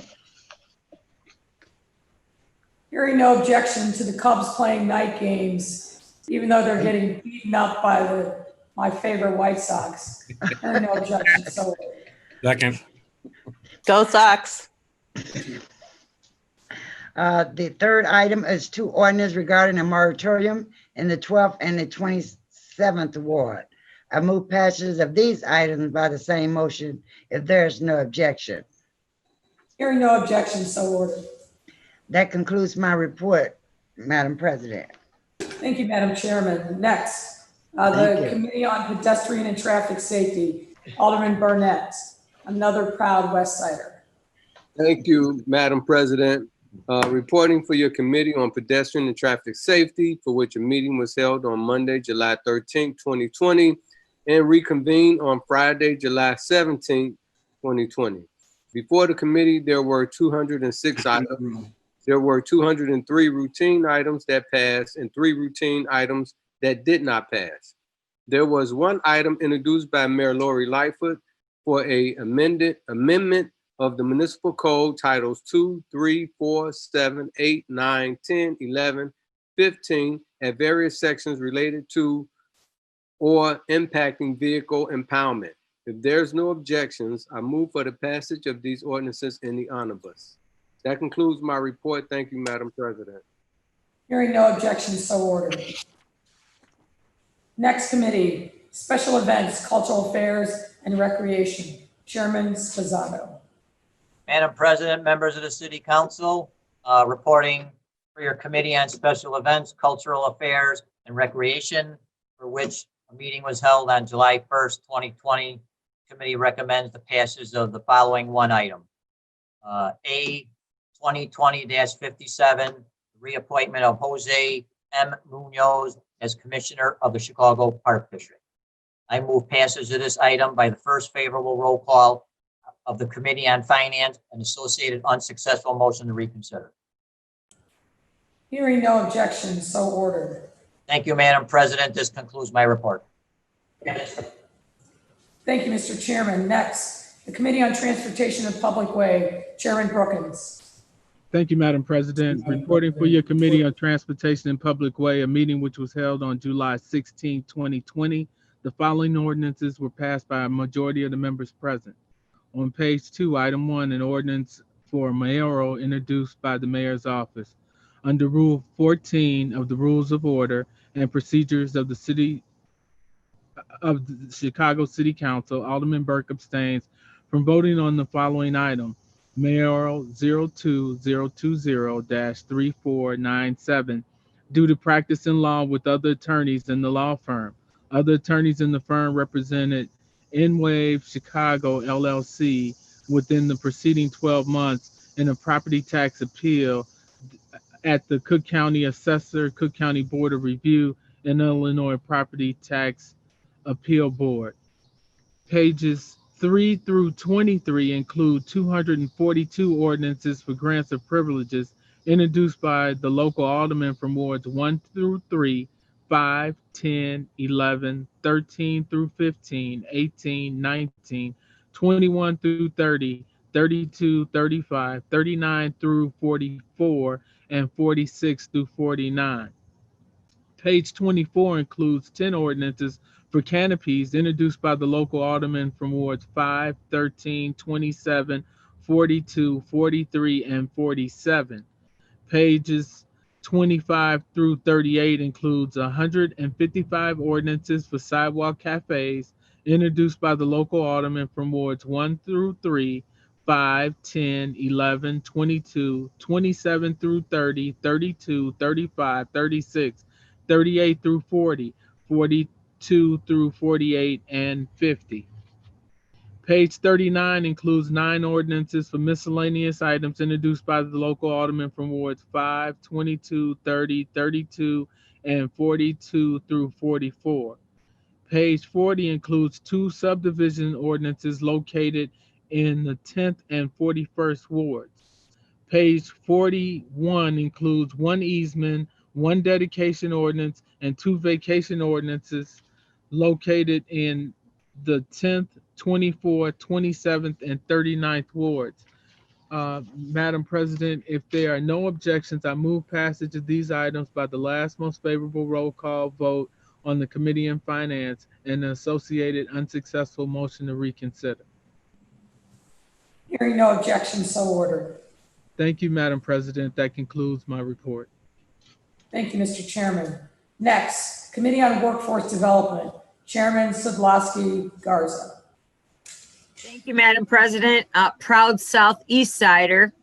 Hearing no objection to the Cubs playing night games, even though they're getting beaten up by my favorite White Sox. Hearing no objection, so ordered. Second. Go Sox. The third item is 2 ordinances regarding a moratorium in the 12th and the 27th ward. I move passage of these items by the same motion if there's no objection. Hearing no objection, so ordered. That concludes my report, Madam President. Thank you, Madam Chairman. Next, the Committee on Pedestrian and Traffic Safety, Alderman Burnett, another proud West Sider. Thank you, Madam President. Reporting for your Committee on Pedestrian and Traffic Safety, for which a meeting was held on Monday, July 13th, 2020, and reconvened on Friday, July 17th, 2020. Before the committee, there were 206 items. There were 203 routine items that passed and 3 routine items that did not pass. There was 1 item introduced by Mayor Lori Lightfoot for a amendment of the Municipal Code Titles 2, 3, 4, 7, 8, 9, 10, 11, 15 at various sections related to or impacting vehicle impoundment. If there's no objections, I move for the passage of these ordinances in the omnibus. That concludes my report. Thank you, Madam President. Hearing no objection, so ordered. Next committee, Special Events, Cultural Affairs, and Recreation, Chairman Sposato. Madam President, members of the City Council, reporting for your Committee on Special Events, Cultural Affairs, and Recreation, for which a meeting was held on July 1st, 2020. Committee recommends the passage of the following 1 item. A 2020-57, reappointment of Jose M. Munoz as Commissioner of the Chicago Park District. I move passage of this item by the first favorable roll call of the Committee on Finance and associated unsuccessful motion to reconsider. Hearing no objection, so ordered. Thank you, Madam President. This concludes my report. Thank you, Mr. Chairman. Next, The Committee on Transportation and Public Way, Chairman Brookins. Thank you, Madam President. Reporting for your Committee on Transportation and Public Way, a meeting which was held on July 16, 2020. The following ordinances were passed by a majority of the members present. On page 2, item 1, an ordinance for mayoral introduced by the mayor's office. Under Rule 14 of the Rules of Order and Procedures of the Chicago City Council, Alderman Burke abstains from voting on the following item. Mayoral 02020-3497 due to practice in law with other attorneys in the law firm. Other attorneys in the firm represented N-Wave Chicago LLC within the preceding 12 months in a property tax appeal at the Cook County Assessor, Cook County Board of Review, and Illinois Property Tax Appeal Board. Pages 3 through 23 include 242 ordinances for grants of privileges introduced by the local aldermen from wards 1 through 3, 5, 10, 11, 13 through 15, 18, 19, 21 through 30, 32, 35, 39 through 44, and 46 through 49. Page 24 includes 10 ordinances for canopies introduced by the local aldermen from wards 5, 13, 27, 42, 43, and 47. Pages 25 through 38 includes 155 ordinances for sidewalk cafes introduced by the local aldermen from wards 1 through 3, 5, 10, 11, 22, 27 through 30, 32, 35, 36, 38 through 40, 42 through 48, and 50. Page 39 includes 9 ordinances for miscellaneous items introduced by the local aldermen from wards 5, 22, 30, 32, and 42 through 44. Page 40 includes 2 subdivision ordinances located in the 10th and 41st wards. Page 41 includes 1 easement, 1 dedication ordinance, and 2 vacation ordinances located in the 10th, 24th, 27th, and 39th wards. Madam President, if there are no objections, I move passage of these items by the last most favorable roll call vote on the Committee on Finance and the associated unsuccessful motion to reconsider. Hearing no objections, so ordered. Thank you, Madam President. That concludes my report. Thank you, Mr. Chairman. Next, Committee on Workforce Development, Chairman Sadlowski Garza. Thank you, Madam President. Proud Southeast Sider.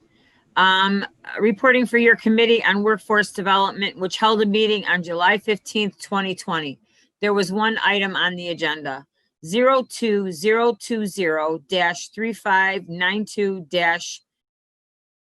Reporting for your Committee on Workforce Development, which held a meeting on July 15th, 2020. There was one item on the agenda, 02020-3592-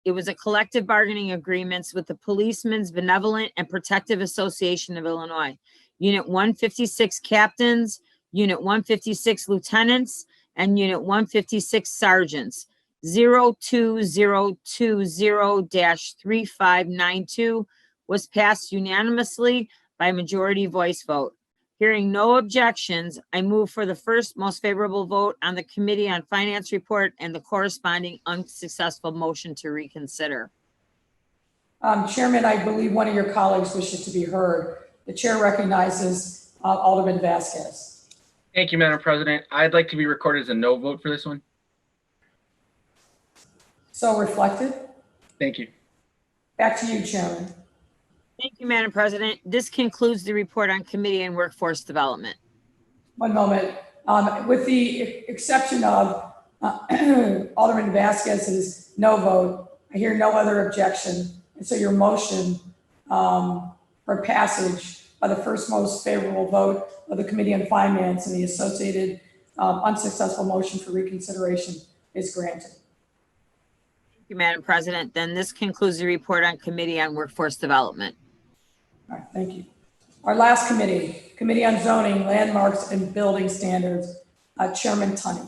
it was a collective bargaining agreements with the Policemen's Benevolent and Protective Association of Illinois, Unit 156 captains, Unit 156 lieutenants, and Unit 156 sergeants. 02020-3592 was passed unanimously by majority voice vote. Hearing no objections, I move for the first most favorable vote on the Committee on Finance report and the corresponding unsuccessful motion to reconsider. Chairman, I believe one of your colleagues wishes to be heard. The chair recognizes Alderman Vasquez. Thank you, Madam President. I'd like to be recorded as a no vote for this one. So reflected. Thank you. Back to you, Chairman. Thank you, Madam President. This concludes the report on Committee on Workforce Development. One moment. With the exception of Alderman Vasquez's no vote, I hear no other objection. And so your motion for passage by the first most favorable vote of the Committee on Finance and the associated unsuccessful motion for reconsideration is granted. Thank you, Madam President. Then this concludes the report on Committee on Workforce Development. All right, thank you. Our last committee, Committee on Zoning, Landmarks, and Building Standards, Chairman Tunney.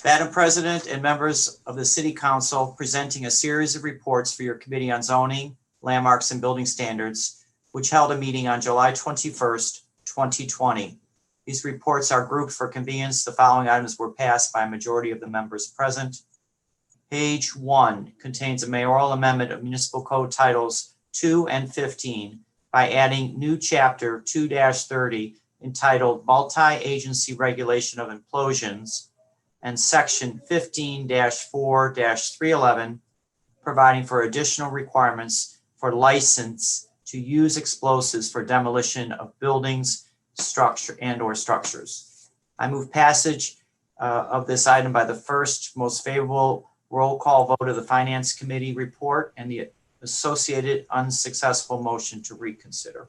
Madam President and members of the City Council, presenting a series of reports for your Committee on Zoning, Landmarks, and Building Standards, which held a meeting on July 21st, 2020. These reports are grouped for convenience. The following items were passed by a majority of the members present. Page 1 contains a mayoral amendment of Municipal Code Titles 2 and 15 by adding new chapter 2-30 entitled Multi-Agency Regulation of Implosions and section 15-4-311 providing for additional requirements for license to use explosives for demolition of buildings, structure and/or structures. I move passage of this item by the first most favorable roll call vote of the Finance Committee report and the associated unsuccessful motion to reconsider.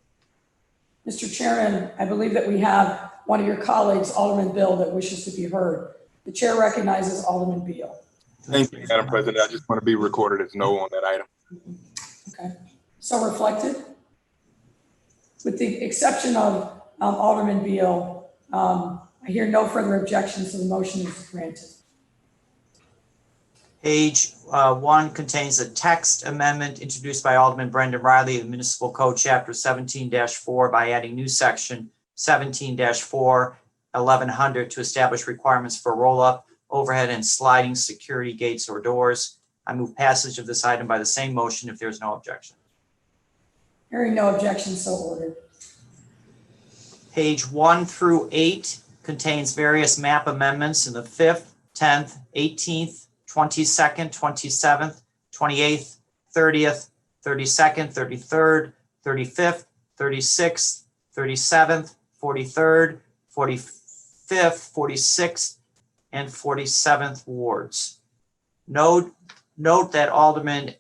Mr. Chairman, I believe that we have one of your colleagues, Alderman Bill, that wishes to be heard. The chair recognizes Alderman Beal. Thank you, Madam President. I just want to be recorded as no on that item. Okay, so reflected. With the exception of Alderman Beal, I hear no further objections, so the motion is granted. Page 1 contains a text amendment introduced by Alderman Brendan Riley of Municipal Code Chapter 17-4 by adding new section 17-4-1100 to establish requirements for roll-up, overhead, and sliding security gates or doors. I move passage of this item by the same motion if there is no objection. Hearing no objection, so ordered. Page 1 through 8 contains various map amendments in the 5th, 10th, 18th, 22nd, 27th, 28th, 30th, 32nd, 33rd, 35th, 36th, 37th, 43rd, 45th, 46th, and 47th wards. Note that Alderman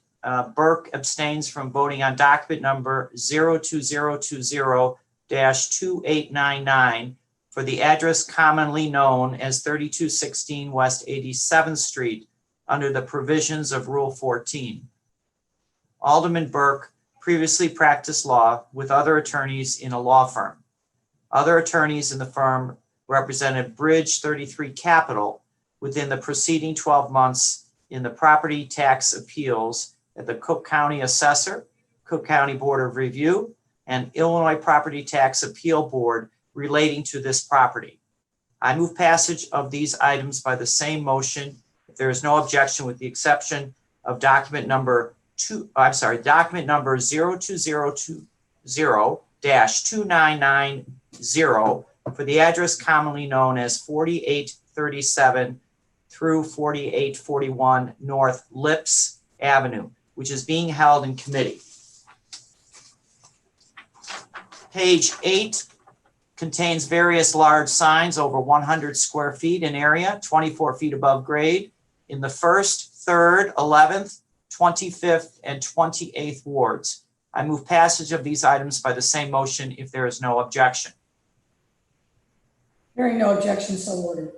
Burke abstains from voting on document number 02020-2899 for the address commonly known as 3216 West 87th Street under the provisions of Rule 14. Alderman Burke previously practiced law with other attorneys in a law firm. Other attorneys in the firm represented Bridge 33 Capital within the preceding 12 months in the property tax appeals at the Cook County Assessor, Cook County Board of Review, and Illinois Property Tax Appeal Board relating to this property. I move passage of these items by the same motion if there is no objection, with the exception of document number 02020-2990 for the address commonly known as 4837 through 4841 North Lips Avenue, which is being held in committee. Page 8 contains various large signs over 100 square feet in area, 24 feet above grade, in the 1st, 3rd, 11th, 25th, and 28th wards. I move passage of these items by the same motion if there is no objection. Hearing no objection, so ordered.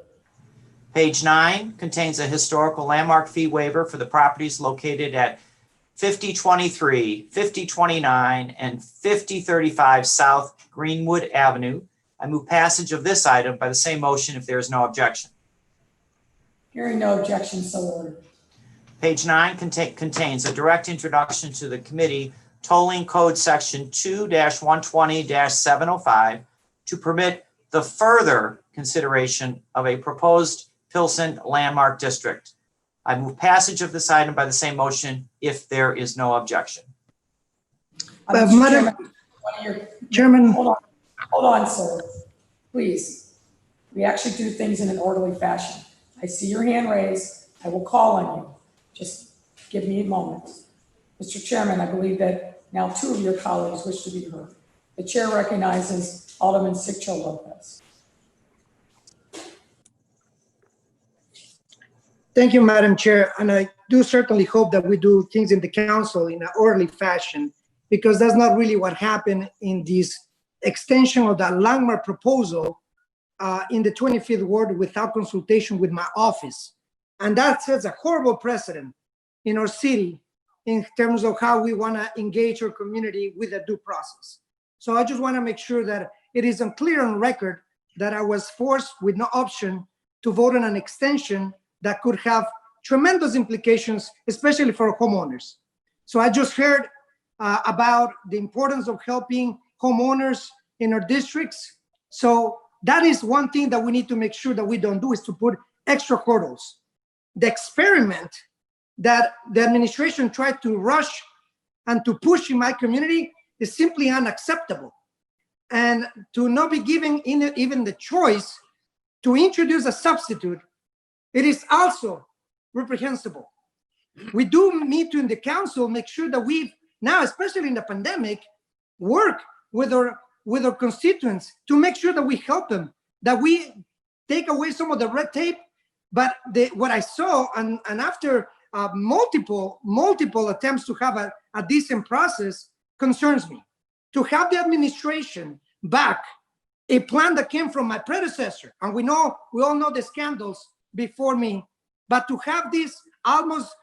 Page 9 contains a historical landmark fee waiver for the properties located at 5023, 5029, and 5035 South Greenwood Avenue. I move passage of this item by the same motion if there is no objection. Hearing no objection, so ordered. Page 9 contains a direct introduction to the committee tolling code section 2-120-705 to permit the further consideration of a proposed Pilsen landmark district. I move passage of this item by the same motion if there is no objection. Madam Chairman. Hold on, sir. Please. We actually do things in an orderly fashion. I see your hand raised. I will call on you. Just give me a moment. Mr. Chairman, I believe that now 2 of your colleagues wish to be heard. The chair recognizes Alderman Siccho Lopez. Thank you, Madam Chair. And I do certainly hope that we do things in the council in an orderly fashion, because that's not really what happened in this extension of that landmark proposal in the 25th ward without consultation with my office. And that sets a horrible precedent in our city in terms of how we want to engage our community with a due process. So I just want to make sure that it is clear on record that I was forced with no option to vote on an extension that could have tremendous implications, especially for homeowners. So I just heard about the importance of helping homeowners in our districts. So that is one thing that we need to make sure that we don't do, is to put extra hurdles. The experiment that the administration tried to rush and to push in my community is simply unacceptable. And to not be giving even the choice to introduce a substitute, it is also reprehensible. We do need to, in the council, make sure that we now, especially in the pandemic, work with our constituents to make sure that we help them, that we take away some of the red tape. But what I saw, and after multiple attempts to have a decent process, concerns me. To have the administration back a plan that came from my predecessor, and we all know the scandals before me, but to have this almost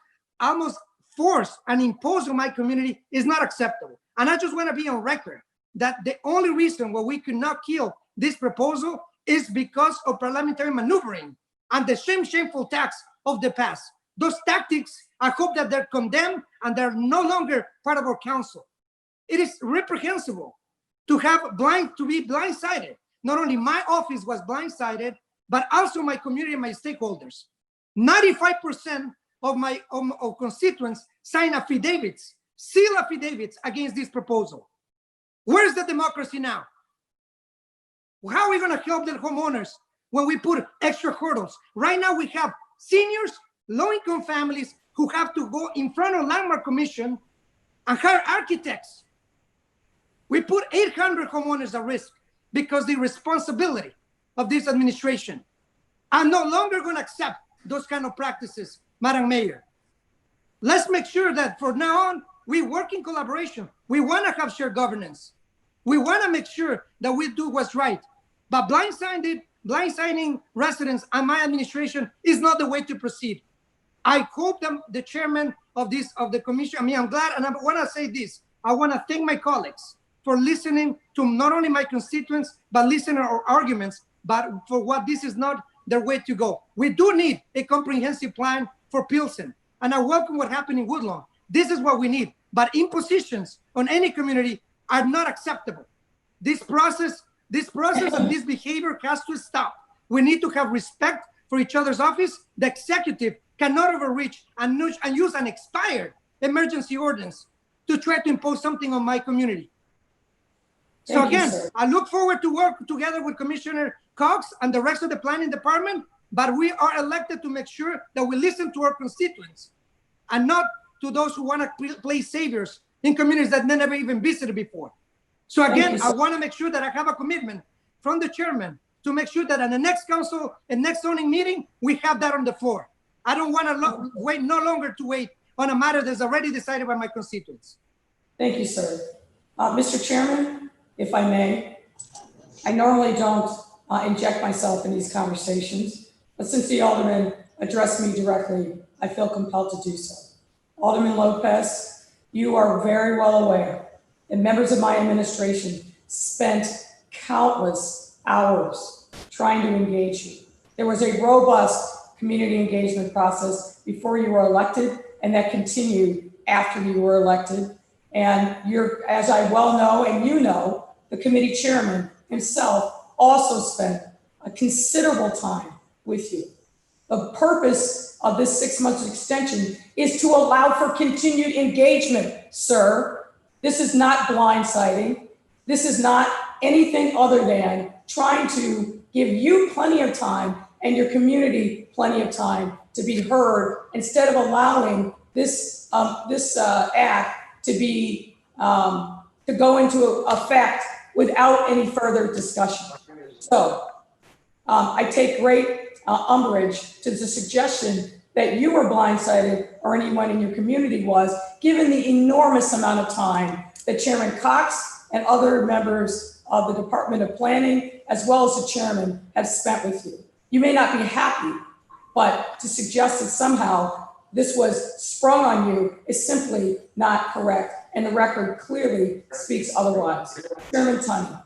forced and imposed on my community is not acceptable. And I just want to be on record that the only reason why we could not kill this proposal is because of parliamentary maneuvering and the shameful tax of the past. Those tactics, I hope that they're condemned and they're no longer part of our council. It is reprehensible to be blindsided. Not only my office was blindsided, but also my community and my stakeholders. 95% of my constituents sign affidavits, seal affidavits against this proposal. Where's the democracy now? How are we going to help the homeowners when we put extra hurdles? Right now we have seniors, low-income families who have to go in front of Landmark Commission and hire architects. We put 800 homeowners at risk because the responsibility of this administration. I'm no longer going to accept those kind of practices, Madam Mayor. Let's make sure that from now on, we work in collaboration. We want to have shared governance. We want to make sure that we do what's right. But blindsiding residents and my administration is not the way to proceed. I hope the chairman of the commission, I'm glad, and I want to say this. I want to thank my colleagues for listening to not only my constituents, but listening to our arguments, but for what this is not the way to go. We do need a comprehensive plan for Pilsen, and I welcome what happened in Woodlawn. This is what we need, but impositions on any community are not acceptable. This process and this behavior has to stop. We need to have respect for each other's office. The executive cannot overreach and use an expired emergency ordinance to try to impose something on my community. So again, I look forward to work together with Commissioner Cox and the rest of the planning department, but we are elected to make sure that we listen to our constituents and not to those who want to play saviors in communities that they never even visited before. So again, I want to make sure that I have a commitment from the chairman to make sure that at the next council and next zoning meeting, we have that on the floor. I don't want to wait on a matter that's already decided by my constituents. Thank you, sir. Mr. Chairman, if I may, I normally don't inject myself in these conversations, but since the alderman addressed me directly, I feel compelled to do so. Alderman Lopez, you are very well aware that members of my administration spent countless hours trying to engage you. There was a robust community engagement process before you were elected, and that continued after you were elected. And as I well know, and you know, the committee chairman himself also spent a considerable time with you. The purpose of this 6 months extension is to allow for continued engagement, sir. This is not blindsiding. This is not anything other than trying to give you plenty of time and your community plenty of time to be heard, instead of allowing this act to go into effect without any further discussion. So I take great umbrage to the suggestion that you were blindsided, or anyone in your community was, given the enormous amount of time that Chairman Cox and other members of the Department of Planning, as well as the chairman, have spent with you. You may not be happy, but to suggest that somehow this was sprung on you is simply not correct, and the record clearly speaks otherwise. Chairman Tunney.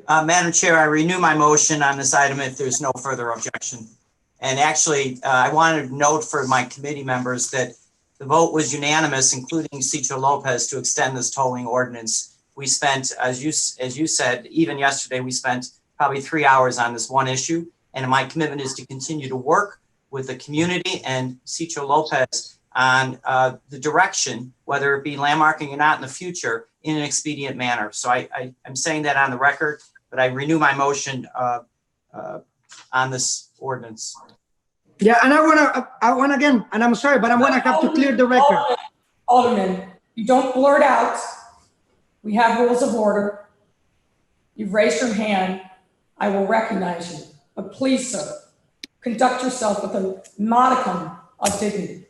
Madam Chair, I renew my motion on this item if there's no further objection. And actually, I wanted to note for my committee members that the vote was unanimous, including Citro Lopez, to extend this tolling ordinance. We spent, as you said, even yesterday, we spent probably 3 hours on this one issue. And my commitment is to continue to work with the community and Cicho Lopez on the direction, whether it be landmarking or not in the future, in an expedient manner. So I'm saying that on the record, but I renew my motion on this ordinance. Yeah, and I want again, and I'm sorry, but I'm gonna have to clear the record. Alderman, you don't blurt out. We have rules of order. You've raised your hand. I will recognize you. But please, sir, conduct yourself with a modicum of dignity.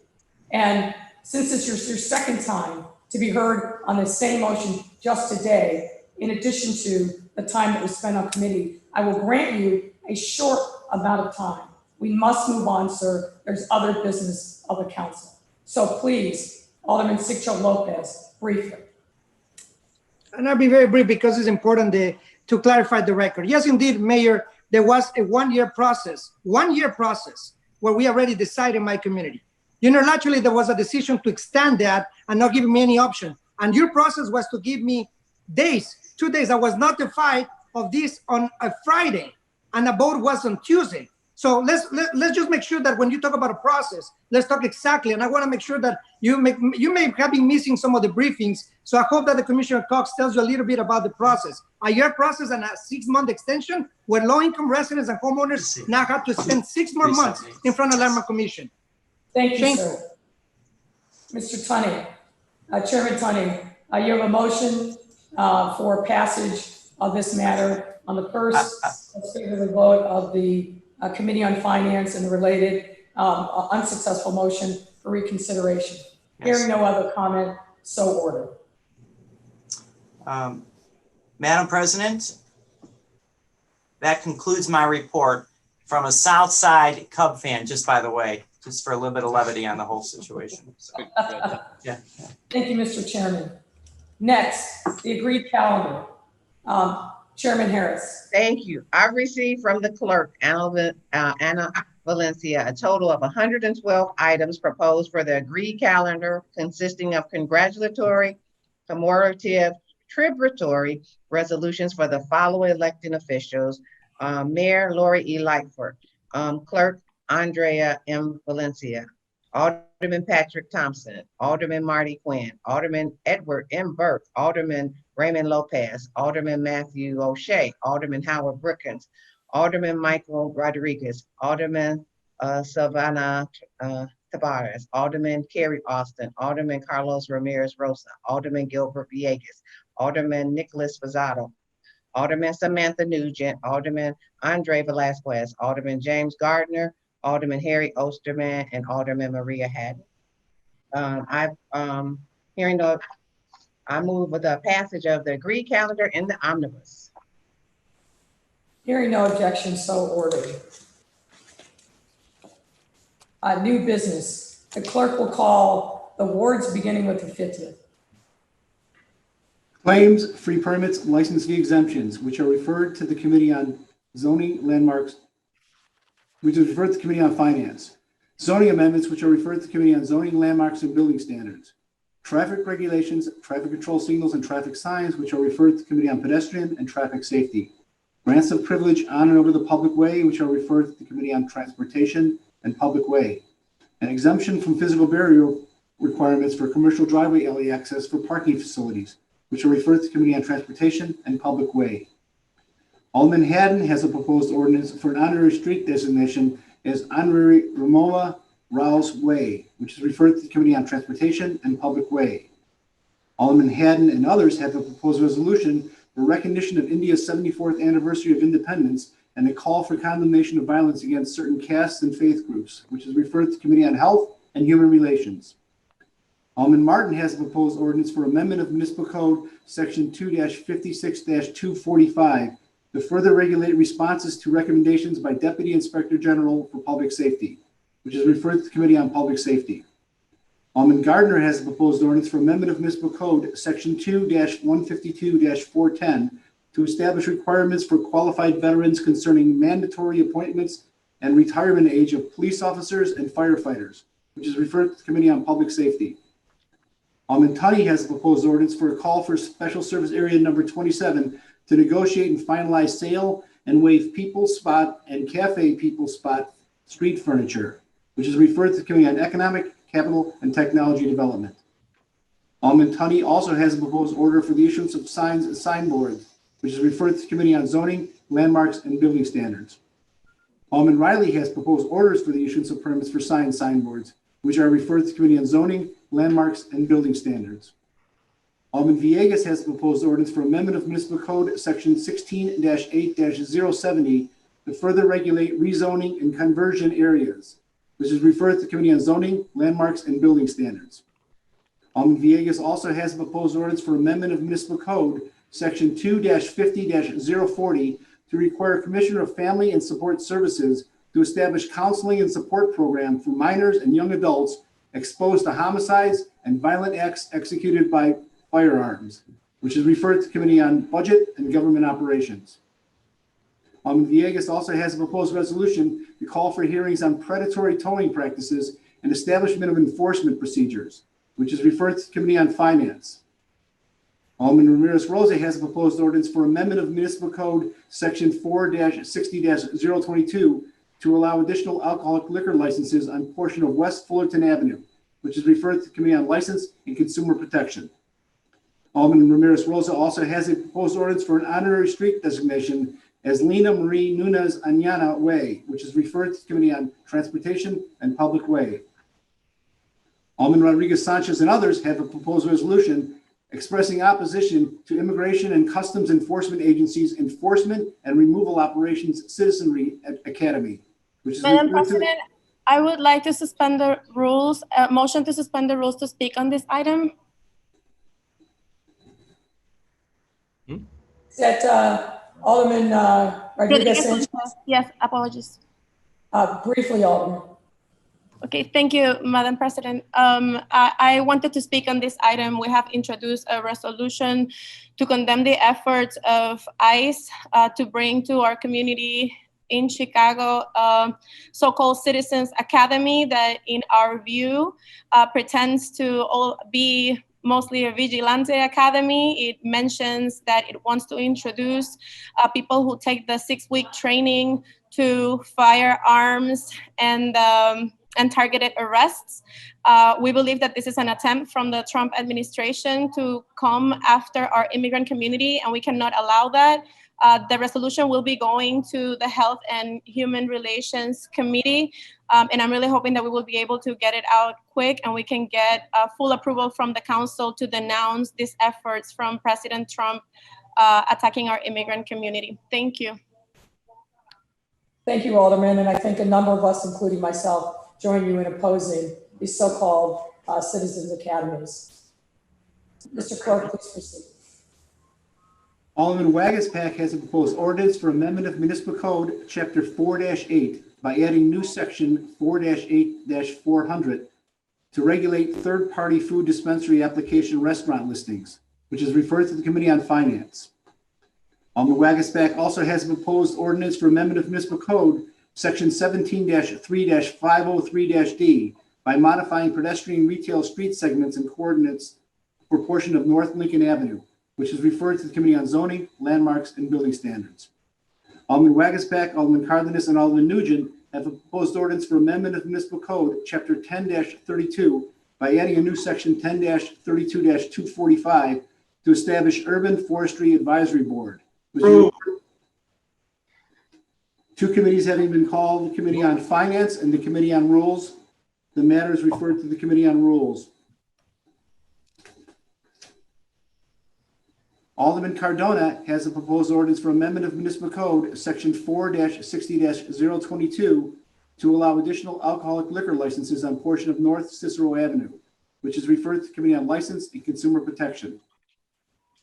And since it's your second time to be heard on the same motion just today, in addition to the time that was spent on committee, I will grant you a short amount of time. We must move on, sir. There's other business of the council. So please, Alderman Cicho Lopez, briefly. And I'll be very brief because it's important to clarify the record. Yes, indeed, Mayor, there was a one-year process where we already decided in my community. Unilaterally, there was a decision to extend that and not give me any option. And your process was to give me days, 2 days. I was notified of this on a Friday, and the vote was on Tuesday. So let's just make sure that when you talk about a process, let's talk exactly. And I want to make sure that you may have been missing some of the briefings. So I hope that the Commissioner Cox tells you a little bit about the process. A year process and a 6-month extension where low-income residents and homeowners now have to spend 6 more months in front of the Landmark Commission. Thank you, sir. Mr. Tunney, Chairman Tunney, you have a motion for passage of this matter on the first favorable vote of the Committee on Finance and the related unsuccessful motion for reconsideration. Yes. Hearing no other comment, so ordered. Madam President, that concludes my report from a South Side Cub fan, just by the way, just for a little bit of levity on the whole situation. So, yeah. Thank you, Mr. Chairman. Next, the agreed calendar. Chairman Harris. Thank you. I've received from the clerk, Anna Valencia, a total of 112 items proposed for the agreed calendar, consisting of congratulatory, commemorative, tributary resolutions for the following elected officials: Mayor Lori E. Lightfoot, Clerk Andrea M. Valencia, Alderman Patrick Thompson, Alderman Marty Quinn, Alderman Edward M. Burke, Alderman Raymond Lopez, Alderman Matthew O'Shea, Alderman Howard Brookins, Alderman Michael Rodriguez, Alderman Savannah Tavares, Alderman Kerry Austin, Alderman Carlos Ramirez Rosa, Alderman Gilbert Villegas, Alderman Nicholas Sposato, Alderman Samantha Nugent, Alderman Andre Velasquez, Alderman James Gardner, Alderman Harry Osterman, and Alderman Maria Hadden. I move with the passage of the agreed calendar in the omnibus. Hearing no objection, so ordered. New business. The clerk will call the wards beginning with the 50th. Claims, free permits, license fee exemptions, which are referred to the Committee on Zoning, Landmarks, which is referred to the Committee on Finance. Zoning amendments, which are referred to the Committee on Zoning, Landmarks, and Building Standards. Traffic regulations, traffic control signals, and traffic signs, which are referred to the Committee on Pedestrian and Traffic Safety. Grants of privilege on and over the public way, which are referred to the Committee on Transportation and Public Way. An exemption from physical barrier requirements for commercial driveway alley access for parking facilities, which are referred to the Committee on Transportation and Public Way. Alderman Hadden has a proposed ordinance for an honorary street designation as Honorary Romola Rouse Way, which is referred to the Committee on Transportation and Public Way. Alderman Hadden and others have a proposed resolution for recognition of India's 74th anniversary of independence and a call for condemnation of violence against certain castes and faith groups, which is referred to the Committee on Health and Human Relations. Alderman Martin has a proposed ordinance for amendment of Municipal Code Section 2-56-245 to further regulate responses to recommendations by Deputy Inspector General for Public Safety, which is referred to the Committee on Public Safety. Alderman Gardner has a proposed ordinance for amendment of Municipal Code Section 2-152-410 to establish requirements for qualified veterans concerning mandatory appointments and retirement age of police officers and firefighters, which is referred to the Committee on Public Safety. Alderman Tunney has a proposed ordinance for a call for Special Service Area Number 27 to negotiate and finalize sale and waive people spot and cafe people spot street furniture, which is referred to the Committee on Economic, Capital, and Technology Development. Alderman Tunney also has a proposed order for the issuance of signs and signboards, which is referred to the Committee on Zoning, Landmarks, and Building Standards. Alderman Riley has proposed orders for the issuance of permits for sign and signboards, which are referred to the Committee on Zoning, Landmarks, and Building Standards. Alderman Villegas has proposed ordinance for amendment of Municipal Code Section 16-8-070 to further regulate rezoning and conversion areas, which is referred to the Committee on Zoning, Landmarks, and Building Standards. Alderman Villegas also has a proposed ordinance for amendment of Municipal Code Section 2-50-040 to require Commissioner of Family and Support Services to establish counseling and support program for minors and young adults exposed to homicides and violent acts executed by firearms, which is referred to the Committee on Budget and Government Operations. Alderman Villegas also has a proposed resolution to call for hearings on predatory towing practices and establishment of enforcement procedures, which is referred to the Committee on Finance. Alderman Ramirez Rosa has a proposed ordinance for amendment of Municipal Code Section 4-60-022 to allow additional alcoholic liquor licenses on portion of West Fullerton Avenue, which is referred to the Committee on License and Consumer Protection. Alderman Ramirez Rosa also has a proposed ordinance for an honorary street designation as Lena Marie Nunez Añana Way, which is referred to the Committee on Transportation and Public Way. Alderman Rodriguez Sanchez and others have a proposed resolution expressing opposition to Immigration and Customs Enforcement Agency's Enforcement and Removal Operations Citizenry Academy, which is Madam President, I would like to suspend the rules, motion to suspend the rules to speak on this item. Is that Alderman Rodriguez Sanchez? Yes, apologies. Briefly, Alderman. Okay, thank you, Madam President. I wanted to speak on this item. We have introduced a resolution to condemn the efforts of ICE to bring to our community in Chicago so-called Citizens Academy that, in our view, pretends to be mostly a vigilante academy. It mentions that it wants to introduce people who take the 6-week training to firearms and targeted arrests. We believe that this is an attempt from the Trump administration to come after our immigrant community, and we cannot allow that. The resolution will be going to the Health and Human Relations Committee, and I'm really hoping that we will be able to get it out quick and we can get full approval from the council to denounce these efforts from President Trump attacking our immigrant community. Thank you. Thank you, Alderman, and I think a number of us, including myself, join you in opposing these so-called Citizens Academies. Mr. Clerk, please proceed. Alderman Wagaspack has a proposed ordinance for amendment of Municipal Code Chapter 4-8 by adding new section 4-8-400 to regulate third-party food dispensary application restaurant listings, which is referred to the Committee on Finance. Alderman Wagaspack also has a proposed ordinance for amendment of Municipal Code Section 17-3-503-D by modifying pedestrian retail street segments and coordinates for a portion of North Lincoln Avenue, which is referred to the Committee on Zoning, Landmarks, and Building Standards. Alderman Wagaspack, Alderman Cardenas, and Alderman Nugent have a proposed ordinance for amendment of Municipal Code Chapter 10-32 by adding a new section 10-32-245 to establish Urban Forestry Advisory Board. Two committees having been called, the Committee on Finance and the Committee on Rules. The matter is referred to the Committee on Rules. Alderman Cardona has a proposed ordinance for amendment of Municipal Code Section 4-60-022 to allow additional alcoholic liquor licenses on portion of North Cicero Avenue, which is referred to the Committee on License and Consumer Protection.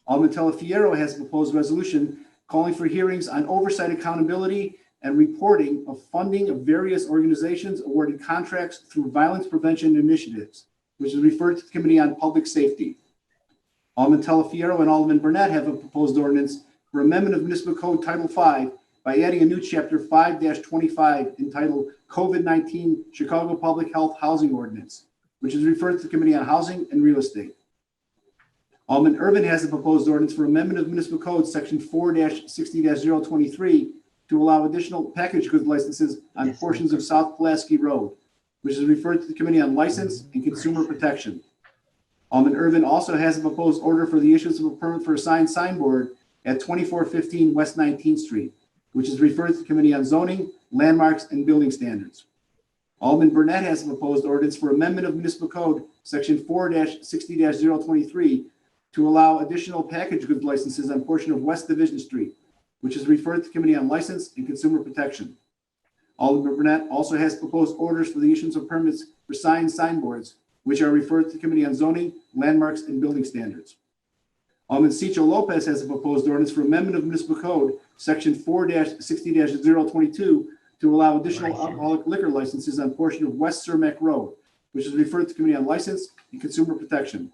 Alderman Taliaferro has a proposed resolution calling for hearings on oversight, accountability, and reporting of funding of various organizations awarded contracts through violence prevention initiatives, which is referred to the Committee on Public Safety. Alderman Taliaferro and Alderman Burnett have a proposed ordinance for amendment of Municipal Code Title V by adding a new chapter 5-25 entitled COVID-19 Chicago Public Health Housing Ordinance, which is referred to the Committee on Housing and Real Estate. Alderman Urban has a proposed ordinance for amendment of Municipal Code Section 4-60-023 to allow additional packaged goods licenses on portions of South Pulaski Road, which is referred to the Committee on License and Consumer Protection. Alderman Irvin also has a proposed order for the issuance of a permit for a signboard at 2415 West 19th Street, which is referred to the Committee on Zoning, Landmarks, and Building Standards. Alderman Burnett has a proposed ordinance for amendment of Municipal Code Section 4-60-023 to allow additional packaged goods licenses on portion of West Division Street, which is referred to the Committee on License and Consumer Protection. Alderman Burnett also has proposed orders for the issuance of permits for signboards, which are referred to the Committee on Zoning, Landmarks, and Building Standards. Alderman Cicho Lopez has a proposed ordinance for amendment of Municipal Code Section 4-60-022 to allow additional alcoholic liquor licenses on portion of West Cermak Road, which is referred to the Committee on License and Consumer Protection.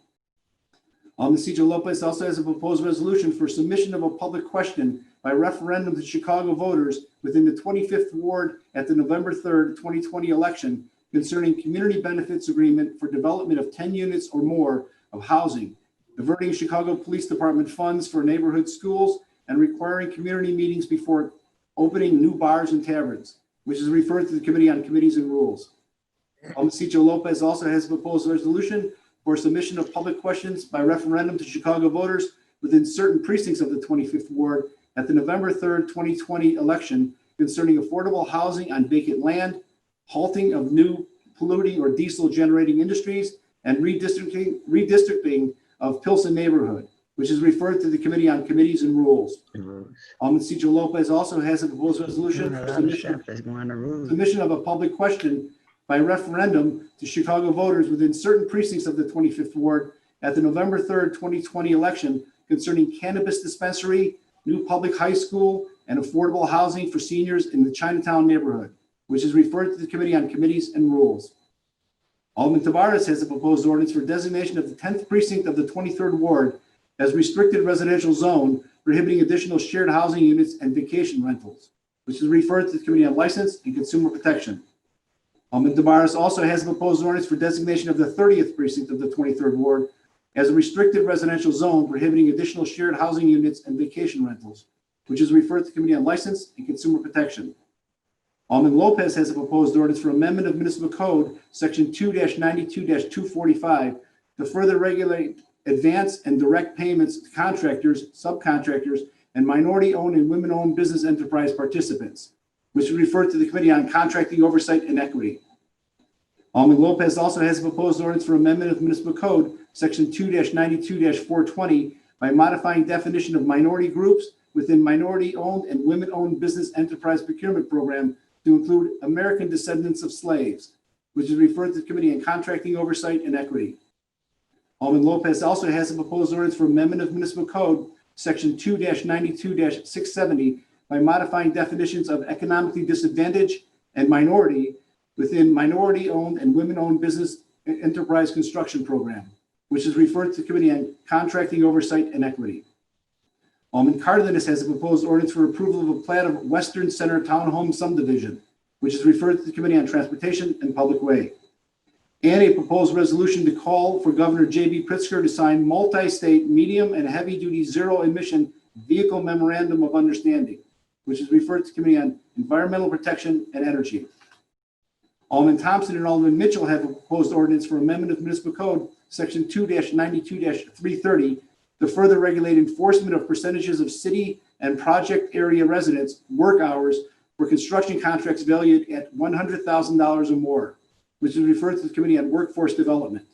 Alderman Cicho Lopez also has a proposed resolution for submission of a public question by referendum to Chicago voters within the 25th Ward at the November 3rd, 2020 election concerning community benefits agreement for development of 10 units or more of housing, diverting Chicago Police Department funds for neighborhood schools, and requiring community meetings before opening new bars and taverns, which is referred to the Committee on Committees and Rules. Alderman Cicho Lopez also has a proposed resolution for submission of public questions by referendum to Chicago voters within certain precincts of the 25th Ward at the November 3rd, 2020 election concerning affordable housing on vacant land, halting of new polluting or diesel generating industries, and redistricting of Pilsen neighborhood, which is referred to the Committee on Committees and Rules. Alderman Cicho Lopez also has a proposed resolution for submission of a public question by referendum to Chicago voters within certain precincts of the 25th Ward at the November 3rd, 2020 election concerning cannabis dispensary, new public high school, and affordable housing for seniors in the Chinatown neighborhood, which is referred to the Committee on Committees and Rules. Alderman Taveras has a proposed ordinance for designation of the 10th precinct of the 23rd Ward as restricted residential zone, prohibiting additional shared housing units and vacation rentals, which is referred to the Committee on License and Consumer Protection. Alderman Taveras also has a proposed ordinance for designation of the 30th precinct of the 23rd Ward as a restricted residential zone, prohibiting additional shared housing units and vacation rentals, which is referred to the Committee on License and Consumer Protection. Alderman Lopez has a proposed ordinance for amendment of Municipal Code Section 2-92-245 to further regulate advance and direct payments to contractors, subcontractors, and minority-owned and women-owned business enterprise participants, which is referred to the Committee on Contracting Oversight and Equity. Alderman Lopez also has a proposed ordinance for amendment of Municipal Code Section 2-92-420 by modifying definition of minority groups within minority-owned and women-owned business enterprise procurement program to include American descendants of slaves, which is referred to the Committee on Contracting Oversight and Equity. Alderman Lopez also has a proposed ordinance for amendment of Municipal Code Section 2-92-670 by modifying definitions of economically disadvantaged and minority within minority-owned and women-owned business enterprise construction program, which is referred to the Committee on Contracting Oversight and Equity. Alderman Cardenas has a proposed ordinance for approval of a plat of Western Center Townhome Subdivision, which is referred to the Committee on Transportation and Public Way. And a proposed resolution to call for Governor J.B. Pritzker to sign multi-state medium and heavy-duty zero-emission vehicle memorandum of understanding, which is referred to the Committee on Environmental Protection and Energy. Alderman Thompson and Alderman Mitchell have a proposed ordinance for amendment of Municipal Code Section 2-92-330 to further regulate enforcement of percentages of city and project area residents' work hours for construction contracts valued at $100,000 or more, which is referred to the Committee on Workforce Development.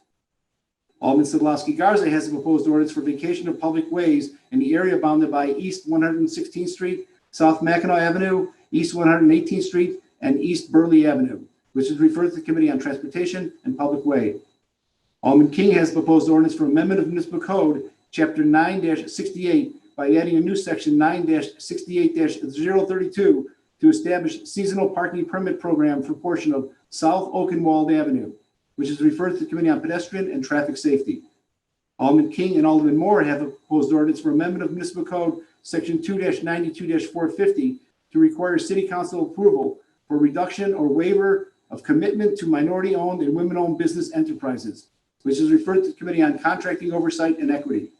Alderman Sadlowski Garza has a proposed ordinance for vacation of public ways in the area bounded by East 116th Street, South Mackinac Avenue, East 118th Street, and East Burley Avenue, which is referred to the Committee on Transportation and Public Way. Alderman King has a proposed ordinance for amendment of Municipal Code Chapter 9-68 by adding a new section 9-68-032 to establish seasonal parking permit program for portion of South Oakenwald Avenue, which is referred to the Committee on Pedestrian and Traffic Safety. Alderman King and Alderman Moore have a proposed ordinance for amendment of Municipal Code Section 2-92-450 to require City Council approval for reduction or waiver of commitment to minority-owned and women-owned business enterprises, which is referred to the Committee on Contracting Oversight and Equity.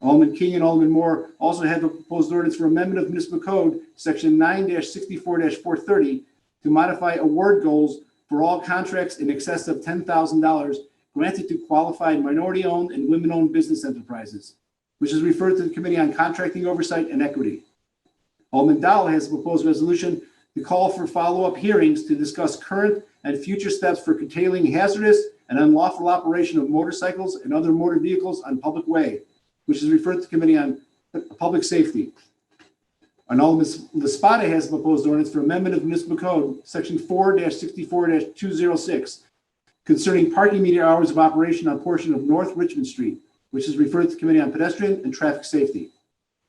Alderman King and Alderman Moore also have a proposed ordinance for amendment of municipal code, section 9-64-430, to modify award goals for all contracts in excess of $10,000 granted to qualified minority-owned and women-owned business enterprises, which is referred to the Committee on Contracting Oversight and Equity. Alderman Dowell has a proposed resolution to call for follow-up hearings to discuss current and future steps for curtailing hazardous and unlawful operation of motorcycles and other motor vehicles on public way, which is referred to the Committee on Public Safety. And Alderman Laspada has a proposed ordinance for amendment of municipal code, section 4-64-206, concerning parking meter hours of operation on portion of North Richmond Street, which is referred to the Committee on Pedestrian and Traffic Safety.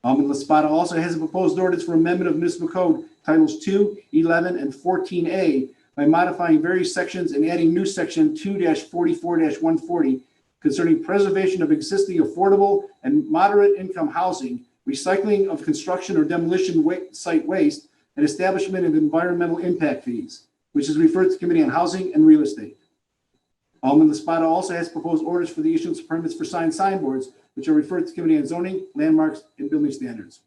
Alderman Laspada also has a proposed ordinance for amendment of municipal code, titles 2, 11, and 14A, by modifying various sections and adding new section 2-44-140 concerning preservation of existing affordable and moderate income housing, recycling of construction or demolition site waste, and establishment of environmental impact fees, which is referred to the Committee on Housing and Real Estate. Alderman Laspada also has proposed orders for the issuance of permits for signboards, which are referred to the Committee on Zoning, Landmarks, and Building Standards.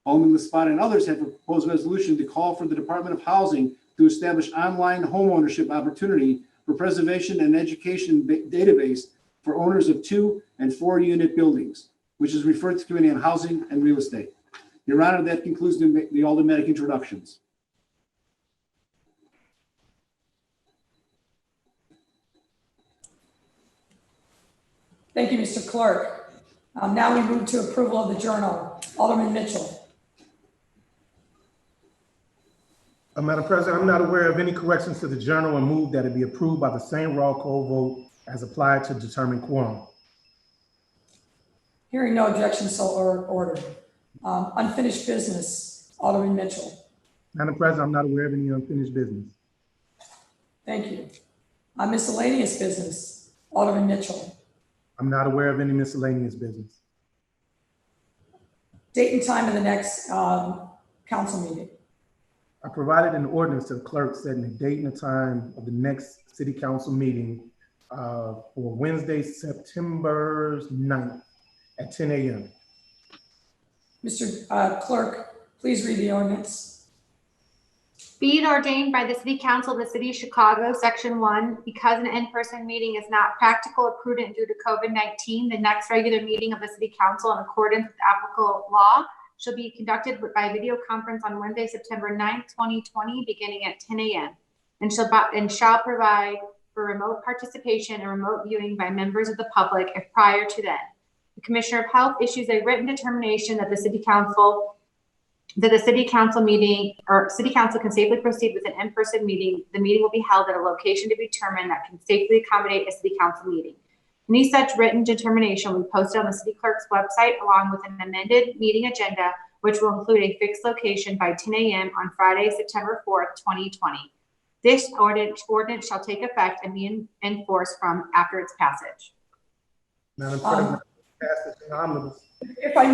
Alderman Laspada and others have a proposed resolution to call for the Department of Housing to establish online homeownership opportunity for preservation and education database for owners of 2- and 4-unit buildings, which is referred to the Committee on Housing and Real Estate. Your Honor, that concludes the aldermanic introductions. Thank you, Mr. Clerk. Now we move to approval of the journal. Alderman Mitchell. Madam President, I'm not aware of any corrections to the journal and move that it be approved by the same roll call vote as applied to determine quorum. Hearing no objections, so ordered. Unfinished business, Alderman Mitchell. Madam President, I'm not aware of any unfinished business. Thank you. Miscellaneous business, Alderman Mitchell. I'm not aware of any miscellaneous business. Date and time of the next council meeting. I provided an ordinance to the clerk setting the date and the time of the next city council meeting for Wednesday, September 9th at 10 a.m. Mr. Clerk, please read the ordinance. Be it ordained by the City Council of the City of Chicago, Section 1, because an in-person meeting is not practical or prudent due to COVID-19, the next regular meeting of the City Council in accordance with applicable law shall be conducted by video conference on Wednesday, September 9th, 2020, beginning at 10 a.m. and shall provide for remote participation and remote viewing by members of the public if prior to then. The Commissioner of Health issues a written determination that the City Council meeting or City Council can safely proceed with an in-person meeting. The meeting will be held at a location to be determined that can safely accommodate a City Council meeting. Any such written determination will be posted on the City Clerk's website along with an amended meeting agenda, which will include a fixed location by 10 a.m. on Friday, September 4th, 2020. This ordinance shall take effect and be enforced from after its passage. Madam President, if I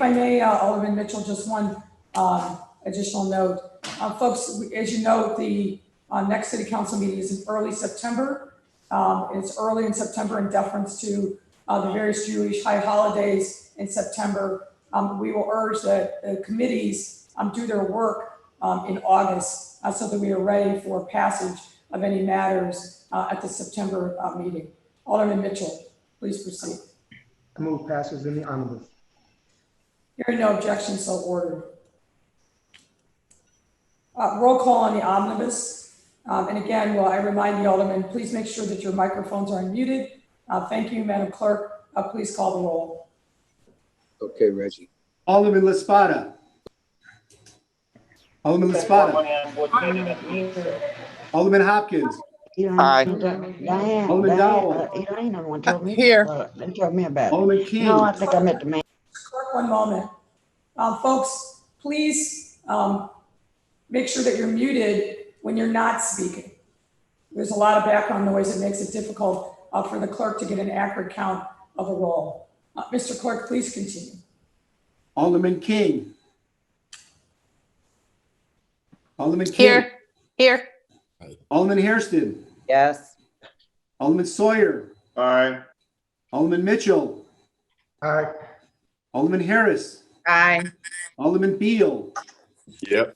may, Alderman Mitchell, just one additional note. Folks, as you know, the next City Council meeting is in early September. It's early in September in deference to the various Jewish high holidays in September. We will urge that the committees do their work in August so that we are ready for passage of any matters at the September meeting. Alderman Mitchell, please proceed. I move passage in the omnibus. Hearing no objections, so ordered. Roll call on the omnibus. And again, I remind the aldermen, please make sure that your microphones are unmuted. Thank you, Madam Clerk. Please call the roll. Okay, Reggie. Alderman Laspada. Alderman Laspada. Alderman Hopkins. Aye. Alderman Dowell. Here. They told me about it. Alderman King. No, I think I meant the man. Clerk, one moment. Folks, please make sure that you're muted when you're not speaking. There's a lot of background noise that makes it difficult for the clerk to get an accurate count of the roll. Mr. Clerk, please continue. Alderman King. Alderman King. Here. Alderman Hairston. Yes. Alderman Sawyer. Aye. Alderman Mitchell. Aye. Alderman Harris. Aye. Alderman Beal. Yep.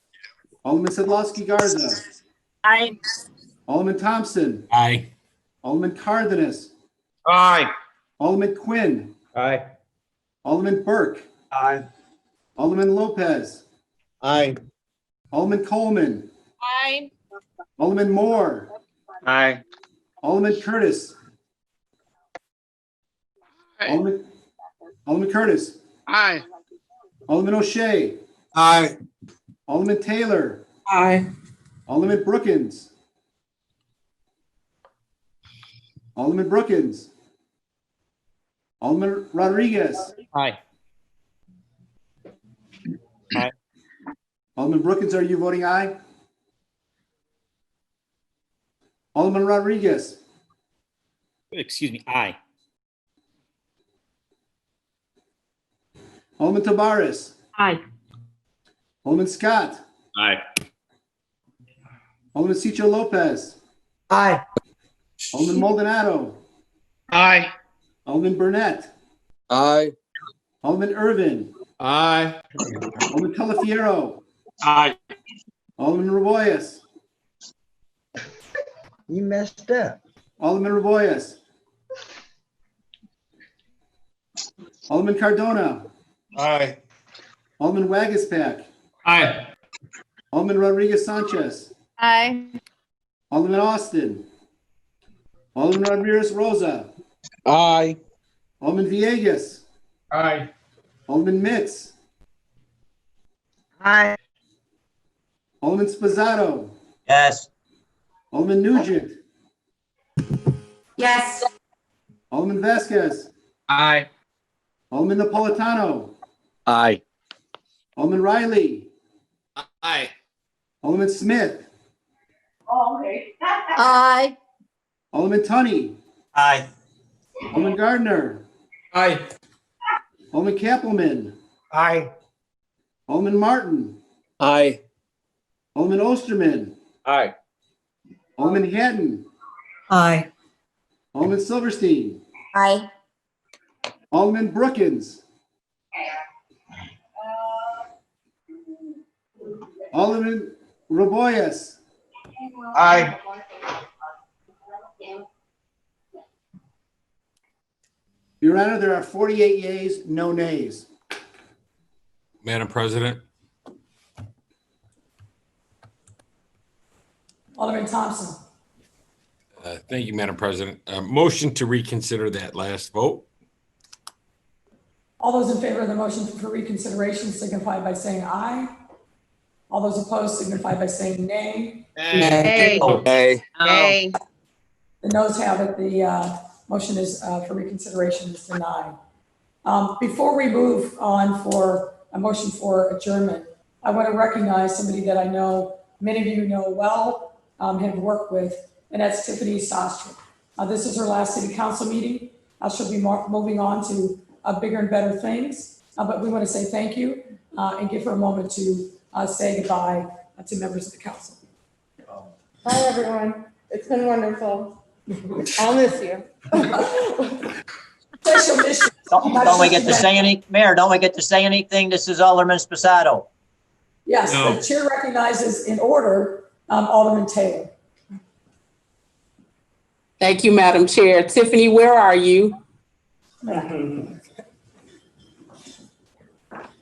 Alderman Sadlowski Garza. Aye. Alderman Thompson. Aye. Alderman Cardenas. Aye. Alderman Quinn. Aye. Alderman Burke. Aye. Alderman Lopez. Aye. Alderman Coleman. Aye. Alderman Moore. Aye. Alderman Curtis. Alderman Curtis. Aye. Alderman O'Shea. Aye. Alderman Taylor. Aye. Alderman Brookins. Alderman Brookins. Alderman Rodriguez. Aye. Aye. Alderman Brookins, are you voting aye? Alderman Rodriguez. Excuse me, aye. Alderman Tabares. Aye. Alderman Scott. Aye. Alderman Cicho Lopez. Aye. Alderman Maldonado. Aye. Alderman Burnett. Aye. Alderman Irvin. Aye. Alderman Taliaferro. Aye. Alderman Raboyes. You messed up. Alderman Raboyes. Alderman Cardona. Aye. Alderman Wagispack. Aye. Alderman Rodriguez Sanchez. Aye. Alderman Austin. Alderman Ramirez Rosa. Aye. Alderman Villegas. Aye. Alderman Mitz. Aye. Alderman Sposato. Yes. Alderman Nugent. Yes. Alderman Vasquez. Aye. Alderman Napolitano. Aye. Alderman Riley. Aye. Alderman Smith. Oh, okay. Aye. Alderman Tunney. Aye. Alderman Gardner. Aye. Alderman Cappleman. Aye. Alderman Martin. Aye. Alderman Osterman. Aye. Alderman Hadden. Aye. Alderman Silverstein. Aye. Alderman Brookins. Alderman Raboyes. Aye. Your Honor, there are 48 yeas, no nays. Madam President, Alderman Thompson. thank you, Madam President. Motion to reconsider that last vote. All those in favor of the motion for reconsideration signify by saying aye. All those opposed signify by saying nay. Nay. Aye. Nay. The noes have it. The motion is for reconsideration is denied. Before we move on for a motion for adjournment, I want to recognize somebody that I know many of you know well, have worked with, and that's Tiffany Sostra. This is her last city council meeting. She'll be moving on to bigger and better things, but we want to say thank you and give her a moment to say goodbye to members of the council. Bye, everyone. It's been wonderful. I'll miss you. Special mission. Don't we get to say any, Mayor, don't we get to say anything? This is Alderman Sposato. Yes, No. the chair recognizes in order Alderman Taylor. Thank you, Madam Chair. Tiffany, where are you?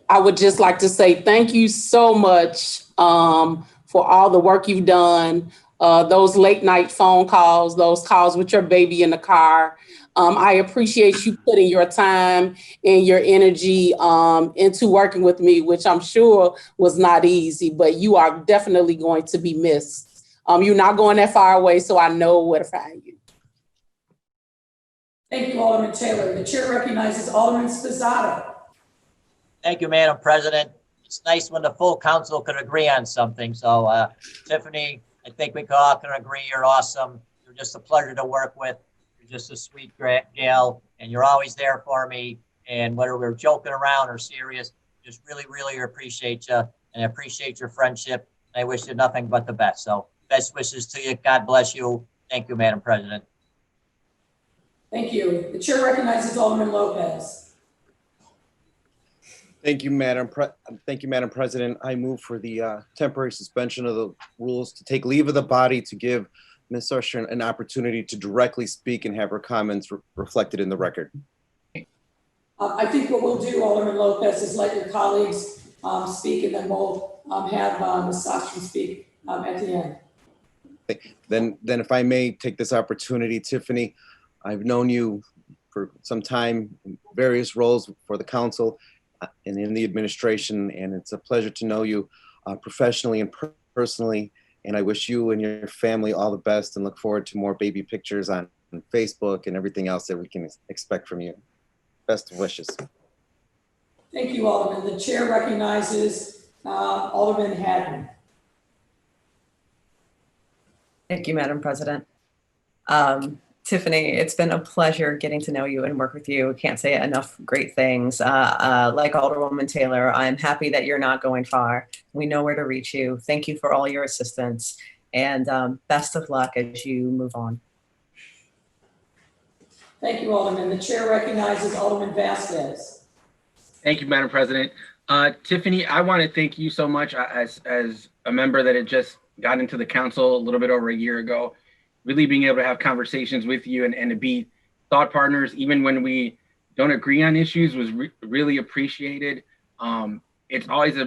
I would just like to say thank you so much for all the work you've done. Those late night phone calls, those calls with your baby in the car. I appreciate you putting your time and your energy into working with me, which I'm sure was not easy, but you are definitely going to be missed. You're not going that far away, so I know where to find you. Thank you, Alderman Taylor. The chair recognizes Alderman Sposato. Thank you, Madam President. It's nice when the full council could agree on something. So Tiffany, I think we all can agree you're awesome. You're just a pleasure to work with. You're just a sweet gal, and you're always there for me. And whether we're joking around or serious, just really, really appreciate you, and I appreciate your friendship. And I wish you nothing but the best. So best wishes to you. God bless you. Thank you, Madam President. Thank you. The chair recognizes Alderman Lopez. Thank you, Madam President. I move for the temporary suspension of the rules to take leave of the body to give Ms. Usher an opportunity to directly speak and have her comments reflected in the record. I think what we'll do, Alderman Lopez, is let your colleagues speak, and then we'll have Ms. Ostrom speak at the end. Then if I may take this opportunity, Tiffany, I've known you for some time in various roles for the council and in the administration, and it's a pleasure to know you professionally and personally. And I wish you and your family all the best and look forward to more baby pictures on Facebook and everything else that we can expect from you. Best of wishes. Thank you, Alderman. The chair recognizes Alderman Hadden. Thank you, Madam President. Tiffany, it's been a pleasure getting to know you and work with you. Can't say enough great things. Like Alderwoman Taylor, I'm happy that you're not going far. We know where to reach you. Thank you for all your assistance, and best of luck as you move on. Thank you, Alderman. The chair recognizes Alderman Vasquez. Thank you, Madam President. Tiffany, I want to thank you so much as a member that had just got into the council a little bit over a year ago. Really being able to have conversations with you and to be thought partners, even when we don't agree on issues, was really appreciated. It's always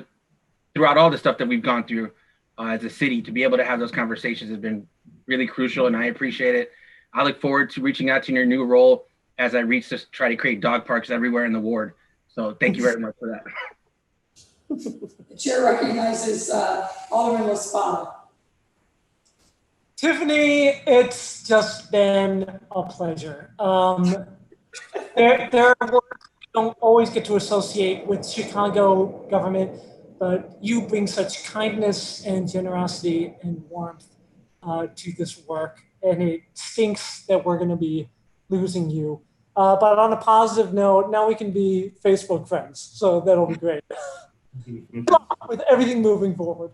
throughout all the stuff that we've gone through as a city, to be able to have those conversations has been really crucial, and I appreciate it. I look forward to reaching out to your new role as I reach to try to create dog parks everywhere in the ward. So thank you very much for that. The chair recognizes Alderman Sposato. Tiffany, it's just been a pleasure. There are words you don't always get to associate with Chicago government, but you bring such kindness and generosity and warmth to this work, and it stinks that we're going to be losing you. But on a positive note, now we can be Facebook friends, so that'll be great. With everything moving forward.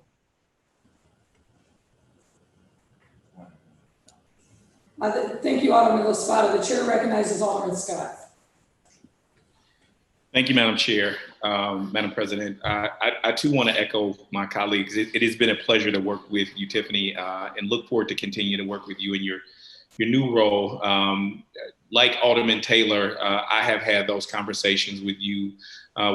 Thank you, Alderman Sposato. The chair recognizes Alderman Scott. Thank you, Madam Chair. Madam President, I too want to echo my colleagues. It has been a pleasure to work with you, Tiffany, and look forward to continue to work with you in your new role. Like Alderman Taylor, I have had those conversations with you,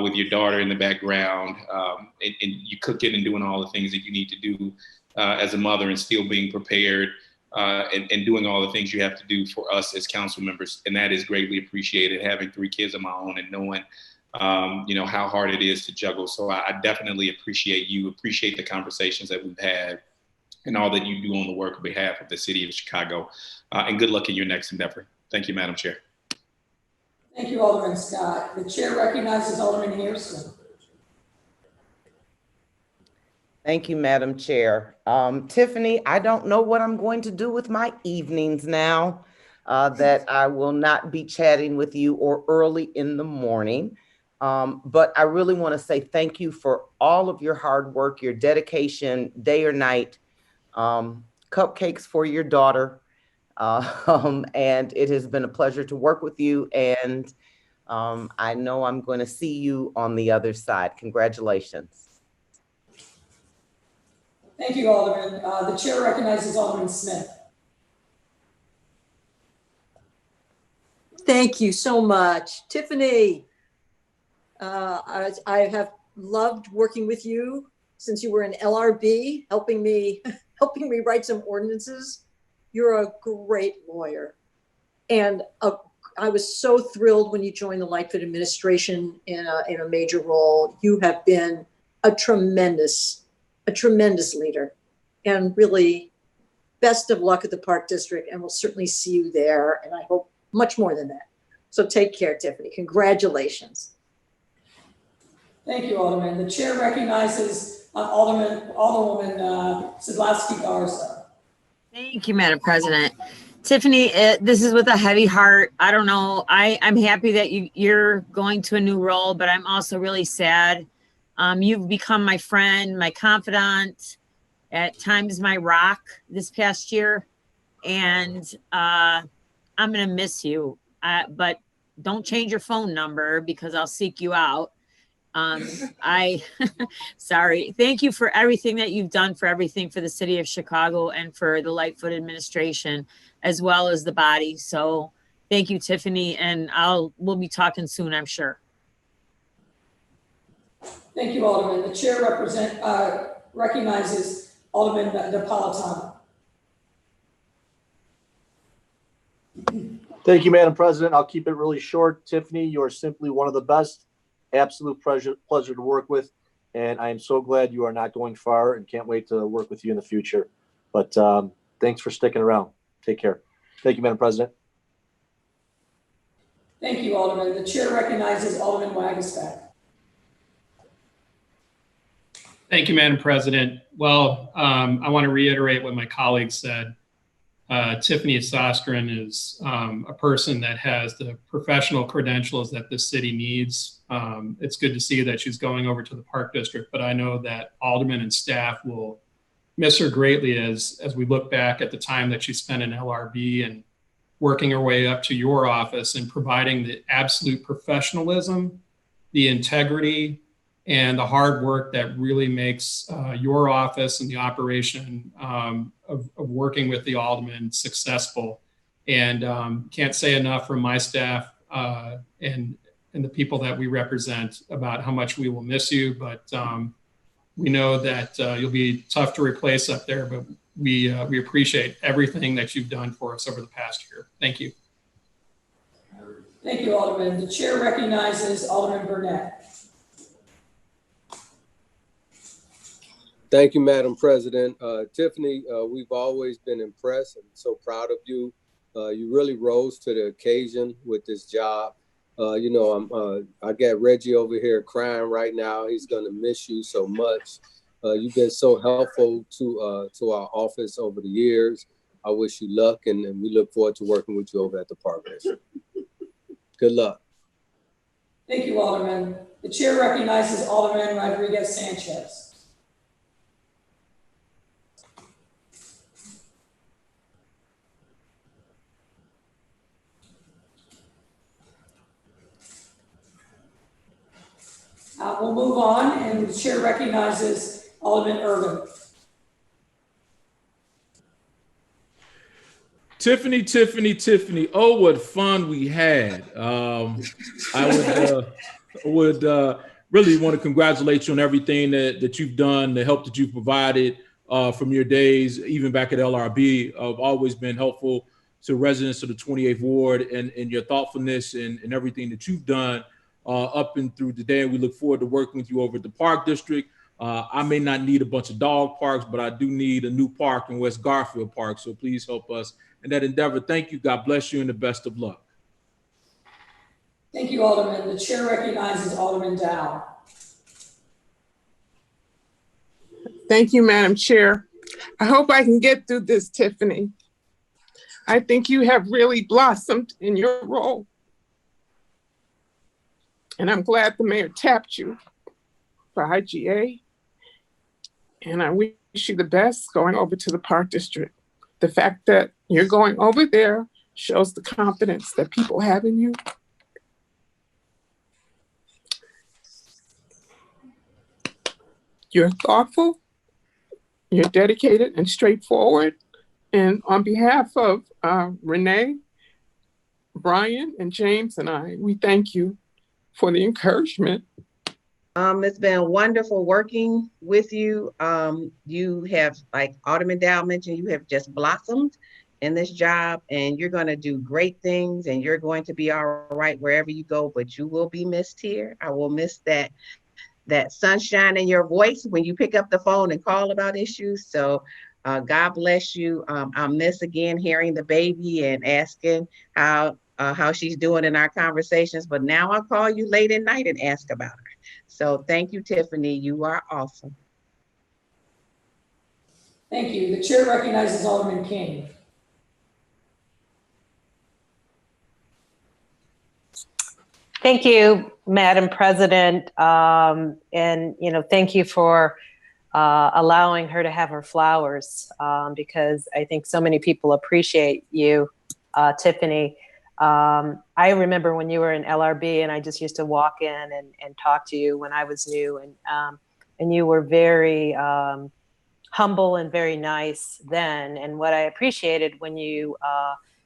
with your daughter in the background, and you cooking and doing all the things that you need to do as a mother, and still being prepared and doing all the things you have to do for us as council members. And that is greatly appreciated, having 3 kids of my own and knowing how hard it is to juggle. So I definitely appreciate you, appreciate the conversations that we've had and all that you do on the work on behalf of the city of Chicago. And good luck in your next endeavor. Thank you, Madam Chair. Thank you, Alderman Scott. The chair recognizes Alderman Hairston. Thank you, Madam Chair. Tiffany, I don't know what I'm going to do with my evenings now that I will not be chatting with you or early in the morning. But I really want to say thank you for all of your hard work, your dedication, day or night, cupcakes for your daughter. And it has been a pleasure to work with you. And I know I'm going to see you on the other side. Congratulations. Thank you, Alderman. The chair recognizes Alderman Smith. Thank you so much. Tiffany, I have loved working with you since you were in LRB, helping me write some ordinances. You're a great lawyer. And I was so thrilled when you joined the Lightfoot administration in a major role. You have been a tremendous leader, and really best of luck at the Park District, and we'll certainly see you there, and I hope much more than that. So take care, Tiffany. Congratulations. Thank you, Alderman. The chair recognizes Alderwoman Sadlowski Garza. Thank you, Madam President. Tiffany, this is with a heavy heart. I don't know. I'm happy that you're going to a new role, but I'm also really sad. You've become my friend, my confidant, at times my rock this past year. And I'm going to miss you. But don't change your phone number because I'll seek you out. Sorry. Thank you for everything that you've done for everything for the city of Chicago and for the Lightfoot administration, as well as the body. So thank you, Tiffany, and we'll be talking soon, I'm sure. Thank you, Alderman. The chair recognizes Alderman Napolitano. Thank you, Madam President. I'll keep it really short. Tiffany, you are simply one of the best. Absolute pleasure to work with. And I am so glad you are not going far and can't wait to work with you in the future. But thanks for sticking around. Take care. Thank you, Madam President. Thank you, Alderman. The chair recognizes Alderman Wagisback. Thank you, Madam President. Well, I want to reiterate what my colleagues said. Tiffany Sostrin is a person that has the professional credentials that this city needs. It's good to see that she's going over to the Park District, but I know that aldermen and staff will miss her greatly as we look back at the time that she spent in LRB and working her way up to your office and providing the absolute professionalism, the integrity, and the hard work that really makes your office and the operation of working with the aldermen successful. And can't say enough from my staff and the people that we represent about how much we will miss you, but we know that you'll be tough to replace up there, but we appreciate everything that you've done for us over the past year. Thank you. Thank you, Alderman. The chair recognizes Alderman Burnett. Thank you, Madam President. Tiffany, we've always been impressed and so proud of you. You really rose to the occasion with this job. You know, I got Reggie over here crying right now. He's going to miss you so much. You've been so helpful to our office over the years. I wish you luck, and we look forward to working with you over at the Park District. Good luck. Thank you, Alderman. The chair recognizes Alderman Rodriguez Sanchez. We'll move on, and the chair recognizes Alderman Irvin. Tiffany. Oh, what fun we had. I would really want to congratulate you on everything that you've done, the help that you've provided from your days, even back at LRB. I've always been helpful to residents of the 28th Ward and your thoughtfulness and everything that you've done up and through the day. We look forward to working with you over at the Park District. I may not need a bunch of dog parks, but I do need a new park in West Garfield Park. So please help us in that endeavor. Thank you. God bless you and the best of luck. Thank you, Alderman. The chair recognizes Alderman Dow. Thank you, Madam Chair. I hope I can get through this, Tiffany. I think you have really blossomed in your role. And I'm glad the mayor tapped you for IGA. And I wish you the best going over to the Park District. The fact that you're going over there shows the confidence that people have in you. You're thoughtful, you're dedicated and straightforward. And on behalf of Renee, Brian, and James and I, we thank you for the encouragement. It's been wonderful working with you. You have, like Alderman Dow mentioned, you have just blossomed in this job, and you're going to do great things, and you're going to be all right wherever you go, but you will be missed here. I will miss that sunshine in your voice when you pick up the phone and call about issues. So God bless you. I'll miss again hearing the baby and asking how she's doing in our conversations, but now I'll call you late at night and ask about her. So thank you, Tiffany. You are awesome. Thank you. The chair recognizes Alderman King. Thank you, Madam President. And, you know, thank you for allowing her to have her flowers because I think so many people appreciate you, Tiffany. I remember when you were in LRB, and I just used to walk in and talk to you when I was new, and you were very humble and very nice then. And what I appreciated when you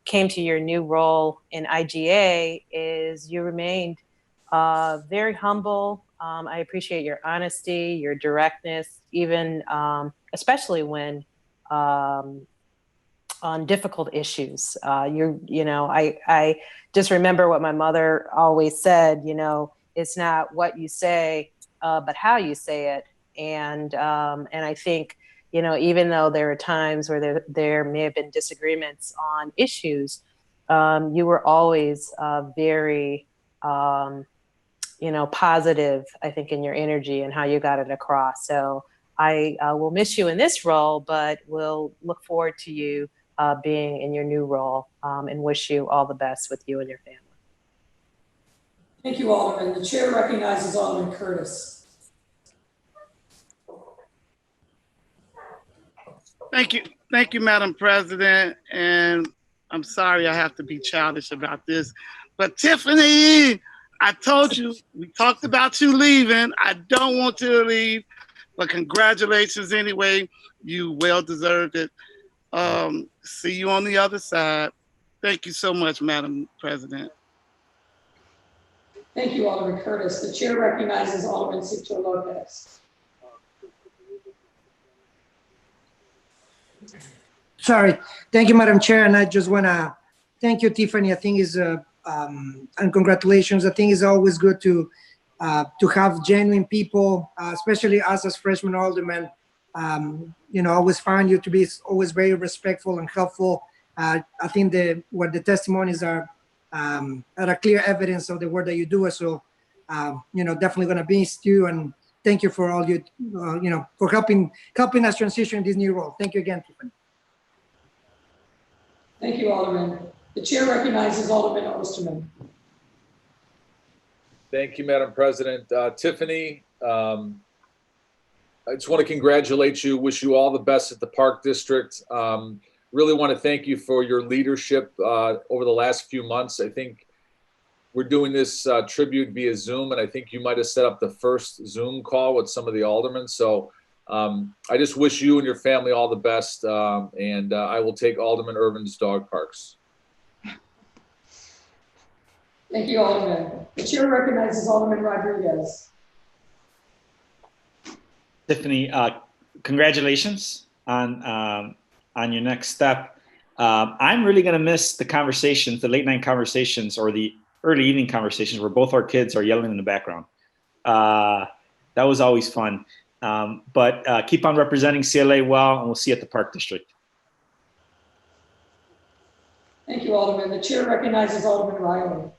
came to your new role in IGA is you remained very humble. I appreciate your honesty, your directness, even especially when on difficult issues. I just remember what my mother always said, it's not what you say, but how you say it. And I think, even though there are times where there may have been disagreements on issues, you were always very, positive, I think, in your energy and how you got it across. So I will miss you in this role, but will look forward to you being in your new role, and wish you all the best with you and your family. Thank you, Alderman. The chair recognizes Alderman Curtis. Thank you, Madam President. And I'm sorry I have to be childish about this, but Tiffany, I told you, we talked about you leaving. I don't want you to leave, but congratulations anyway. You well deserved it. See you on the other side. Thank you so much, Madam President. Thank you, Alderman Curtis. The chair recognizes Alderman Cicero Lopez. Sorry. Thank you, Madam Chair. And I just want to thank you, Tiffany. I think and congratulations. I think it's always good to have genuine people, especially us as freshman aldermen. Always find you to be always very respectful and helpful. I think what the testimonies are a clear evidence of the work that you do. So, definitely going to miss you, and thank you for all you, for helping us transition in this new role. Thank you again, Tiffany. Thank you, Alderman. The chair recognizes Alderman Osterman. Thank you, Madam President. Tiffany, I just want to congratulate you, wish you all the best at the Park District. Really want to thank you for your leadership over the last few months. I think we're doing this tribute via Zoom, and I think you might have set up the first Zoom call with some of the aldermen. So I just wish you and your family all the best, and I will take Alderman Irvin's dog parks. Thank you, Alderman. The chair recognizes Alderman Rodriguez. Tiffany, congratulations on your next step. I'm really going to miss the conversations, the late night conversations or the early evening conversations where both our kids are yelling in the background. That was always fun. But keep on representing CLA well, and we'll see you at the Park District. Thank you, Alderman. The chair recognizes Alderman Riley.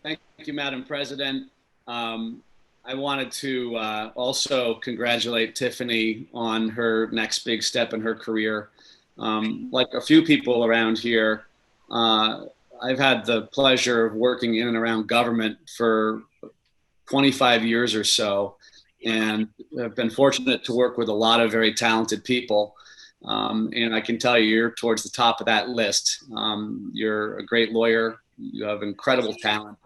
Thank you, Madam President. I wanted to also congratulate Tiffany on her next big step in her career. Like a few people around here, I've had the pleasure of working in and around government for 25 years or so, and I've been fortunate to work with a lot of very talented people. And I can tell you, you're towards the top of that list. You're a great lawyer. You have incredible talent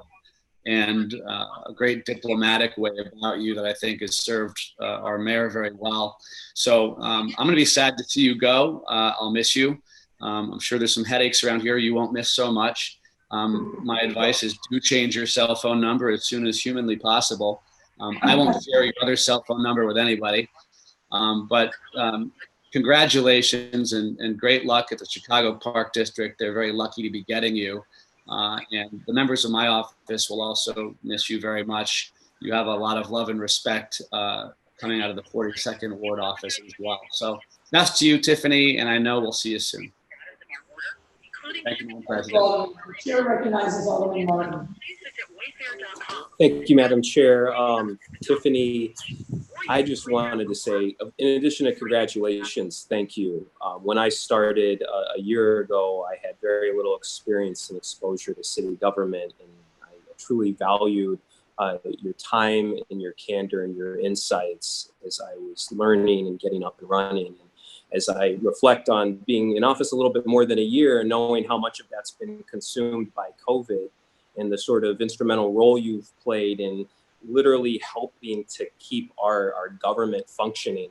and a great diplomatic way about you that I think has served our mayor very well. So I'm going to be sad to see you go. I'll miss you. I'm sure there's some headaches around here you won't miss so much. My advice is do change your cell phone number as soon as humanly possible. I won't share your other cell phone number with anybody. But congratulations and great luck at the Chicago Park District. They're very lucky to be getting you. And the members of my office will also miss you very much. You have a lot of love and respect coming out of the 42nd Ward office as well. So that's to you, Tiffany, and I know we'll see you soon. Thank you, Madam President. The chair recognizes Alderman Martin. Thank you, Madam Chair. Tiffany, I just wanted to say, in addition to congratulations, thank you. When I started a year ago, I had very little experience and exposure to city government, and I truly valued your time and your candor and your insights as I was learning and getting up and running. as I reflect on being in office a little bit more than a year and knowing how much of that's been consumed by COVID and the sort of instrumental role you've played in literally helping to keep our government functioning.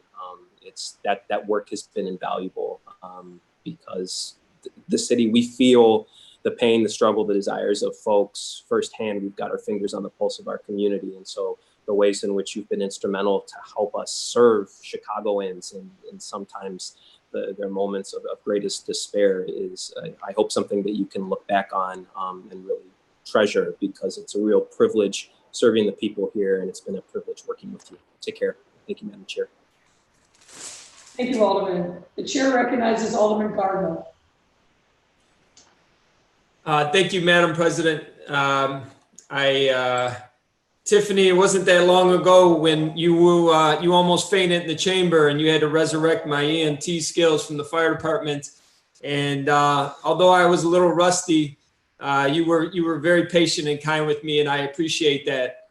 It's that work has been invaluable because the city, we feel the pain, the struggle, the desires of folks firsthand. We've got our fingers on the pulse of our community. And so the ways in which you've been instrumental to help us serve Chicagoans and sometimes their moments of greatest despair is, I hope, something that you can look back on and really treasure, because it's a real privilege serving the people here, and it's been a privilege working with you. Take care. Thank you, Madam Chair. Thank you, Alderman. The chair recognizes Alderman Gardner. Thank you, Madam President. Tiffany, it wasn't that long ago when you almost fainted in the chamber and you had to resurrect my EMT skills from the fire department. And although I was a little rusty, you were very patient and kind with me, and I appreciate that.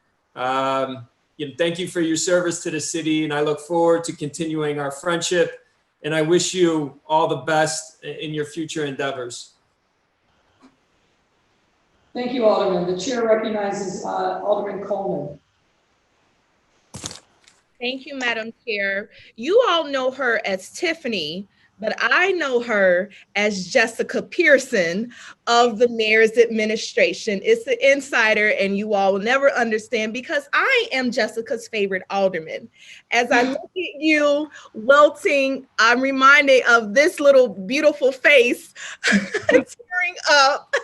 Thank you for your service to the city, and I look forward to continuing our friendship. And I wish you all the best in your future endeavors. Thank you, Alderman. The chair recognizes Alderman Coleman. Thank you, Madam Chair. You all know her as Tiffany, but I know her as Jessica Pearson of the mayor's administration. It's an insider, and you all will never understand because I am Jessica's favorite alderman. As I look at you wilting, I'm reminded of this little beautiful face tearing up.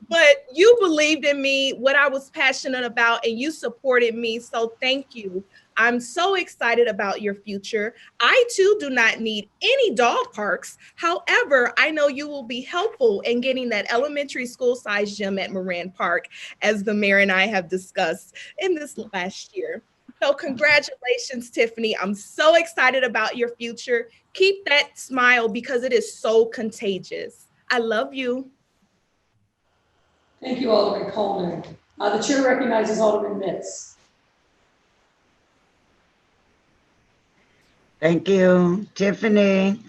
But you believed in me, what I was passionate about, and you supported me. So thank you. I'm so excited about your future. I too do not need any dog parks. However, I know you will be helpful in getting that elementary school size gym at Moran Park, as the mayor and I have discussed in this last year. So congratulations, Tiffany. I'm so excited about your future. Keep that smile because it is so contagious. I love you. Thank you, Alderman Coleman. The chair recognizes Alderman Mitz. Thank you, Tiffany.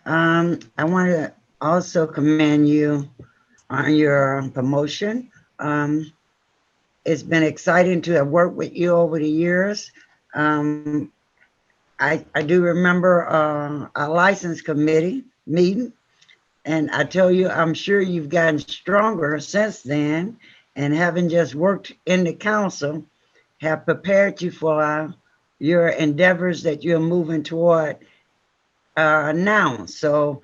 I want to also commend you on your promotion. It's been exciting to have worked with you over the years. I do remember a license committee meeting, and I tell you, I'm sure you've gotten stronger since then, and having just worked in the council, have prepared you for your endeavors that you're moving toward now. So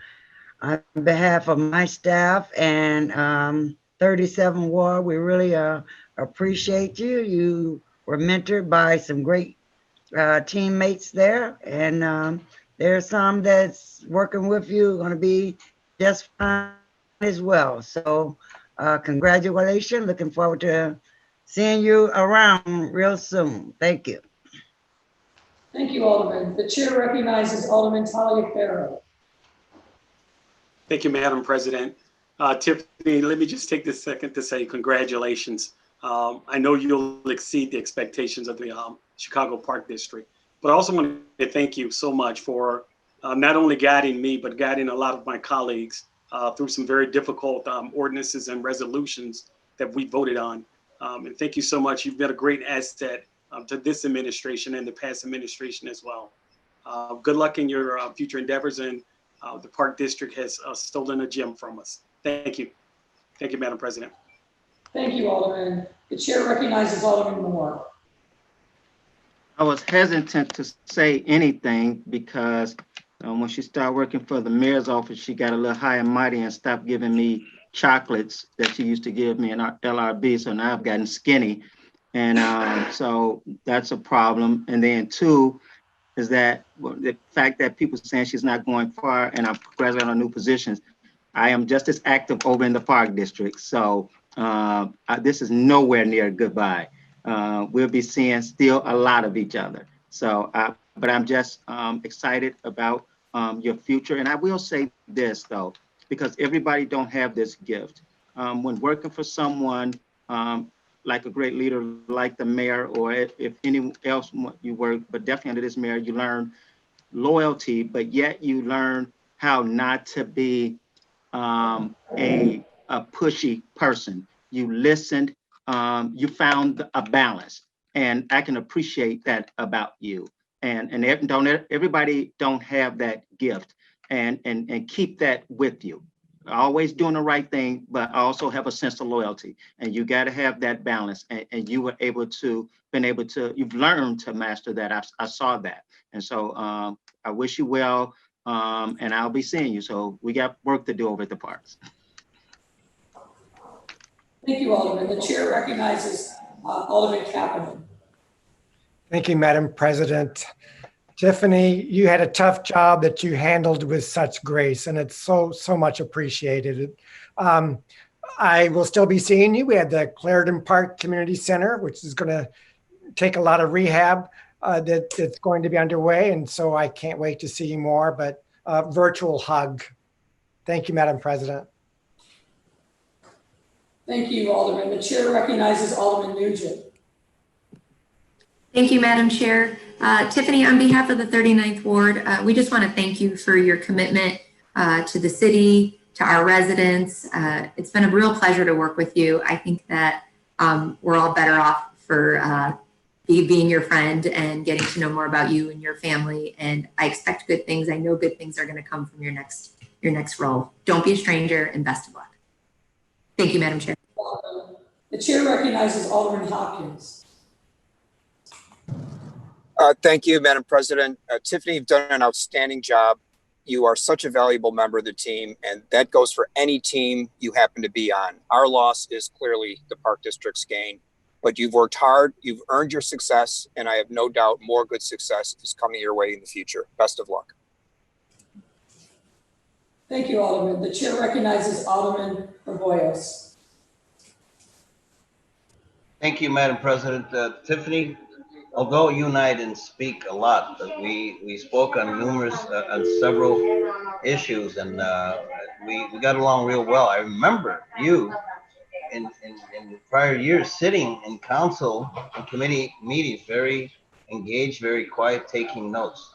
on behalf of my staff and 37 Ward, we really appreciate you. You were mentored by some great teammates there, and there's some that's working with you going to be just fine as well. So congratulations. Looking forward to seeing you around real soon. Thank you. Thank you, Alderman. The chair recognizes Alderman Taliaferro. Thank you, Madam President. Tiffany, let me just take this second to say congratulations. I know you'll exceed the expectations of the Chicago Park District, but I also want to thank you so much for not only guiding me, but guiding a lot of my colleagues through some very difficult ordinances and resolutions that we voted on. And thank you so much. You've been a great asset to this administration and the past administration as well. Good luck in your future endeavors, and the Park District has stolen a gem from us. Thank you. Thank you, Madam President. Thank you, Alderman. The chair recognizes Alderman Moore. I was hesitant to say anything because when she started working for the mayor's office, she got a little high and mighty and stopped giving me chocolates that she used to give me in our LRB. So now I've gotten skinny. And so that's a problem. And then two is that the fact that people saying she's not going far and I'm progressing on new positions, I am just as active over in the Park District. So this is nowhere near goodbye. We'll be seeing still a lot of each other. So, but I'm just excited about your future. And I will say this though, because everybody don't have this gift. When working for someone like a great leader, like the mayor, or if anyone else you work, but definitely under this mayor, you learn loyalty, but yet you learn how not to be a pushy person. You listened, you found a balance, and I can appreciate that about you. And everybody don't have that gift, and keep that with you. Always doing the right thing, but also have a sense of loyalty, and you got to have that balance. And you were you've learned to master that. I saw that, and so I wish you well. And I'll be seeing you. So we got work to do over at the parks. Thank you, Alderman. The chair recognizes Alderman Cappleman. Thank you, Madam President. Tiffany, you had a tough job that you handled with such grace, and it's so much appreciated. I will still be seeing you. We had the Clarendon Park Community Center, which is going to take a lot of rehab that's going to be underway, and so I can't wait to see you more, but virtual hug. Thank you, Madam President. Thank you, Alderman. The chair recognizes Alderman Nugent. Thank you, Madam Chair. Tiffany, on behalf of the 39th Ward, we just want to thank you for your commitment to the city, to our residents. It's been a real pleasure to work with you. I think that we're all better off for being your friend and getting to know more about you and your family. And I expect good things. I know good things are going to come from your next role. Don't be a stranger, and best of luck. Thank you, Madam Chair. The chair recognizes Alderman Hopkins. Thank you, Madam President. Tiffany, you've done an outstanding job. You are such a valuable member of the team, and that goes for any team you happen to be on. Our loss is clearly the Park District's gain, but you've worked hard, you've earned your success, and I have no doubt more good success is coming your way in the future. Best of luck. Thank you, Alderman. The chair recognizes Alderman Arboyos. Thank you, Madam President. Tiffany, although you and I didn't speak a lot, but we spoke on several issues, and we got along real well. I remember you in prior years sitting in council and committee meetings, very engaged, very quiet, taking notes.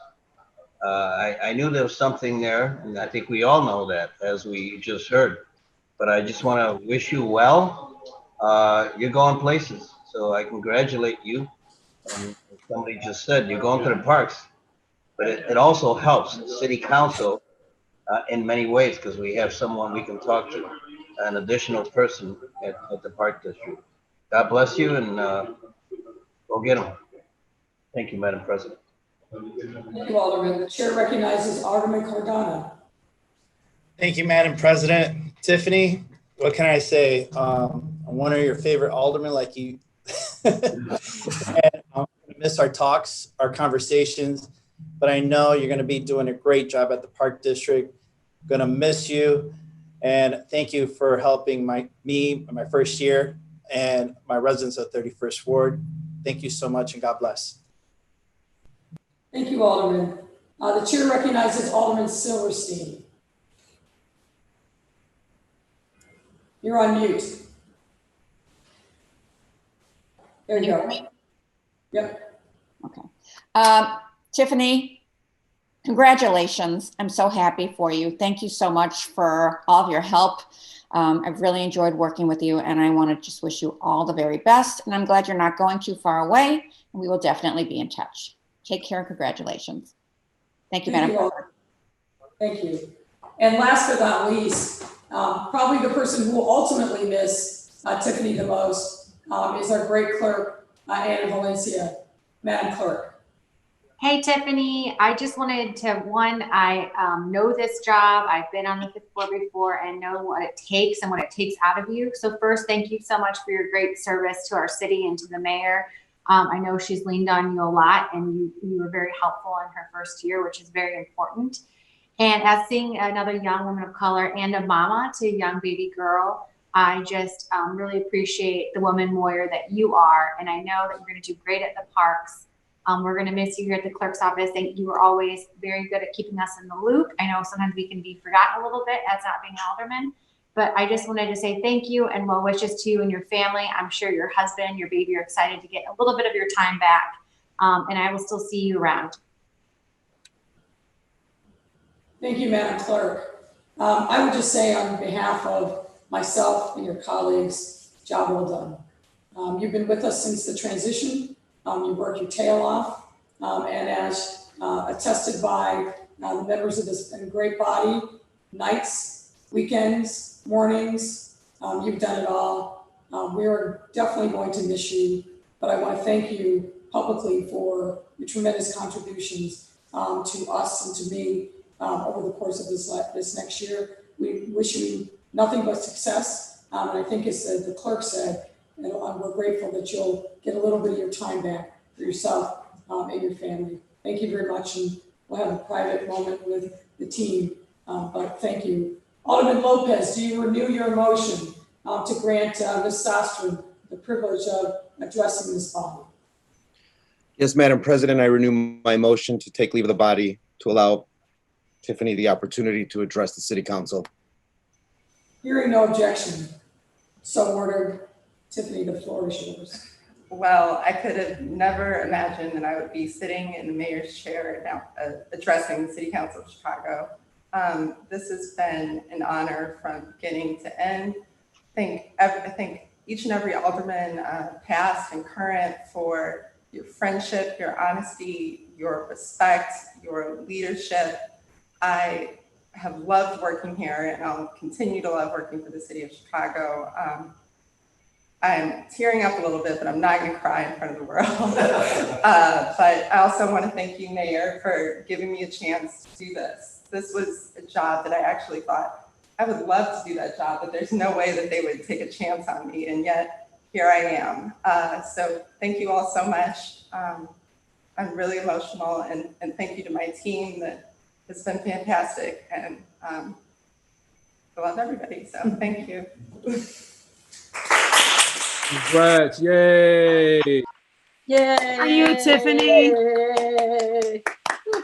I knew there was something there, and I think we all know that, as we just heard. But I just want to wish you well. You're going places, so I congratulate you. And somebody just said you're going to the parks, but it also helps city council in many ways, because we have someone we can talk to, an additional person at the Park District. God bless you, and go get them. Thank you, Madam President. Thank you, Alderman. The chair recognizes Alderman Cardano. Thank you, Madam President. Tiffany, what can I say? I'm one of your favorite aldermen, like you. And I'm going to miss our talks, our conversations, but I know you're going to be doing a great job at the Park District. I'm going to miss you, and thank you for helping me in my first year and my residents of 31st Ward. Thank you so much, and God bless. Thank you, Alderman. The chair recognizes Alderman Silverstein. You're on mute. There you go. Yep. Okay. Tiffany, congratulations. I'm so happy for you. Thank you so much for all of your help. I've really enjoyed working with you, and I want to just wish you all the very best. And I'm glad you're not going too far away, and we will definitely be in touch. Take care and congratulations. Thank you, Madam President. Thank you. And last but not least, probably the person who will ultimately miss Tiffany the most is our great clerk, Anna Valencia. Madam Clerk. Hey, Tiffany, I just wanted to, I know this job. I've been on the 5th floor before and know what it takes and what it takes out of you. So first, thank you so much for your great service to our city and to the mayor. I know she's leaned on you a lot, and you were very helpful in her first year, which is very important. And as seeing another young woman of color and a mama to a young baby girl, I just really appreciate the woman warrior that you are. And I know that you're going to do great at the parks. We're going to miss you here at the clerk's office. And you were always very good at keeping us in the loop. I know sometimes we can be forgotten a little bit as not being aldermen, but I just wanted to say thank you and well wishes to you and your family. I'm sure your husband, your baby are excited to get a little bit of your time back. And I will still see you around. Thank you, Madam Clerk. I would just say on behalf of myself and your colleagues, job well done. You've been with us since the transition. You worked your tail off. And as attested by the members of this great body, nights, weekends, mornings, you've done it all. We are definitely going to miss you, but I want to thank you publicly for your tremendous contributions to us and to me over the course of this next year. We wish you nothing but success. And I think as the clerk said, we're grateful that you'll get a little bit of your time back for yourself and your family. Thank you very much. And we'll have a private moment with the team, but thank you. Alderman Lopez, do you renew your motion to grant Ms. Sastrin the privilege of addressing this body? Yes, Madam President, I renew my motion to take leave of the body to allow Tiffany the opportunity to address the City Council. Hearing no objection, so ordered. Tiffany, the floor is yours. Well, I could have never imagined that I would be sitting in the mayor's chair now addressing the City Council of Chicago. This has been an honor from beginning to end. I think each and every alderman, past and current, for your friendship, your honesty, your respect, your leadership. I have loved working here, and I'll continue to love working for the City of Chicago. I'm tearing up a little bit, but I'm not going to cry in front of the world. But I also want to thank you, Mayor, for giving me a chance to do this. This was a job that I actually thought I would love to do that job, but there's no way that they would take a chance on me, and yet here I am. So thank you all so much. I'm really emotional, and thank you to my team that has been fantastic, and I love everybody, so thank you. Congrats, yay. Yay. Are you, Tiffany?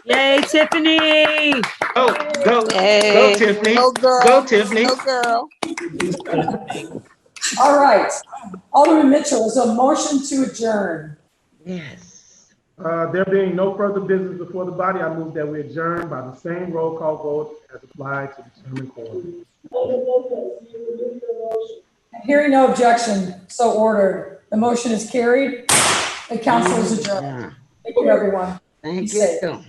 Yay, Tiffany. Go, go, go, Tiffany. Go, girl. Go, Tiffany. Go, girl. All right. Alderman Mitchell, is a motion to adjourn? Yes. There being no further business before the body, I move that we adjourn by the same roll call vote as applied to determine quorum. Hearing no objection, so ordered. The motion is carried. The council is adjourned. Thank you, everyone. Thank Be safe. you.